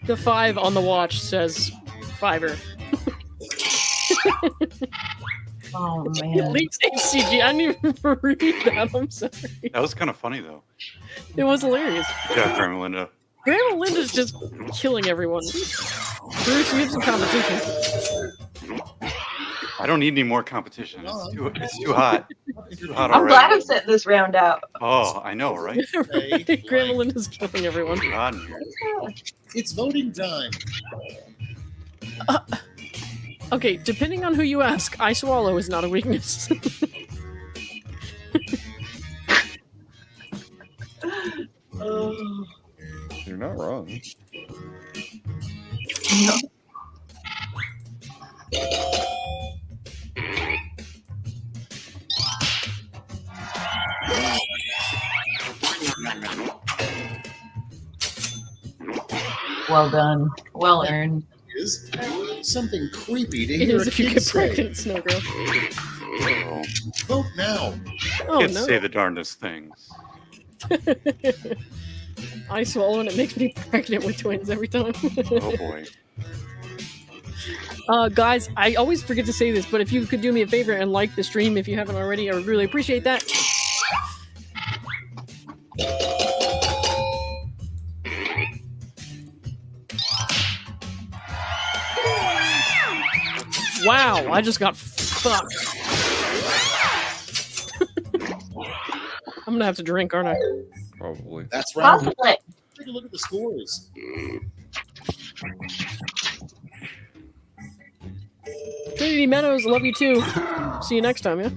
The 5 on the watch says Fiverr. Oh It man. leaks HCG. I didn't even read that. I'm sorry. That was kind of funny though. It was hilarious. Good job, Grandma Linda. Grandma Linda's just killing everyone. Bruce, you have some competition. I don't need any more competition. It's too hot. It's too hot I'm already. glad I'm setting this round out. Oh, I know, right? Right? Grandma Linda's killing everyone. Too hot in here. It's voting time. Okay, depending on who you ask, I swallow is not a weakness. Oh. You're not wrong. No. Well done. Well earned. Is something creepy to It hear is a if you kid get say. pregnant, Snow Girl. Oh, Vote now. Oh kids no. say the darndest things. I swallow and it makes me pregnant with twins every time. Oh boy. Guys, I always forget to say this, but if you could do me a favor and like the stream if you haven't already, I would really appreciate that. Wow, I just got fucked. I'm gonna have to drink, aren't I? Probably. That's round one. Possibly. Take a look at the scores. Trinity Meadows, love you too. See you next time, yeah?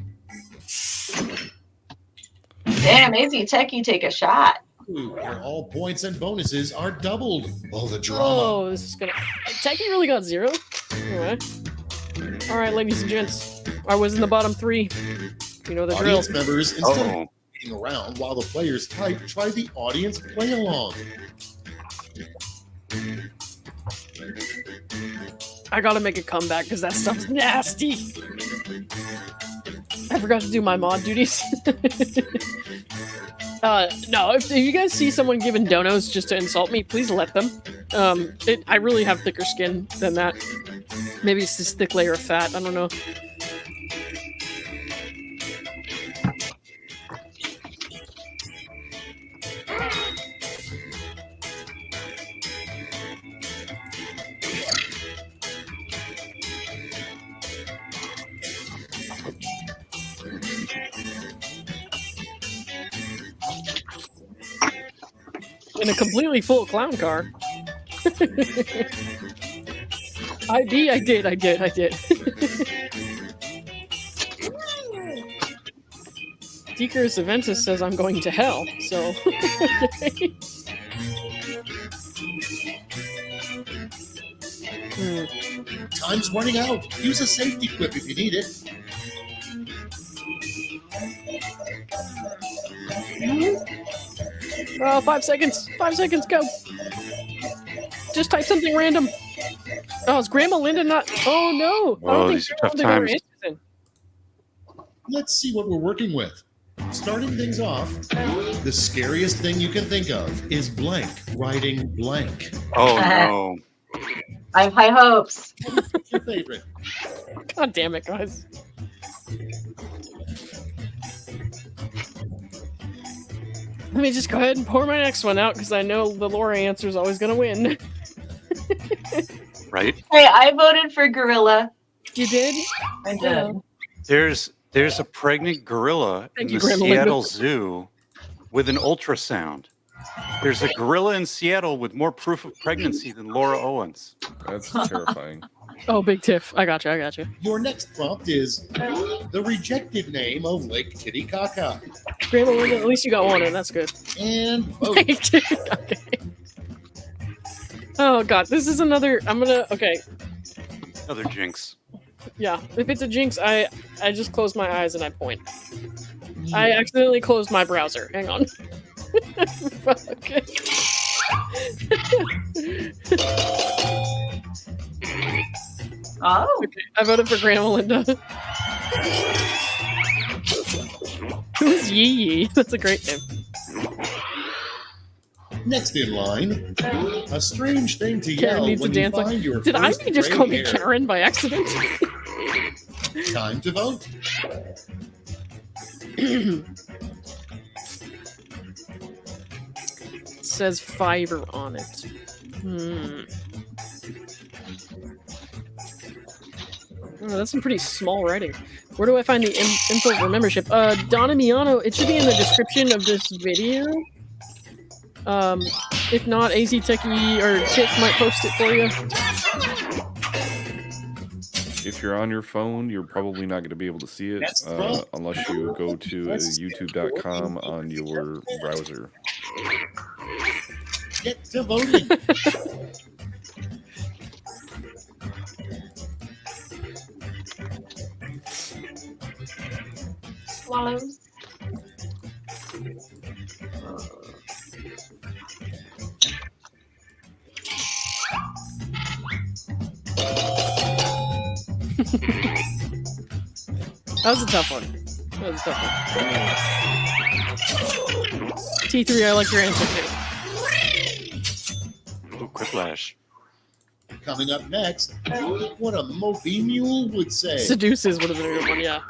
Damn, Easy Techie, take a shot. Where all points and bonuses are doubled. Oh, the drama. Oh, this is gonna. Techie really got 0? Alright. Alright, ladies and gents. I was in the bottom 3. You know the drill. Audience members, instead of Oh, Looking around while the players type, try the audience play along. I gotta make a comeback because that stuff's nasty. I forgot to do my mod duties. No, if you guys see someone giving donos just to insult me, please let them. I really have thicker skin than that. Maybe it's this thick layer of fat. I don't know. In a completely full clown car. I did. Deeker's Aventus says I'm going to hell, so... Time's running out. Use a safety quip if you need it. Oh, 5 seconds. 5 seconds, go. Just type something random. Oh, is Grandma Linda not... Oh, no. I don't think these are tough Grandma Linda times. got her answers in. Let's see what we're working with. Starting things off, the scariest thing you can think of is blank writing blank. Oh no. I have high hopes. What's your favorite? God damn it, guys. Let me just go ahead and pour my next one out because I know the Laura answer is always going to win. Right? Hey, I voted for Gorilla. You did? I did. Yeah. There's a pregnant gorilla in you, the Grandma Seattle Linda. Zoo with an ultrasound. There's a gorilla in Seattle with more proof of pregnancy than Laura Owens. That's terrifying. Oh, Big Tiff. I got you. Your next prompt is the rejected name of Lake Titicaca. Grandma Linda, at least you got one in. That's good. And vote. Okay. Oh, God. This is another... Okay. Another jinx. Yeah. If it's a jinx, I just close my eyes and I point. I accidentally closed my browser. Hang on. Fuck. Oh. Okay, I voted for Grandma Linda. Who's Yee Yee? That's a great name. Next in line, a strange thing to Karen yell needs to when you dance like... find your Did first Ivy just gray call me hair. Karen by accident? Time to vote. It says fiber on it. Oh, that's some pretty small writing. Where do I find the info for membership? Donna Miano, it should be in the description of this video. If not, AZ Techie or Tiff might post it for you. If you're on your phone, you're probably not going to be able to see it unless you go to youtube.com on your browser. Get to voting. Swallows. That was a tough one. T3, I like your answer too. Ooh, quiplash. Coming up next, what a mopey mule would say. Seduces would have been a good one, yeah.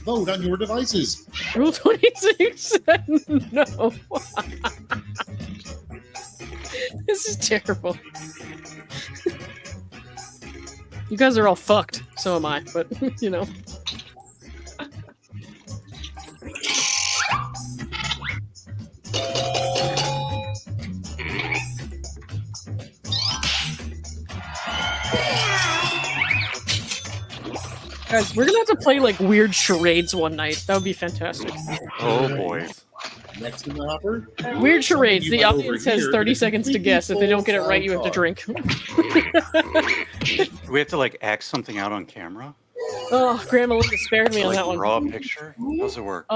Vote on your devices. Rule 26 said no. This is terrible. You guys are all fucked. So am I, but, you know. Guys, we're gonna have to play like weird charades one night. That would be fantastic. Oh boy. Next in the hopper. Weird charades. You The might audience has overhear 30 is seconds to guess. If they don't get it right, you have to drink. Do we have to like act something out on camera? Oh, Grandma Linda spared me on Like that one. draw a picture? How does it work?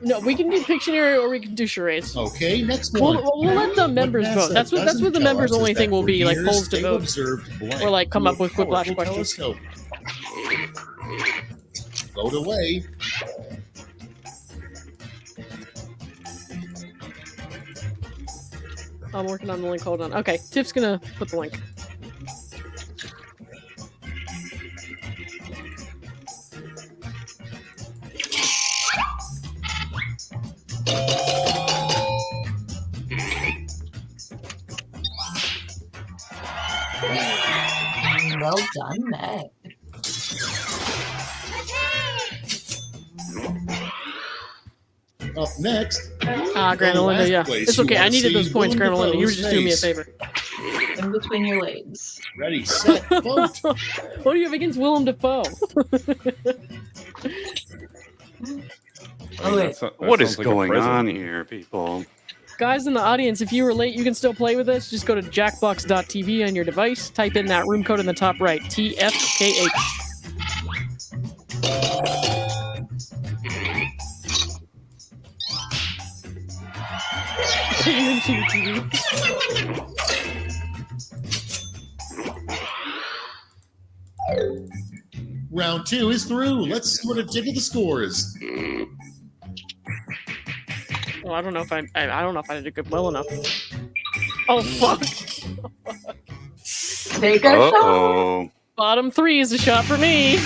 No, we can do Pictionary or we can do charades. Okay, next one. We'll let the members NASA vote. That's what doesn't the tell members us is only that thing will for be, like years polls to they've vote. observed blank Or, like, come through up with a quiplash powerful questions. telescope. Vote away. I'm working on the link. Hold on. Okay, Tiff's gonna put the link. Well done, Meg. Up next, Grandma Linda, last yeah. place It's you okay, I wanna needed see those points, Willem Grandma Linda. You were Dafoe's just doing me a face. favor. In between your legs. ready, set, vote. What do you have against Willem Dafoe? Oh, wait. What is sounds like a going present. on here, people? Guys in the audience, if you were late, you can still play with us. Just go to jackbox.tv on your device. Type in that room code in the top right. TFKH. Round 2 is through. Let's see what a jig of the score is. Well, I don't know if I don't know if I did it well enough. Oh fuck! Take a shot. Uh-oh. Bottom 3 is a shot for me.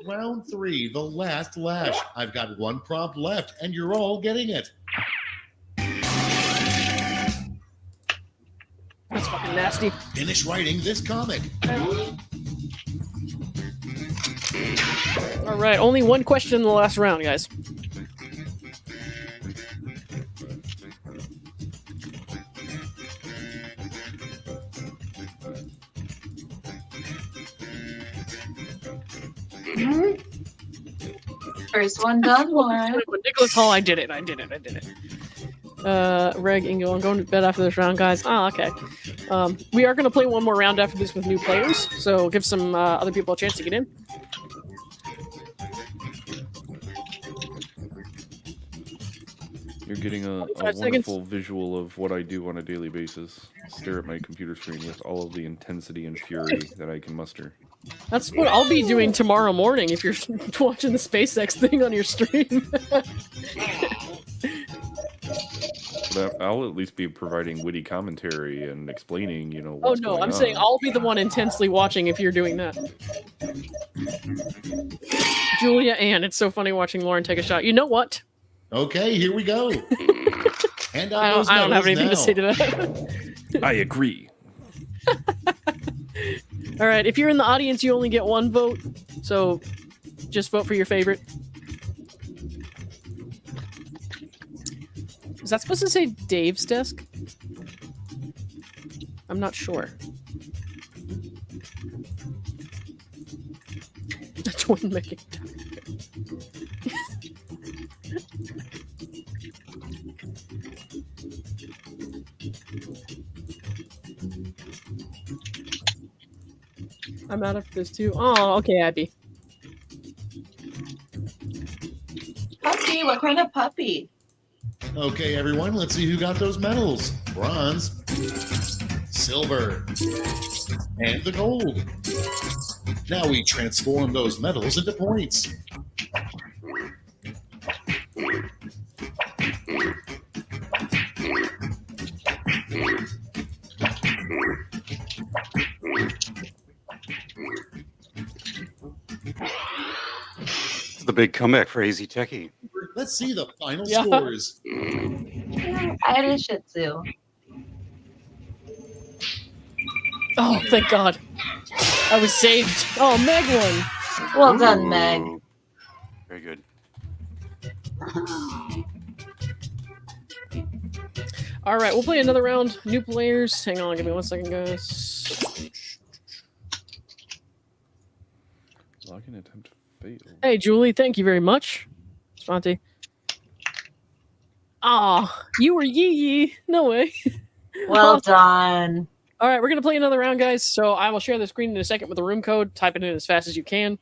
Round 3, the last lash. I've got one prompt left, and you're all getting it. That's fucking nasty. Finish writing this comic. All right, only one question in the last round, guys. First one done, Lauren. Nicholas Hall, I did it. Reg, Ingo, I'm going to bed after this round, guys. Oh, okay. We are going to play one more round after this with new players, so give some other people a chance to get in. You're getting a 25 wonderful visual of what I do on a daily basis. Stare at my computer screen with all of the intensity and fury that I can muster. That's what I'll be doing tomorrow morning if you're watching the SpaceX thing on your stream. But I'll at least be providing witty commentary and explaining, Oh what's no, going I'm on. saying I'll be the one intensely watching if you're doing that. Julia Ann, it's so funny watching Lauren take a shot. You know what? Okay, here we go. Hand out I those don't have medals anything now. to say to that. I agree. All right, if you're in the audience, you only get one vote, so just vote for your favorite. Is that supposed to say Dave's desk? I'm not sure. Twin making. I'm out of this too. Oh, okay, Abby. Puppy, what kind of puppy? Okay, everyone, let's see who got those medals. Bronze, silver, and the gold. Now we transform those medals into points. It's the big comeback for AZ Techie. Let's see the final Yeah. scores. I had a Shih Tzu. Oh, thank God. I was saved. Oh, Meg won. Well done, Meg. Ooh. Very good. All right, we'll play another round. New players. Hang on, give me 1 second, guys. Login attempt failed. Hey, Julie, thank you very much. Sponte. Ah, you were Yee Yee. No way. Well done. All right, we're going to play another round, guys. So I will share the screen in a second with the room code. Type it in as fast as you can.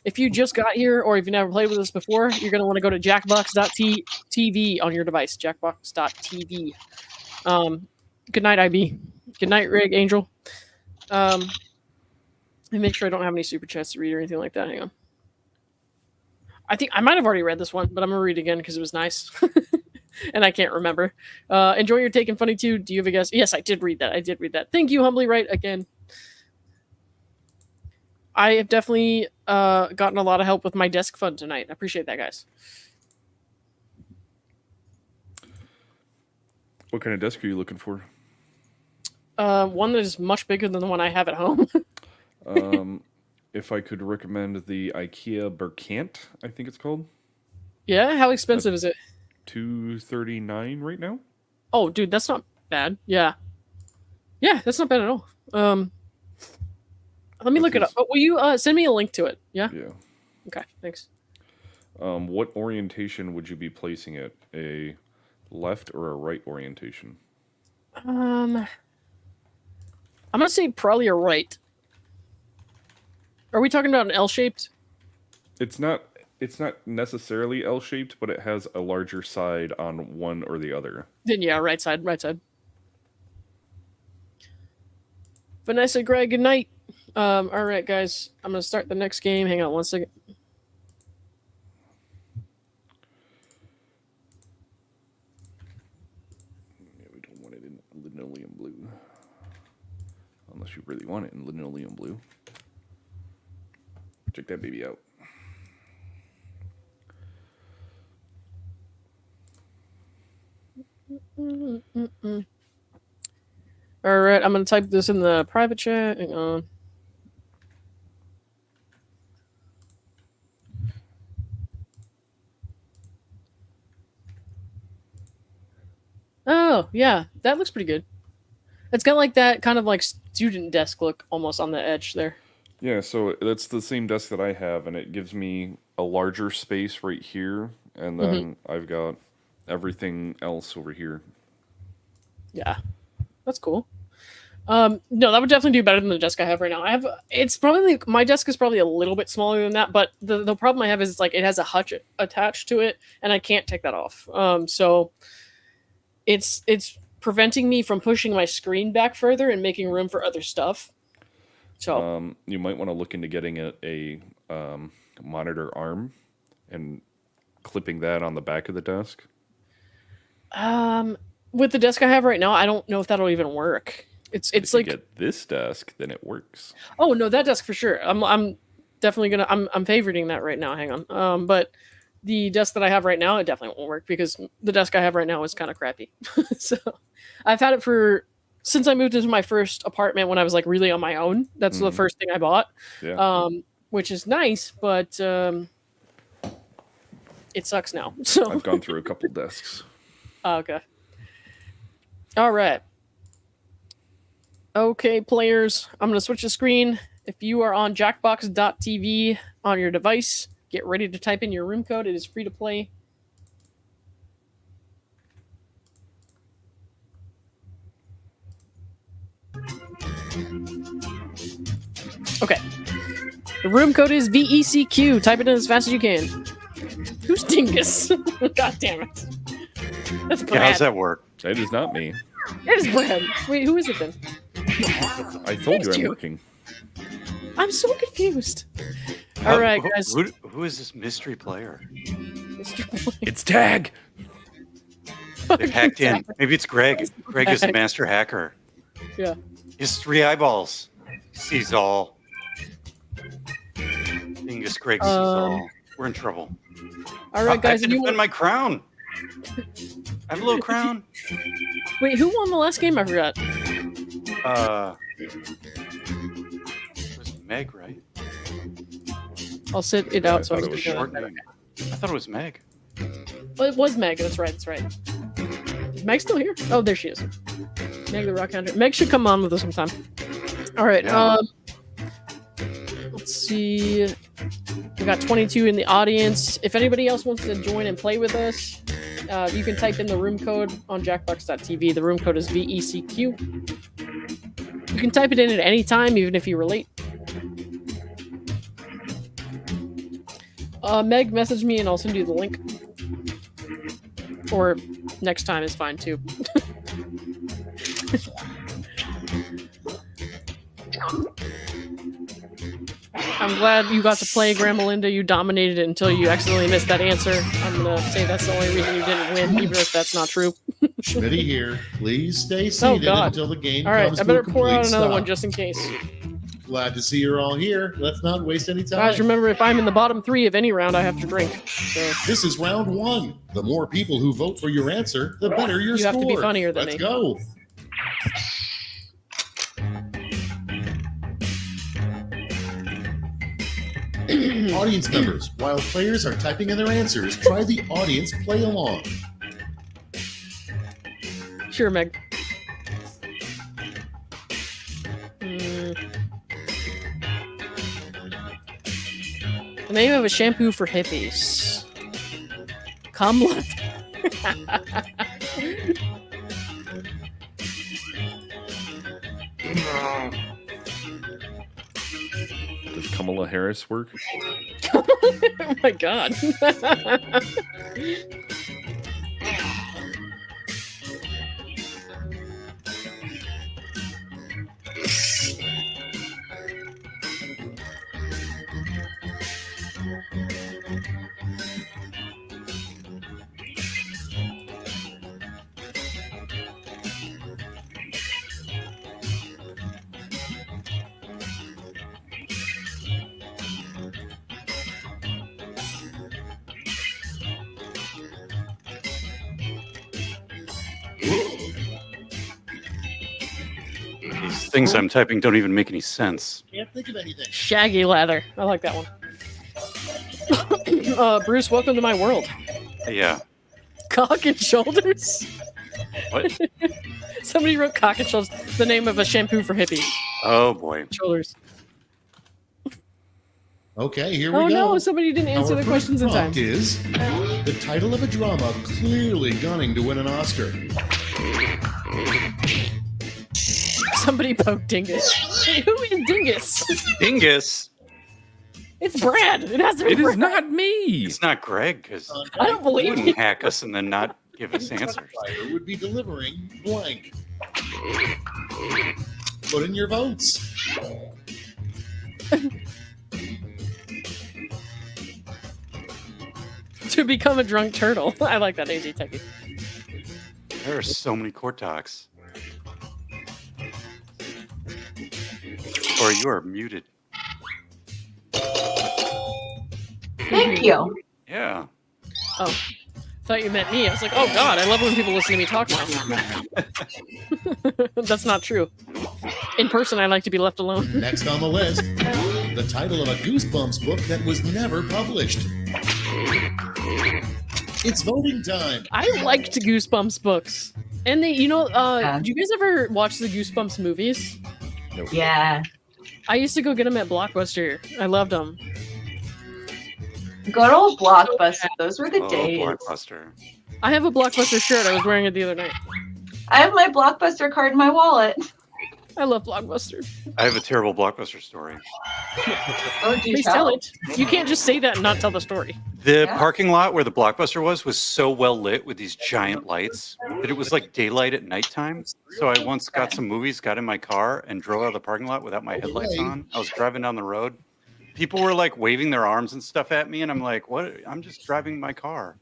If you just got here or if you've never played with us before, you're going to want to go to jackbox.tv on your device. Jackbox.tv. Good night, IB. Good night, Rig, Angel. Let me make sure I don't have any super chats to read or anything like that. Hang on. I think I might have already read this one, but I'm going to read it again because it was nice. And I can't remember. Enjoy your take and funny too. Do you have a guess? Yes, I did read that. Thank you, Humbly Right, again. I have definitely gotten a lot of help with my desk fund tonight. I appreciate that, guys. What kind of desk are you looking for? One that is much bigger than the one I have at home. If I could recommend the IKEA Berkant, I think it's called. Yeah, how expensive is it? $239 right now. Oh, dude, that's not bad. Yeah, that's not bad at all. Let me look it up. Will you send me a link to it? Yeah. Yeah. Okay. Thanks. What orientation would you be placing it? A left or a right orientation? I'm gonna say probably a right. Are we talking about an L-shaped? It's not necessarily L-shaped, but it has a larger side on one or the other. Then yeah, right side. Vanessa, Greg, good night. All right, guys, I'm gonna start the next game. Hang on one second. Yeah, we don't want it in linoleum blue, unless you really want it in linoleum blue. Check that baby out. All right, I'm gonna type this in the private chat. Hang on. Oh yeah, that looks pretty good. It's got like that kind of like student desk look almost on the edge there. Yeah, so that's the same desk that I have, and it gives me a larger space right here, and then I've got everything else over here. Yeah, that's cool. No, that would definitely do better than the desk I have right now. It's probably my desk is probably a little bit smaller than that, but the problem I have is it's like it has a hutch attached to it, and I can't take that off. So it's preventing me from pushing my screen back further and making room for other stuff. So you might want to look into getting a monitor arm and clipping that on the back of the desk. With the desk I have right now, I don't know if that'll even work. It's if like you get this desk, then it works. Oh no, that desk for sure. I'm definitely gonna. I'm favoriting that right now. Hang on. But the desk that I have right now, it definitely won't work because the desk I have right now is kind of crappy. So I've had it since I moved into my first apartment when I was like really on my own. That's the first thing I bought. Yeah. Which is nice, but it sucks now. So I've gone through a couple desks. Okay. All right. Okay, players, I'm going to switch the screen. If you are on jackbox.tv on your device, get ready to type in your room code. It is free to play. Okay. The room code is VECQ. Type it in as fast as you can. Who's Dingus? God damn it. That's Brad. Yeah, how's that work? That is not me. It is Brad. Wait, who is it then? I told you I'm you. working. I'm so confused. All right, guys. Who is this mystery player? It's Tag. They've hacked in. Maybe it's Greg. Greg is the master hacker. Yeah. He has 3 eyeballs. He sees all. Dingus Greg sees all. We're in trouble. All right, guys. I have to defend my crown. I have a little crown. Wait, who won the last game? I forgot. It was Meg, right? I'll sit it out so I thought it can was figure Short out. name. I thought it was Meg. Well, it was Meg. That's right. Is Meg still here? Oh, there she is. Meg the Rock Hunter. Meg should come on with us sometime. All right. Yeah. Let's see. We got 22 in the audience. If anybody else wants to join and play with us, you can type in the room code on jackbox.tv. The room code is VECQ. can type it in at any time, even if you were late. Meg, message me and I'll send you the link. Or next time is fine too. I'm glad you got to play, Grandma Linda. You dominated it until you accidentally missed that answer. I'm gonna say that's the only reason you didn't win, even if that's not true. Schmitty here. Please stay seated until the game All right, comes I better to a pour complete out another stop. one just in case. Glad to see you're all here. Let's not waste any time. Guys, remember, if I'm in the bottom 3 of any round, I have to drink. So This is round 1. The more people who vote for your answer, the better your you score. have to be funnier than Let's me. go. Audience members, while players are typing in their answers, try the audience play along. Sure, Meg. The name of a shampoo for hippies. Cumlet. Does Kamala Harris work? Oh my god. These things I'm typing don't even make any sense. Can't think of anything. Shaggy ladder. I like that one. Bruce, welcome to my world. Yeah. Cock and shoulders? What? Somebody wrote cock and shoulders, the name of a shampoo for hippies. Oh boy. Shoulders. Okay, here we Oh go. no, somebody didn't answer Our the first questions in time. prompt is the title of a drama clearly gunning to win an Oscar. Somebody poked Dingus. Who is Dingus? Dingus. It's Brad. It has to be It is Brad. not me. It's not Greg because I don't he believe you. wouldn't hack us and then not give us answers. Typewriter would be delivering blank. Put in your votes. To become a drunk turtle. I like that, AZ Techie. There are so many court talks. Or you are muted. Thank you. Yeah. Oh. Thought you meant me. I was like, oh god, I love when people listen to me talk now. That's not true. In person, I like to be left alone. Next on the list, the title of a Goosebumps book that was never published. It's voting time. I liked Goosebumps books. And they, Yeah. do you guys ever watch the Goosebumps movies? Yeah. I used to go get them at Blockbuster. I loved them. Good old Blockbuster. Those were the Oh, days. Blockbuster. I have a Blockbuster shirt. I was wearing it the other night. I have my Blockbuster card in my wallet. I love Blockbuster. I have a terrible Blockbuster story. Oh, do Please tell it. You can't just say that and not tell the story. The Yeah. parking lot where the Blockbuster was so well lit with these giant lights that it was like daylight at nighttime. So I once got some movies, got in my car, and drove out of the parking lot without my headlights on. I was driving down the road. People were like waving their arms and stuff at me, and I'm like, "What? I'm just driving my car."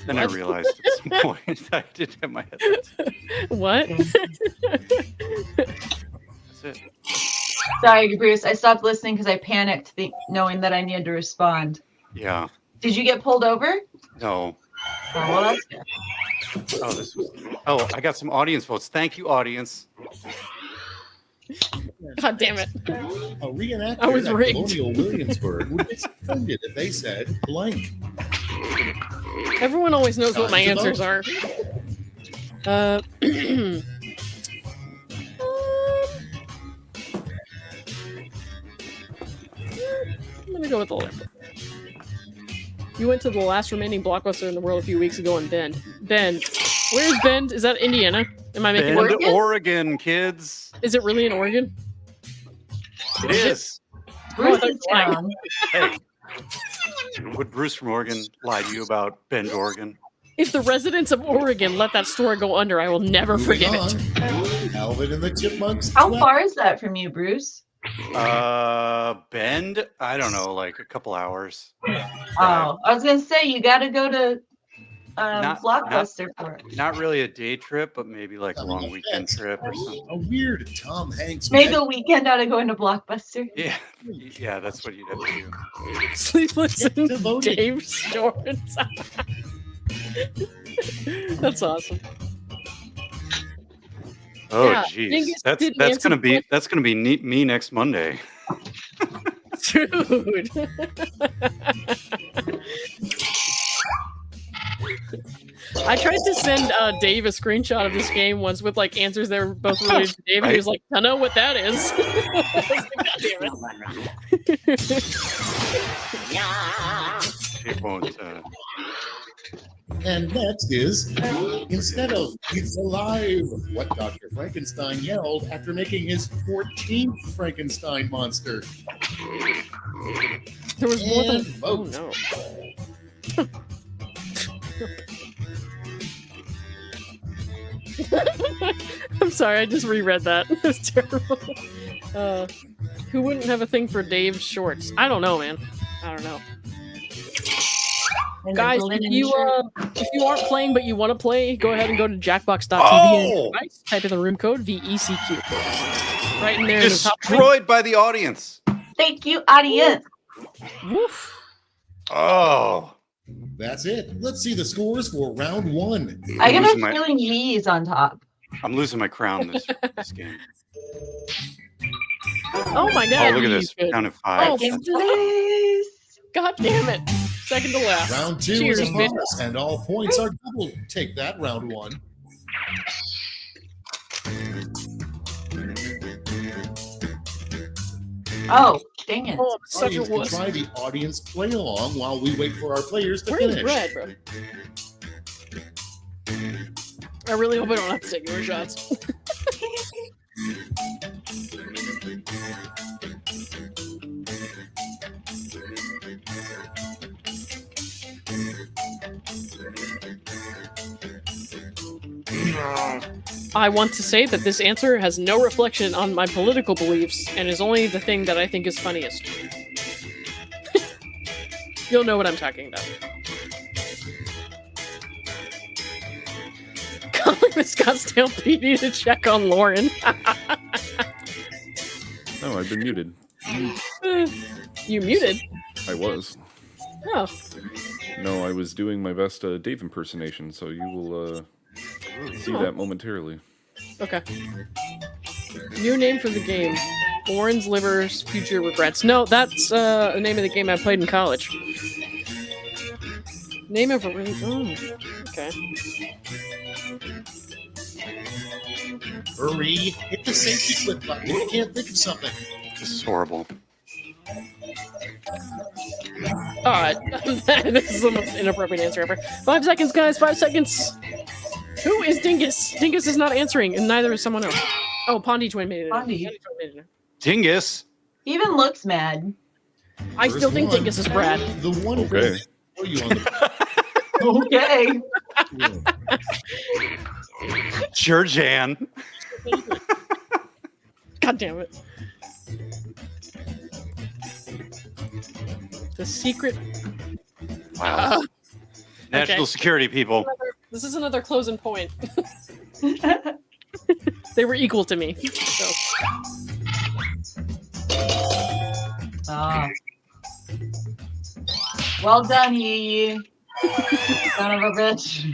Then I realized at some point I didn't have my headlights. What? That's it. Sorry, Bruce. I stopped listening because I panicked, knowing that I needed to respond. Yeah. Did you get pulled over? No. Oh, well, that's good. Oh, this was. Oh, I got some audience votes. Thank you, audience. God damn it. A reenactor I was at rigged. Colonial Williamsburg would be offended if they said blank. Everyone always knows what my Time to answers are. I'm gonna go with the left. You went to the last remaining Blockbuster in the world a few weeks ago in Bend. Bend. Where's Bend? Is that Indiana? Am I making Bend, it? Oregon, kids. Is it really in Oregon? It is. Bruce's town. Hey, would Bruce from Oregon lie to you about Bend, Oregon? If the residents of Oregon let that store go under, I will never Moving forgive on. it. Alvin and the Chipmunks. How far is that from you, Bruce? Bend? I don't know, like a couple hours. Oh, I was gonna say you got to go to Not- Blockbuster for it. Not really a day trip, but maybe like a Coming long up weekend next. trip or something. A weird Tom Hanks. Make a weekend out of going to Blockbuster. Yeah, yeah, that's what you'd have to do. Sleepless in to voting. Dave Shorts. That's awesome. Oh, Yeah, jeez, Dingus that's didn't answer gonna be me next Monday. Dude. I tried to send Dave a screenshot of this game once with like answers that were both related to Dave, and he was like, "I know what that is." I was like, God damn it. It won't. And next is, instead of "It's alive," what Dr. Frankenstein yelled after making his 14th Frankenstein monster. There was more than. And Oh vote. no. I'm sorry, I just reread that. It's terrible. Who wouldn't have a thing for Dave's shorts? I don't know, man. I don't know. And Guys, the if linen you shirt. if you aren't playing but you want to play, go ahead and go to jackbox.tv on your device. Type in the room code VECQ. Right in there in the top right. Destroyed by the audience. Thank you, audience. Woof. Oh, That's it. Let's see the scores for round one. I get a losing my- feeling Yee's on top. I'm losing my crown this game. Oh my god. Oh, look at he's this. good. Down to 5. Oh, Second place. God damn it. Second to last. Round two Cheers, is upon bitch. us, and all points are doubled. Take that, round one. Oh, dang it. Oh, I'm such a Audience can wuss. try the audience play along while we wait for our players to Where's finish. Red, bro? I really hope I don't have to take more shots. I want to say that this answer has no reflection on my political beliefs and is only the thing that I think is funniest. You'll know what I'm talking about. Calling the Scottsdale PD to check on Lauren. No, I've been muted. You muted? I was. Oh. No, I was doing my best Dave impersonation, so you will see that momentarily. Okay. New name for the game. Orange Liver's Future Regrets. No, that's the name of the game I played in college. Name of a really... Oh, okay. Hurry, hit the safety clip button if you can't think of something. This is horrible. Alright. This is the most inappropriate answer ever. 5 seconds, guys. 5 seconds. Who is Dingus? Dingus is not answering, and neither is someone else. Oh, Pondy Twin made it. Pondy. Dingus. He even looks mad. I still First think one. Dingus is Brad. The one Okay. who you on the Okay. Georgian. God damn it. The secret. Wow. National okay. security people. This is another closing point. They were equal to me. So. Ah. Well done, Yee. Son of a bitch.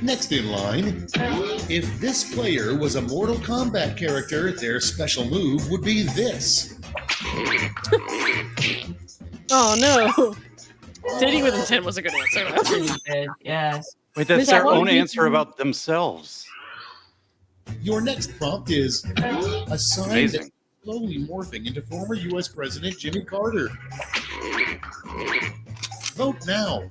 Next in line, if this player was a Mortal Kombat character, their special move would be this. Oh no. Dating with intent was a good answer. Pretty good, yeah. Wait, that's Miss their Allen, own you- answer about themselves. Your next prompt is a sign Amazing. that's slowly morphing into former U.S. President Jimmy Carter. Vote now.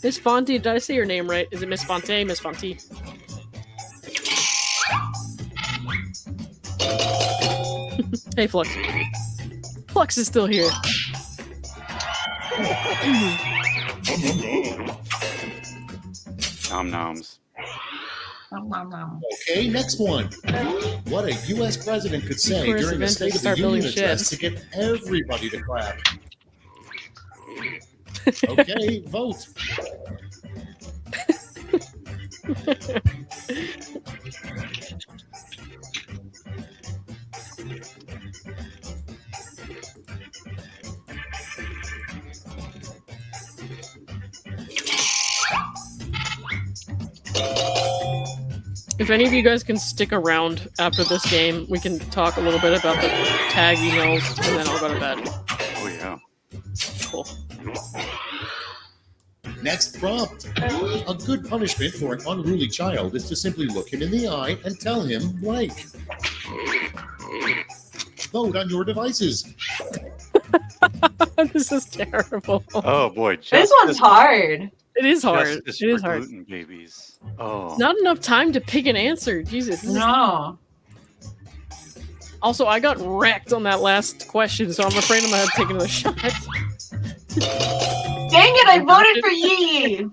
Miss Fonte, did I say your name right? Is it Miss Fonte? Miss Fonte? Hey, Flux. Flux is still here. Nom noms. Okay, next one. What a U.S. president could say Chorus during the event, State they of the start Union building address sheds. to get everybody to clap. Okay, vote. If any of you guys can stick around after this game, we can talk a little bit about the tag emails, and then I'll go to bed. Oh yeah. Cool. Next prompt. A good punishment for an unruly child is to simply look him in the eye and tell him blank. Vote on your devices. This is terrible. Oh boy. This one's hard. It is hard. Justice It is for hard. gluten babies. Oh. Not enough time to pick an answer. Jesus. This is- No. Also, I got wrecked on that last question, so I'm afraid I'm gonna have to take another shot. Dang it, I voted for Yee.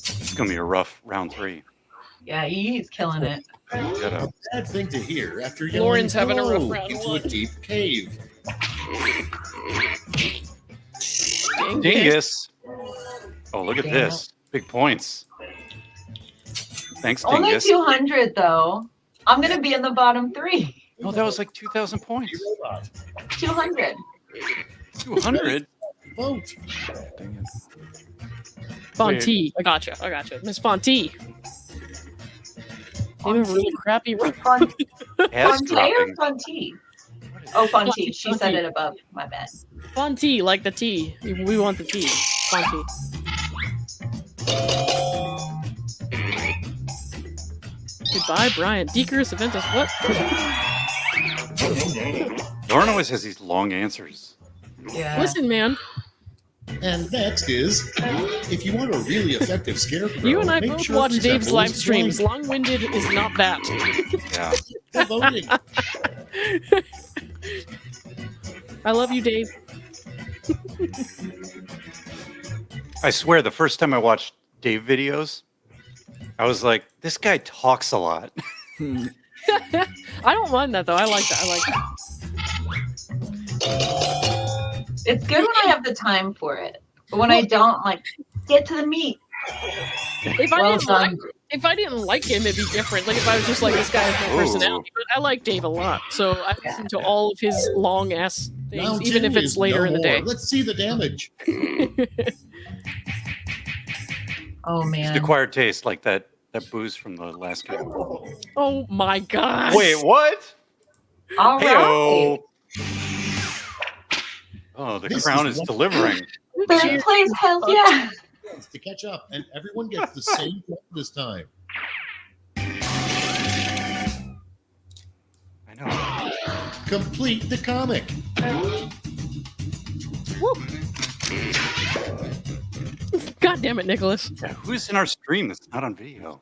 It's gonna be a rough round 3. Yeah, Yee's killing it. Get A up. bad thing to hear after yelling Lauren's having a rough "Hello" round into one. a deep cave. Dingus. Oh, look at Damn. this. Big points. Thanks, Only Dingus. 200 though. I'm gonna be in the bottom 3. Oh, that was like 2,000 points. Robot. 200. 200? Vote. Dang it. Fonte. I gotcha. Miss Fonte. They have a really crappy Font- Ass Fonte or dropping. Fonte? Oh, Fonte. She Fonte. said it above. My bad. Fonte, like the tea. We want the tea. Fonte. Goodbye, Brian. Decorous Aventus. What? Lauren always has these long answers. Yeah. Listen, man. And next is, if you want a really effective scarecrow, You and I make both sure it watch Dave's resembles live streams. blank. Long-winded is not that. Yeah. For voting. I love you, Dave. I swear, the first time I watched Dave videos, I was like, this guy talks a lot. I don't mind that though. I like that. I like that. It's good when I have the time for it. But when I don't, like, get to the meat. If I Well didn't like, done. if I didn't like him, it'd be different. Like if I was just like, this guy has no Ooh. personality. But I like Dave a lot, so I listen to all of his long ass things, Round even 2 if it's is later no in the more. day. Let's see the damage. Oh, It's man. the acquired taste, like that booze from the last game. Oh my god! Wait, what? All right. Heyo. Oh, the This crown is is what- delivering. Third place, hell yeah. To catch up, and everyone gets the same point this time. I know. Complete the comic. God damn it, Nicholas! Yeah, who's in our stream that's not on video?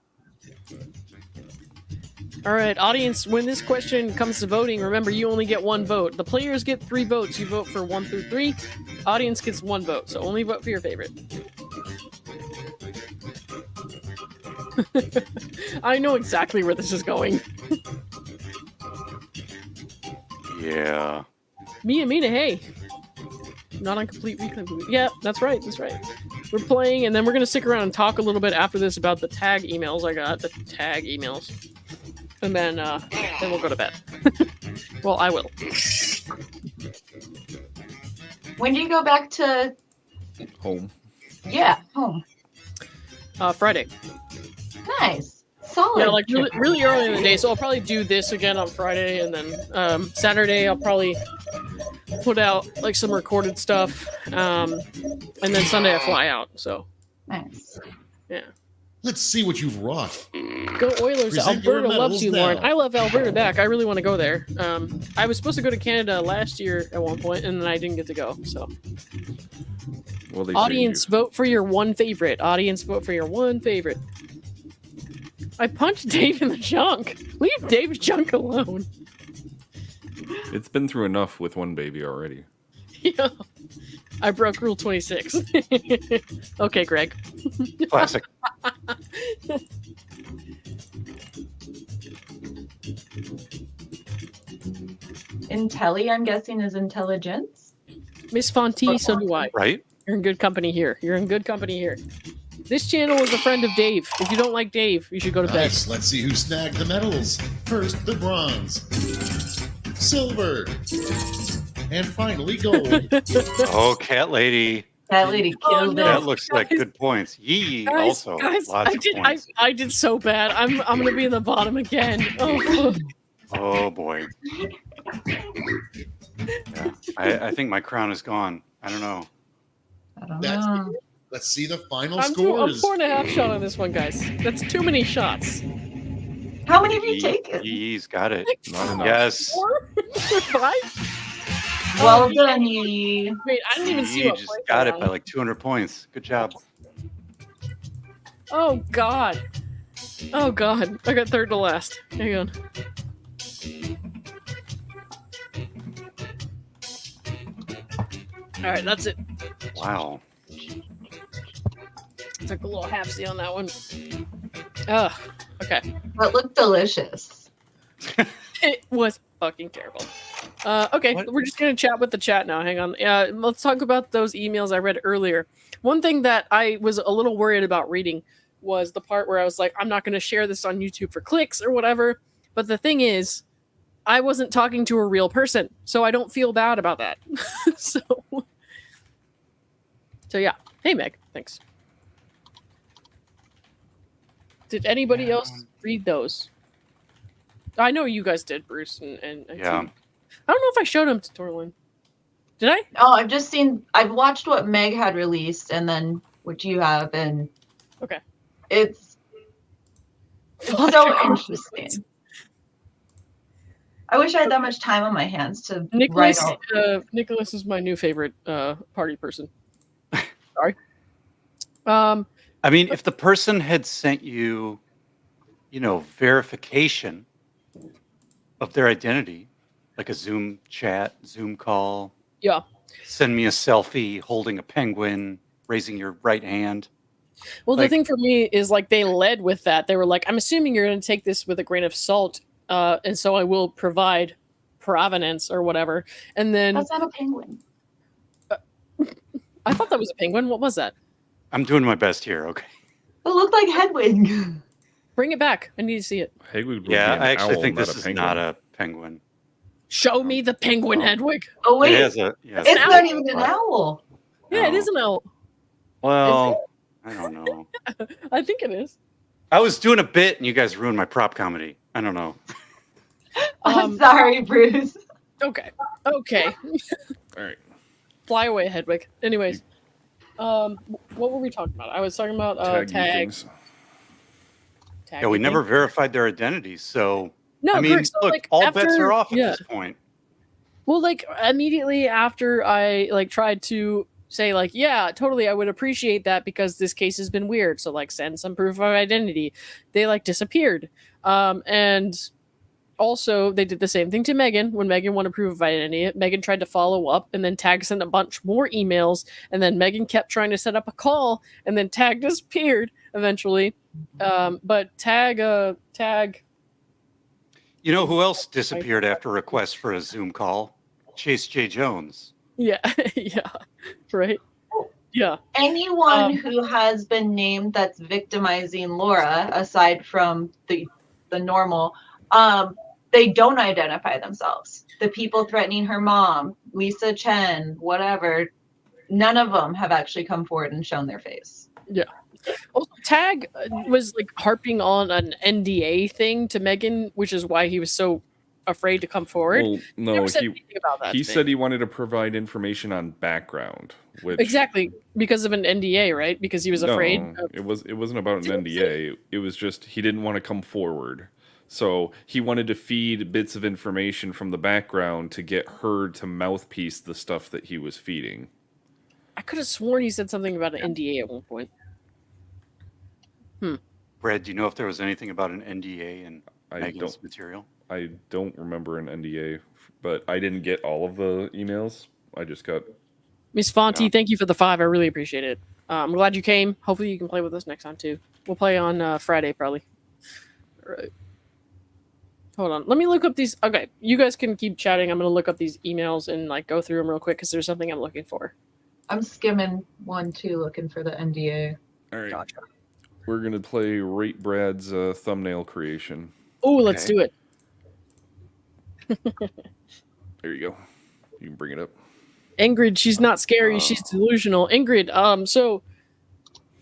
All right, audience. When this question comes to voting, remember you only get one vote. The players get 3 votes. You vote for 1 through 3. Audience gets 1 vote, so only vote for your favorite. I know exactly where this is going. Yeah. Mina, hey. Not on complete weekly. Yeah, that's right. We're playing, and then we're gonna stick around and talk a little bit after this about the tag emails. I got the tag emails, and then we'll go to bed. Well, I will. When do you go back to, Home. home? Friday. Nice. Solid. Yeah, like really early in the day. So I'll probably do this again on Friday, and then Saturday I'll probably put out like some recorded stuff, and then Sunday I fly out. So Nice. yeah. Let's see what you've wrought. Go Oilers. Present your Alberta loves medals you, now. Lauren. I love Alberta back. I really want to go there. I was supposed to go to Canada last year at one point, and then I didn't get to go. So, Well, they audience, saved you. vote for your one favorite. Audience, vote for your one favorite. I punched Dave in the junk. Leave Dave's junk alone. It's been through enough with one baby already. Yeah. I broke Rule 26. Okay, Greg. Classic. Intelli, I'm guessing, is intelligence. Miss Fonte, so do I. Right? You're in good company here. You're in good company here. This channel is a friend of Dave. If you don't like Dave, you should go to bed. Nice. Let's see who snagged the medals. First, the bronze, silver, and finally gold. Oh, cat lady. That lady killed no. That it. looks like good points. Yee, Guys, also. guys, Lots I of did, points. I did so bad. I'm gonna be in the bottom again. Oh, Oh, boy. Yeah. I think my crown is gone. I don't know. I don't That's know. Let's see the final I'm scores. 4.5 shot on this one, guys. That's too many shots. How many have you Yee, taken? Yee's got it. Not enough. Yes. 4? 5? Well done, Yee. Wait, I didn't even see Yee what just place got I'm it by on. like 200 points. Good job. Oh God. Oh God. I got third to last. Hang on. All right, that's it. Wow. Took a little halfsy on that one. Ugh. Okay. That looked delicious. It was fucking terrible. Okay, What? we're just gonna chat with the chat now. Hang on. Let's talk about those emails I read earlier. One thing that I was a little worried about reading was the part where I was like, I'm not gonna share this on YouTube for clicks or whatever. But the thing is, I wasn't talking to a real person, so I don't feel bad about that. so yeah. Hey Meg, thanks. Did anybody Yeah. else read those? I know you guys did, Bruce and Yeah. Team. I don't know if I showed him to Torlin. Did I? Oh, I've watched what Meg had released and then what you have, and Okay. it's so interesting. I wish I had that much time on my hands to Nicholas, write all. Nicholas is my new favorite party person. Sorry. I mean, if the person had sent you, verification of their identity, like a Zoom chat, Zoom call, Yeah. send me a selfie holding a penguin, raising your right hand. Well, the Like- thing for me is like they led with that. They were like, I'm assuming you're going to take this with a grain of salt, and so I will provide provenance or whatever. And then That's not a penguin. I thought that was a penguin. What was that? I'm doing my best here, okay? It looked like Hedwig. Bring it back. I need to see it. Hegwood would be Yeah, an I actually owl, think not this a is penguin. not a penguin. Show me the penguin, Hedwig. Oh wait, It has a yes. it's an not owl. even an owl. Yeah, it No. is an owl. Well, I don't know. I think it is. I was doing a bit and you guys ruined my prop comedy. I don't know. I'm sorry, Bruce. Okay. Okay. All right. Fly away, Hedwig. Anyways, what were we talking about? I was talking about Tag tag. things. Tag Yeah, we thing. never verified their identities, so No, I mean, Greg, so, look, like, all after, bets are off at yeah. this point. Well, like immediately after I like tried to say like, yeah, totally, I would appreciate that because this case has been weird. So like, send some proof of identity. They like disappeared, and also they did the same thing to Megan when Megan wanted proof of identity. Megan tried to follow up, and then Tag sent a bunch more emails, and then Megan kept trying to set up a call, and then Tag disappeared eventually. But Tag. You know who else disappeared after request for a Zoom call? Chase J. Jones. Yeah, yeah, right. Yeah. Anyone who has been named that's victimizing Laura, aside from the normal, they don't identify themselves. The people threatening her mom, Lisa Chen, whatever, none of them have actually come forward and shown their face. Also, Tag was like harping on an NDA thing to Megan, which is why he was so afraid to come forward. Well, no, Never said anything about that. he to me. said he wanted to provide information on background, which Exactly, because of an NDA, right? Because he was afraid. No, it wasn't about an NDA. It was just he didn't want to come forward. So he wanted to feed bits of information from the background to get her to mouthpiece the stuff that he was feeding. I could have sworn he said something about an NDA at one point. Brad, do you know if there was anything about an NDA in Megan's material? I don't remember an NDA, but I didn't get all of the emails. I just got... Miss Fonte, thank you for the 5. I really appreciate it. I'm glad you came. Hopefully you can play with us next time too. We'll play on Friday probably. All right. Hold on. Let me look up these. Okay, you guys can keep chatting. I'm going to look up these emails and like go through them real quick because there's something I'm looking for. I'm skimming one too, looking for the NDA. All right. Gotcha. We're going to play Rate Brad's thumbnail creation. Oh, let's do it. There you go. You can bring it up. Ingrid, she's not scary. She's delusional. Ingrid, so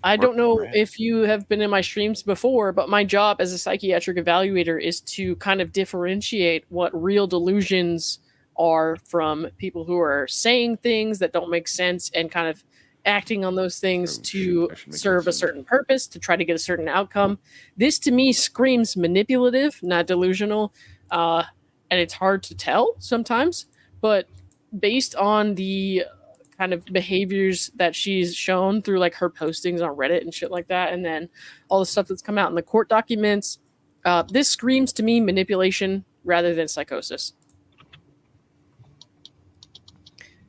I don't know if you have been in my streams before, but my job as a psychiatric evaluator is to kind of differentiate what real delusions are from people who are saying things that don't make sense and kind of acting on those things to serve a certain purpose, to try to get a certain outcome. This to me screams manipulative, not delusional. And it's hard to tell sometimes, but based on the kind of behaviors that she's shown through like her postings on Reddit and shit like that, and then all the stuff that's come out in the court documents, this screams to me manipulation rather than psychosis.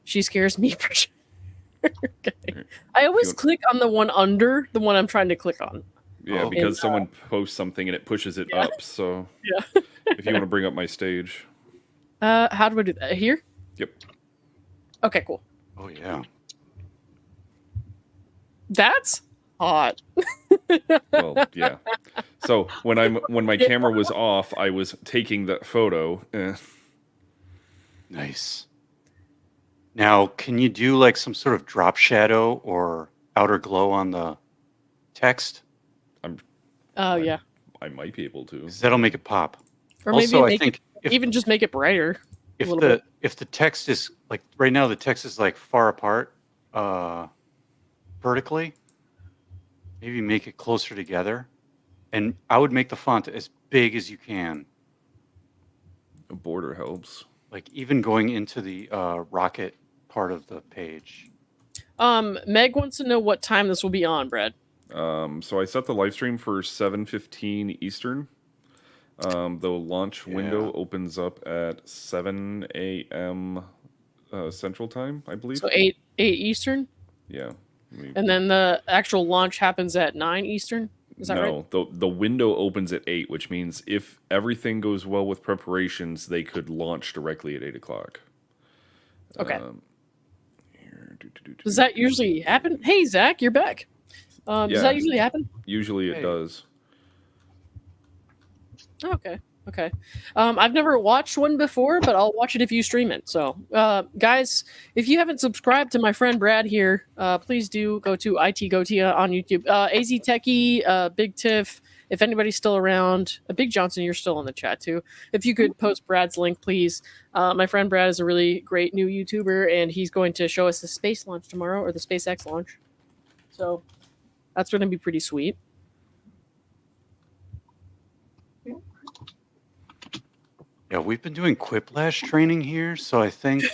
She scares me for sure. Okay. I always click on the one under the one I'm trying to click on. Yeah, because someone posts something and it pushes it up. So if you want to bring up my stage. How do I do that? Here? Yep. Okay, cool. Oh, yeah. That's hot. Well, yeah. So when my camera was off, I was taking that photo. Nice. Now, can you do like some sort of drop shadow or outer glow on the text? Yeah. I might be able to. 'Cause that'll make it pop. Or Also, maybe I think even just make it brighter. if the text is like right now, the text is like far apart vertically. Maybe make it closer together, and I would make the font as big as you can. A border helps. Like even going into the rocket part of the page. Meg wants to know what time this will be on, Brad. So I set the live stream for 7:15 Eastern. The launch window opens up at 7 a.m. Central Time, I believe. So 8 Eastern? Yeah. And then the actual launch happens at 9 Eastern? Is that right? No, the window opens at 8, which means if everything goes well with preparations, they could launch directly at 8 o'clock. Okay. Does that usually happen? Hey, Zach, you're back. Does that usually happen? Usually it does. Okay. Okay. I've never watched one before, but I'll watch it if you stream it. So, guys, if you haven't subscribed to my friend Brad here, please do go to IT Gotia on YouTube. AZ Techie, Big Tiff, if anybody's still around, Big Johnson, you're still in the chat too. If you could post Brad's link, please. My friend Brad is a really great new YouTuber, and he's going to show us the space launch tomorrow, or the SpaceX launch. So that's going to be pretty sweet. Yeah, we've been doing Quiplash training here, so I think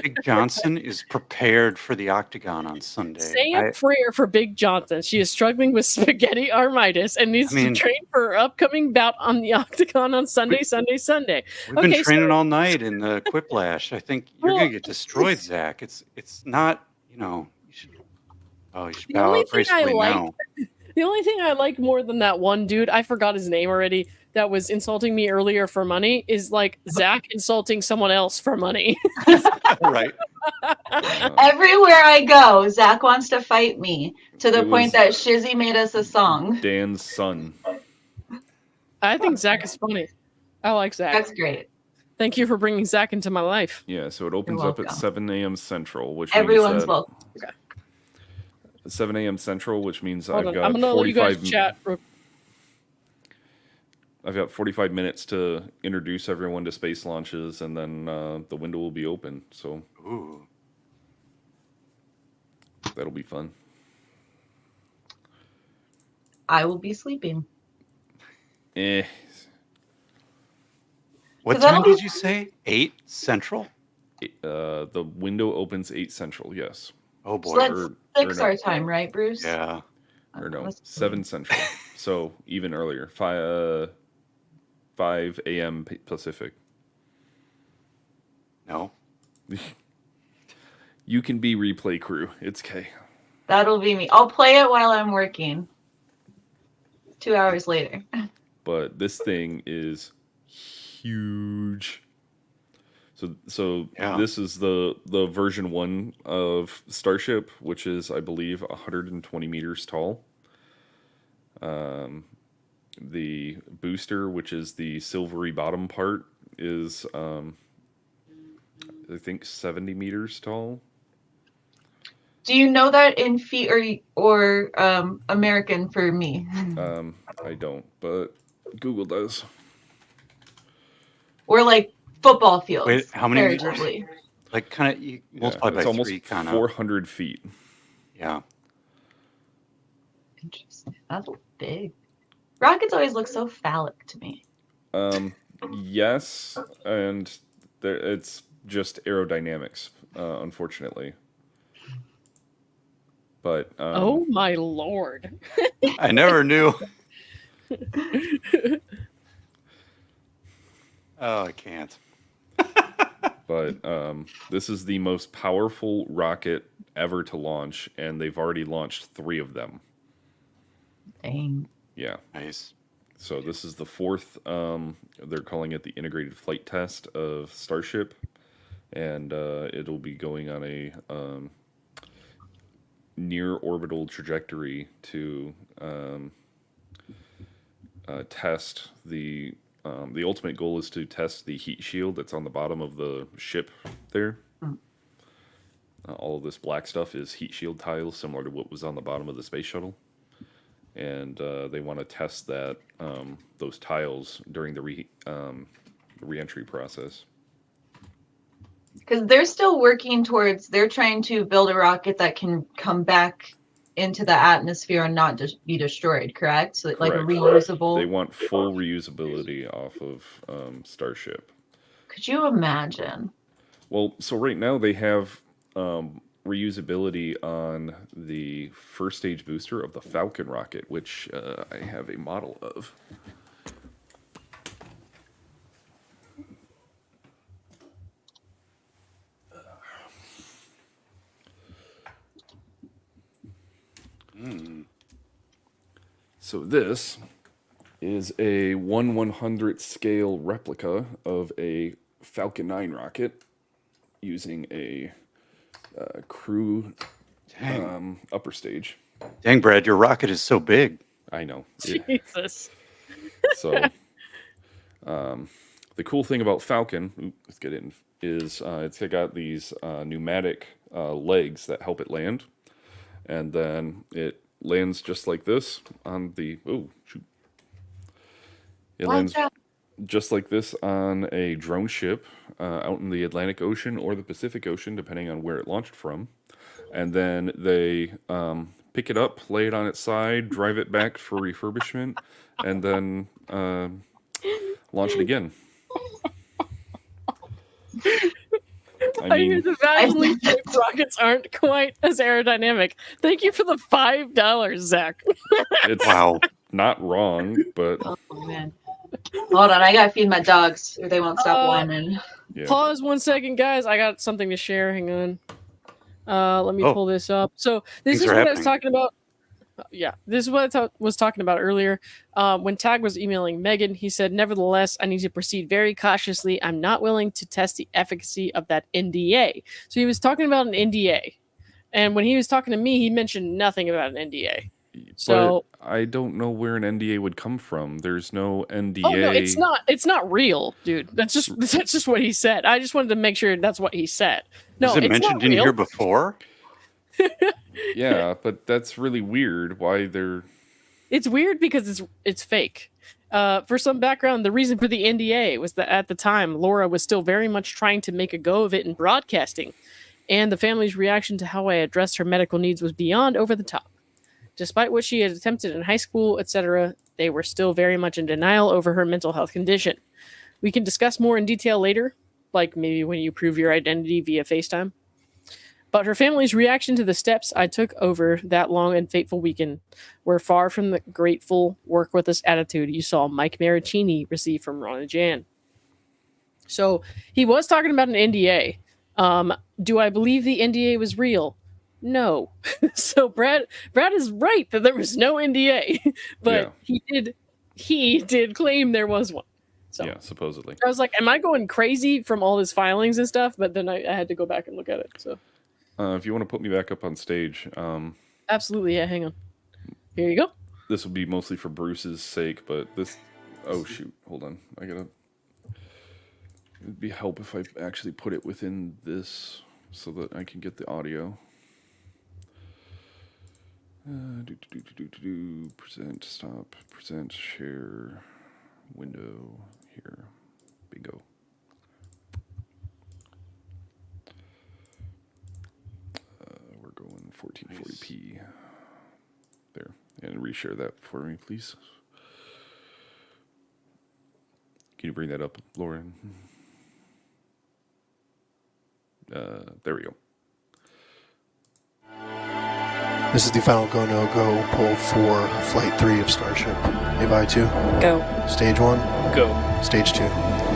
Big Johnson is prepared for the octagon on Sunday. Say a prayer for Big Johnson. She is struggling with spaghetti arthritis and needs to train for her upcoming bout on the octagon on Sunday. We've been training all night in the Quiplash. I think you're gonna get destroyed, Zach. It's not, you should bow out gracefully now. The only thing I like more than that one dude, I forgot his name already, that was insulting me earlier for money, is like Zach insulting someone else for money. Right. Everywhere I go, Zach wants to fight me to the point that Shizzy made us a song. Dan's son. I think Zach is funny. I like Zach. That's great. Thank you for bringing Zach into my life. Yeah, so it opens up at 7 a.m. Central, which everyone's means welcome. 7 a.m. Central, which means Hold I've on. got I'm gonna let you guys 45 chat. I've got 45 minutes to introduce everyone to space launches, and then the window will be open. So Ooh. that'll be fun. I will be sleeping. Eh. What 'Cause that'll time be- did you say? 8 Central? The window opens 8 Central, yes. Oh So boy. that's Or 6 no. our time, right, Bruce? Yeah. Or no, Let's- 7 Central. So even earlier. 5 a.m. Pacific. No. You can be replay crew. It's K. That'll be me. I'll play it while I'm working. 2 hours later. But this thing is huge. So Yeah. this is the version 1 of Starship, which is, I believe, 120 meters tall. The booster, which is the silvery bottom part, is I think 70 meters tall. Do you know that in feet or American for me? I don't, but Google does. Or like football fields. Wait, how many meters? comparatively. Like kind of multiply it's by almost 3 kind of. 400 feet. Yeah. Interesting. That's big. Rockets always look so phallic to me. Yes, and it's just aerodynamics, unfortunately. But Oh my lord. I never knew. Oh, I can't. But this is the most powerful rocket ever to launch, and they've already launched 3 of them. Dang. Yeah. Nice. So this is the 4th. They're calling it the integrated flight test of Starship, and it'll be going on a near orbital trajectory to test the ultimate goal is to test the heat shield that's on the bottom of the ship there. All of this black stuff is heat shield tiles, similar to what was on the bottom of the space shuttle. And they want to test that those tiles during the re-entry process. Because they're still working towards, they're trying to build a rocket that can come back into the atmosphere and not just be destroyed, correct? So like a Correct. reusable. They want full reusability off of Starship. Could you imagine? Well, so right now they have reusability on the first stage booster of the Falcon rocket, which I have a model of. So this is a 1/100th scale replica of a Falcon 9 rocket using a crew upper stage. Dang, Brad, your rocket is so big. I know. Jesus. So the cool thing about Falcon, let's get in, is it's got these pneumatic legs that help it land. And then it lands just like this on the... Oh, shoot. It lands just like this on a drone ship out in the Atlantic Ocean or the Pacific Ocean, depending on where it launched from. And then they pick it up, lay it on its side, drive it back for refurbishment, and then launch it again. I hear the vaginally shaped rockets aren't quite as aerodynamic. Thank you for the $5, Zach. It's Wow. not wrong, but Oh man. Hold on, I gotta feed my dogs or they won't stop whining. yeah. Pause 1 second, guys. I got something to share. Hang on. Let me Oh. pull this up. So this Things is are what I was happening. talking about. Yeah, this is what I was talking about earlier. When Tag was emailing Megan, he said, "Nevertheless, I need to proceed very cautiously. I'm not willing to test the efficacy of that NDA." So he was talking about an NDA, and when he was talking to me, he mentioned nothing about an NDA. So But I don't know where an NDA would come from. There's no NDA. oh no, it's not. It's not real, dude. That's just what he said. I just wanted to make sure that's what he said. No, Was it it's mentioned not in real. here before? Yeah, but that's really weird. Why they're... It's weird because it's fake. For some background, the reason for the NDA was that at the time, Laura was still very much trying to make a go of it in broadcasting, and the family's reaction to how I addressed her medical needs was beyond over the top. Despite what she had attempted in high school, etc., they were still very much in denial over her mental health condition. We can discuss more in detail later, like maybe when you prove your identity via FaceTime. But her family's reaction to the steps I took over that long and fateful weekend were far from the grateful work with us attitude you saw Mike Maricini receive from Ron and Jan. So he was talking about an NDA. Do I believe the NDA was real? No. So Brad is right that there was no NDA, but he did claim there was one. So yeah, supposedly. I was like, am I going crazy from all his filings and stuff? But then I had to go back and look at it. So if you want to put me back up on stage, absolutely, yeah. Hang on. Here you go. This will be mostly for Bruce's sake, but this. Oh shoot! Hold on. I gotta. It'd be help if I actually put it within this so that I can get the audio. Present, stop, present, share, window, here, bingo. We're going 1440p. There, and reshare that for me, please. Can you bring that up, Lauren? There we go. This is the final go, no go poll for Flight 3 of Starship. Avi 2. Go. Stage 1. Go. Stage 2.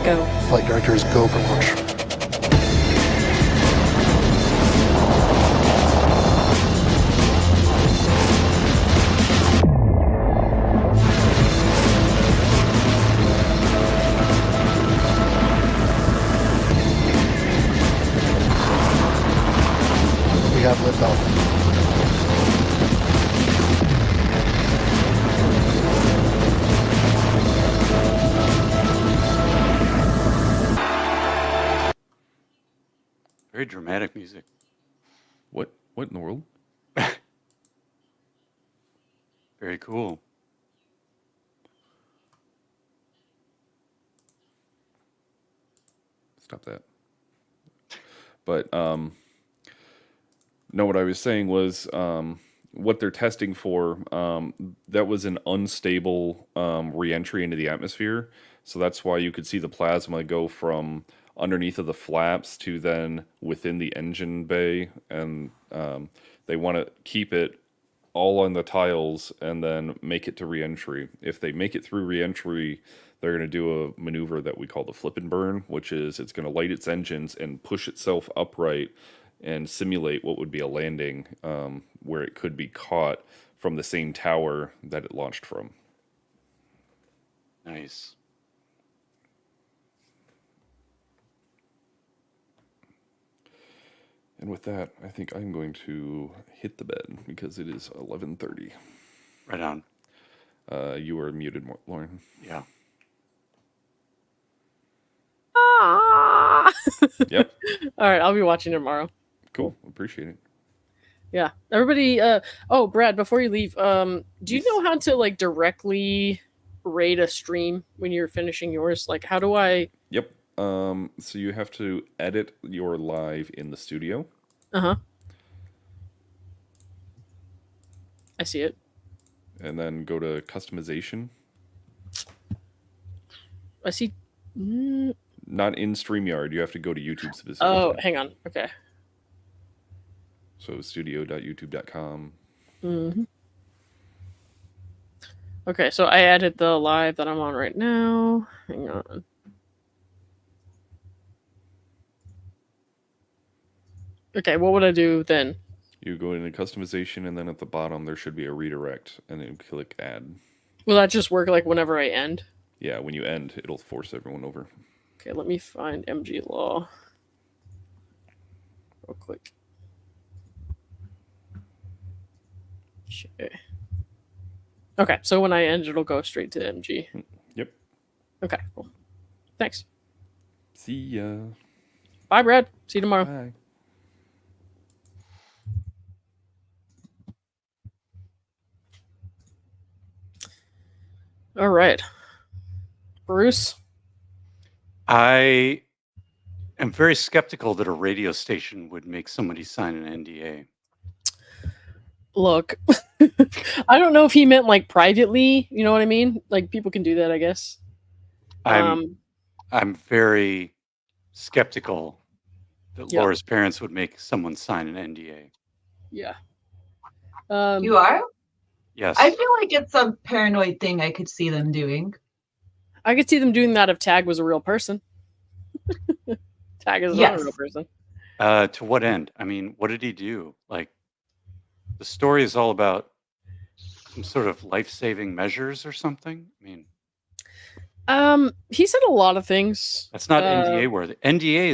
Go. Flight director is go for launch. We have liftoff. Very dramatic music. What in the world? Very cool. Stop that. But no, what I was saying was what they're testing for, that was an unstable re-entry into the atmosphere. So that's why you could see the plasma go from underneath of the flaps to then within the engine bay. And they want to keep it all on the tiles and then make it to re-entry. If they make it through re-entry, they're going to do a maneuver that we call the flip and burn, which is it's going to light its engines and push itself upright and simulate what would be a landing where it could be caught from the same tower that it launched from. Nice. And with that, I think I'm going to hit the bed because it is 11:30. Right on. You are muted, Lauren. Yeah. Ah! Yep. All right, I'll be watching tomorrow. Cool. Appreciate it. Yeah. Everybody oh, Brad, before you leave, do you know how to like directly rate a stream when you're finishing yours? Like how do I Yep. So you have to edit your live in the studio. Uh-huh. I see it. And then go to customization. I see Not in StreamYard. You have to go to YouTube specifically. Oh, hang on. Okay. So studio.youtube.com. Mm-hmm. Okay, so I added the live that I'm on right now. Hang on. Okay, what would I do then? You go into customization, and then at the bottom there should be a redirect, and then click add. Will that just work like whenever I end? Yeah, when you end, it'll force everyone over. Okay, let me find MG Law real quick. Okay, so when I end, it'll go straight to MG. Yep. Okay, cool. Thanks. See ya. Bye, Brad. See you tomorrow. Bye. All right. Bruce? I am very skeptical that a radio station would make somebody sign an NDA. Look, I don't know if he meant like privately. You know what I mean? Like people can do that, I guess. I'm very skeptical that Yeah. Laura's parents would make someone sign an NDA. Yeah. You are? Yes. I feel like it's a paranoid thing I could see them doing. I could see them doing that if Tag was a real person. Tag is not a Yes. real person. To what end? I mean, what did he do? Like, the story is all about some sort of life-saving measures or something. I mean, He said a lot of things. that's not NDA worthy. NDA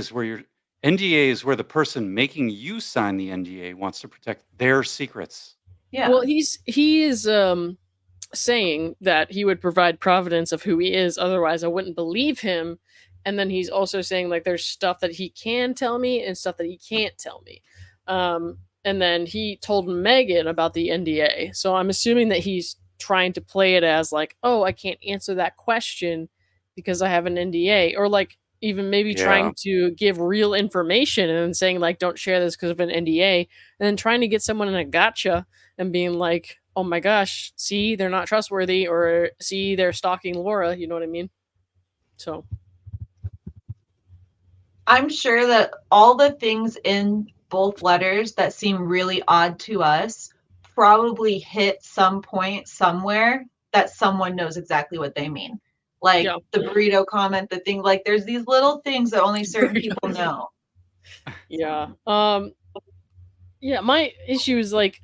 is where the person making you sign the NDA wants to protect their secrets. Yeah. Well, he is saying that he would provide providence of who he is, otherwise I wouldn't believe him. And then he's also saying like there's stuff that he can tell me and stuff that he can't tell me. And then he told Megan about the NDA. So I'm assuming that he's trying to play it as like, oh, I can't answer that question because I have an NDA, or like even maybe trying to give real information and then saying like, don't share this because of an NDA, and then trying to get someone in a gotcha and being like, oh my gosh, see, they're not trustworthy, or see, they're stalking Laura. You know what I mean? So I'm sure that all the things in both letters that seem really odd to us probably hit some point somewhere that someone knows exactly what they mean. Like the burrito comment, the thing, like there's these little things that only certain people know. Yeah. Yeah, my issue is like,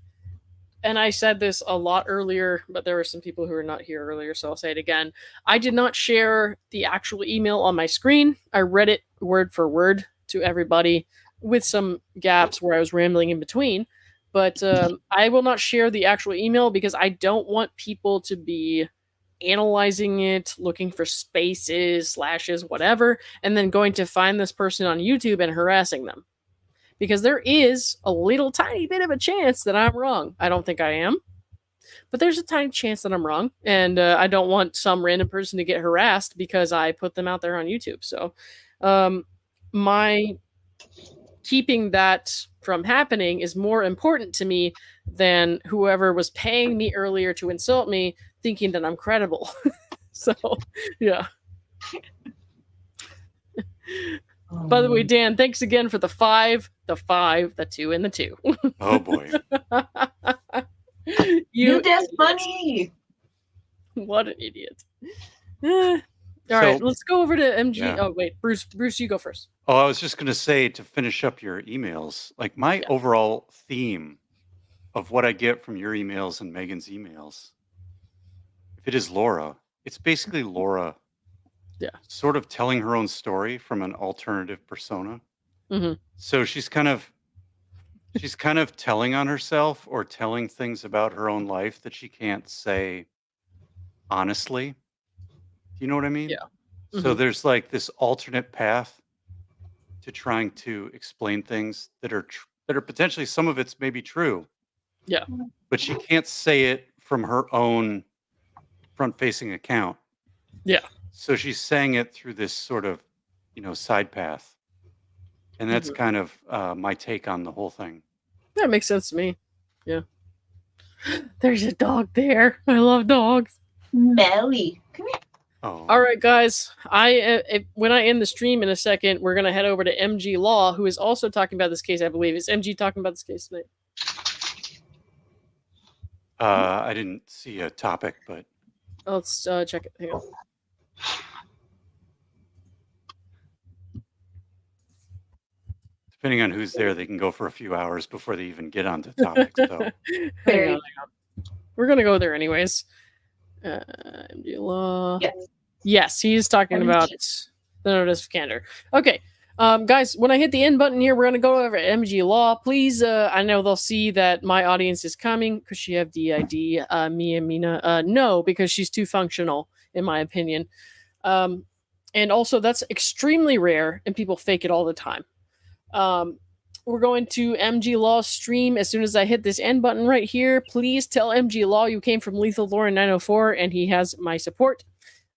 and I said this a lot earlier, but there were some people who were not here earlier, so I'll say it again. I did not share the actual email on my screen. I read it word for word to everybody with some gaps where I was rambling in between. But I will not share the actual email because I don't want people to be analyzing it, looking for spaces, slashes, whatever, and then going to find this person on YouTube and harassing them. Because there is a little tiny bit of a chance that I'm wrong. I don't think I am, but there's a tiny chance that I'm wrong, and I don't want some random person to get harassed because I put them out there on YouTube. So my keeping that from happening is more important to me than whoever was paying me earlier to insult me thinking that I'm credible. So yeah. By the way, Dan, thanks again for the 5, the 5, the 2, and the 2. Oh boy. You just funny. What an idiot. All right, let's go over to MG. Yeah. Oh, wait, Bruce, you go first. Oh, I was just going to say, to finish up your emails, like my overall theme of what I get from your emails and Megan's emails, if it is Laura, it's basically Laura sort of telling her own story from an alternative persona. Mm-hmm. So she's kind of telling on herself or telling things about her own life that she can't say honestly. Do you know what I mean? Yeah. Mm-hmm. So there's like this alternate path to trying to explain things that are potentially, some of it's maybe true. Yeah. But she can't say it from her own front-facing account. Yeah. So she's saying it through this sort of, side path. And that's kind of my take on the whole thing. That makes sense to me. Yeah. There's a dog there. I love dogs. Melly. Come here. Oh. All right, guys. When I end the stream in a second, we're going to head over to MG Law, who is also talking about this case, I believe. Is MG talking about this case tonight? I didn't see a topic, but... Let's check it. Hang on. Depending on who's there, they can go for a few hours before they even get onto topic. So hang on. We're going to go there anyways. MG Law. Yes, he's talking about the notice of candor. Okay. Guys, when I hit the end button here, we're going to go over to MG Law. Please, I know they'll see that my audience is coming. Could she have DID? Me and Mina? No, because she's too functional, in my opinion. And also, that's extremely rare, and people fake it all the time. We're going to MG Law stream as soon as I hit this end button right here. Please tell MG Law you came from Lethal Lauren 904, and he has my support.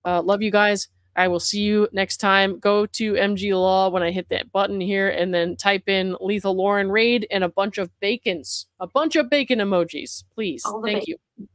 Love you guys. I will see you next time. Go to MG Law when I hit that button here, and then type in Lethal Lauren Raid and a bunch of bacon emojis, please. All the Thank bacon. you.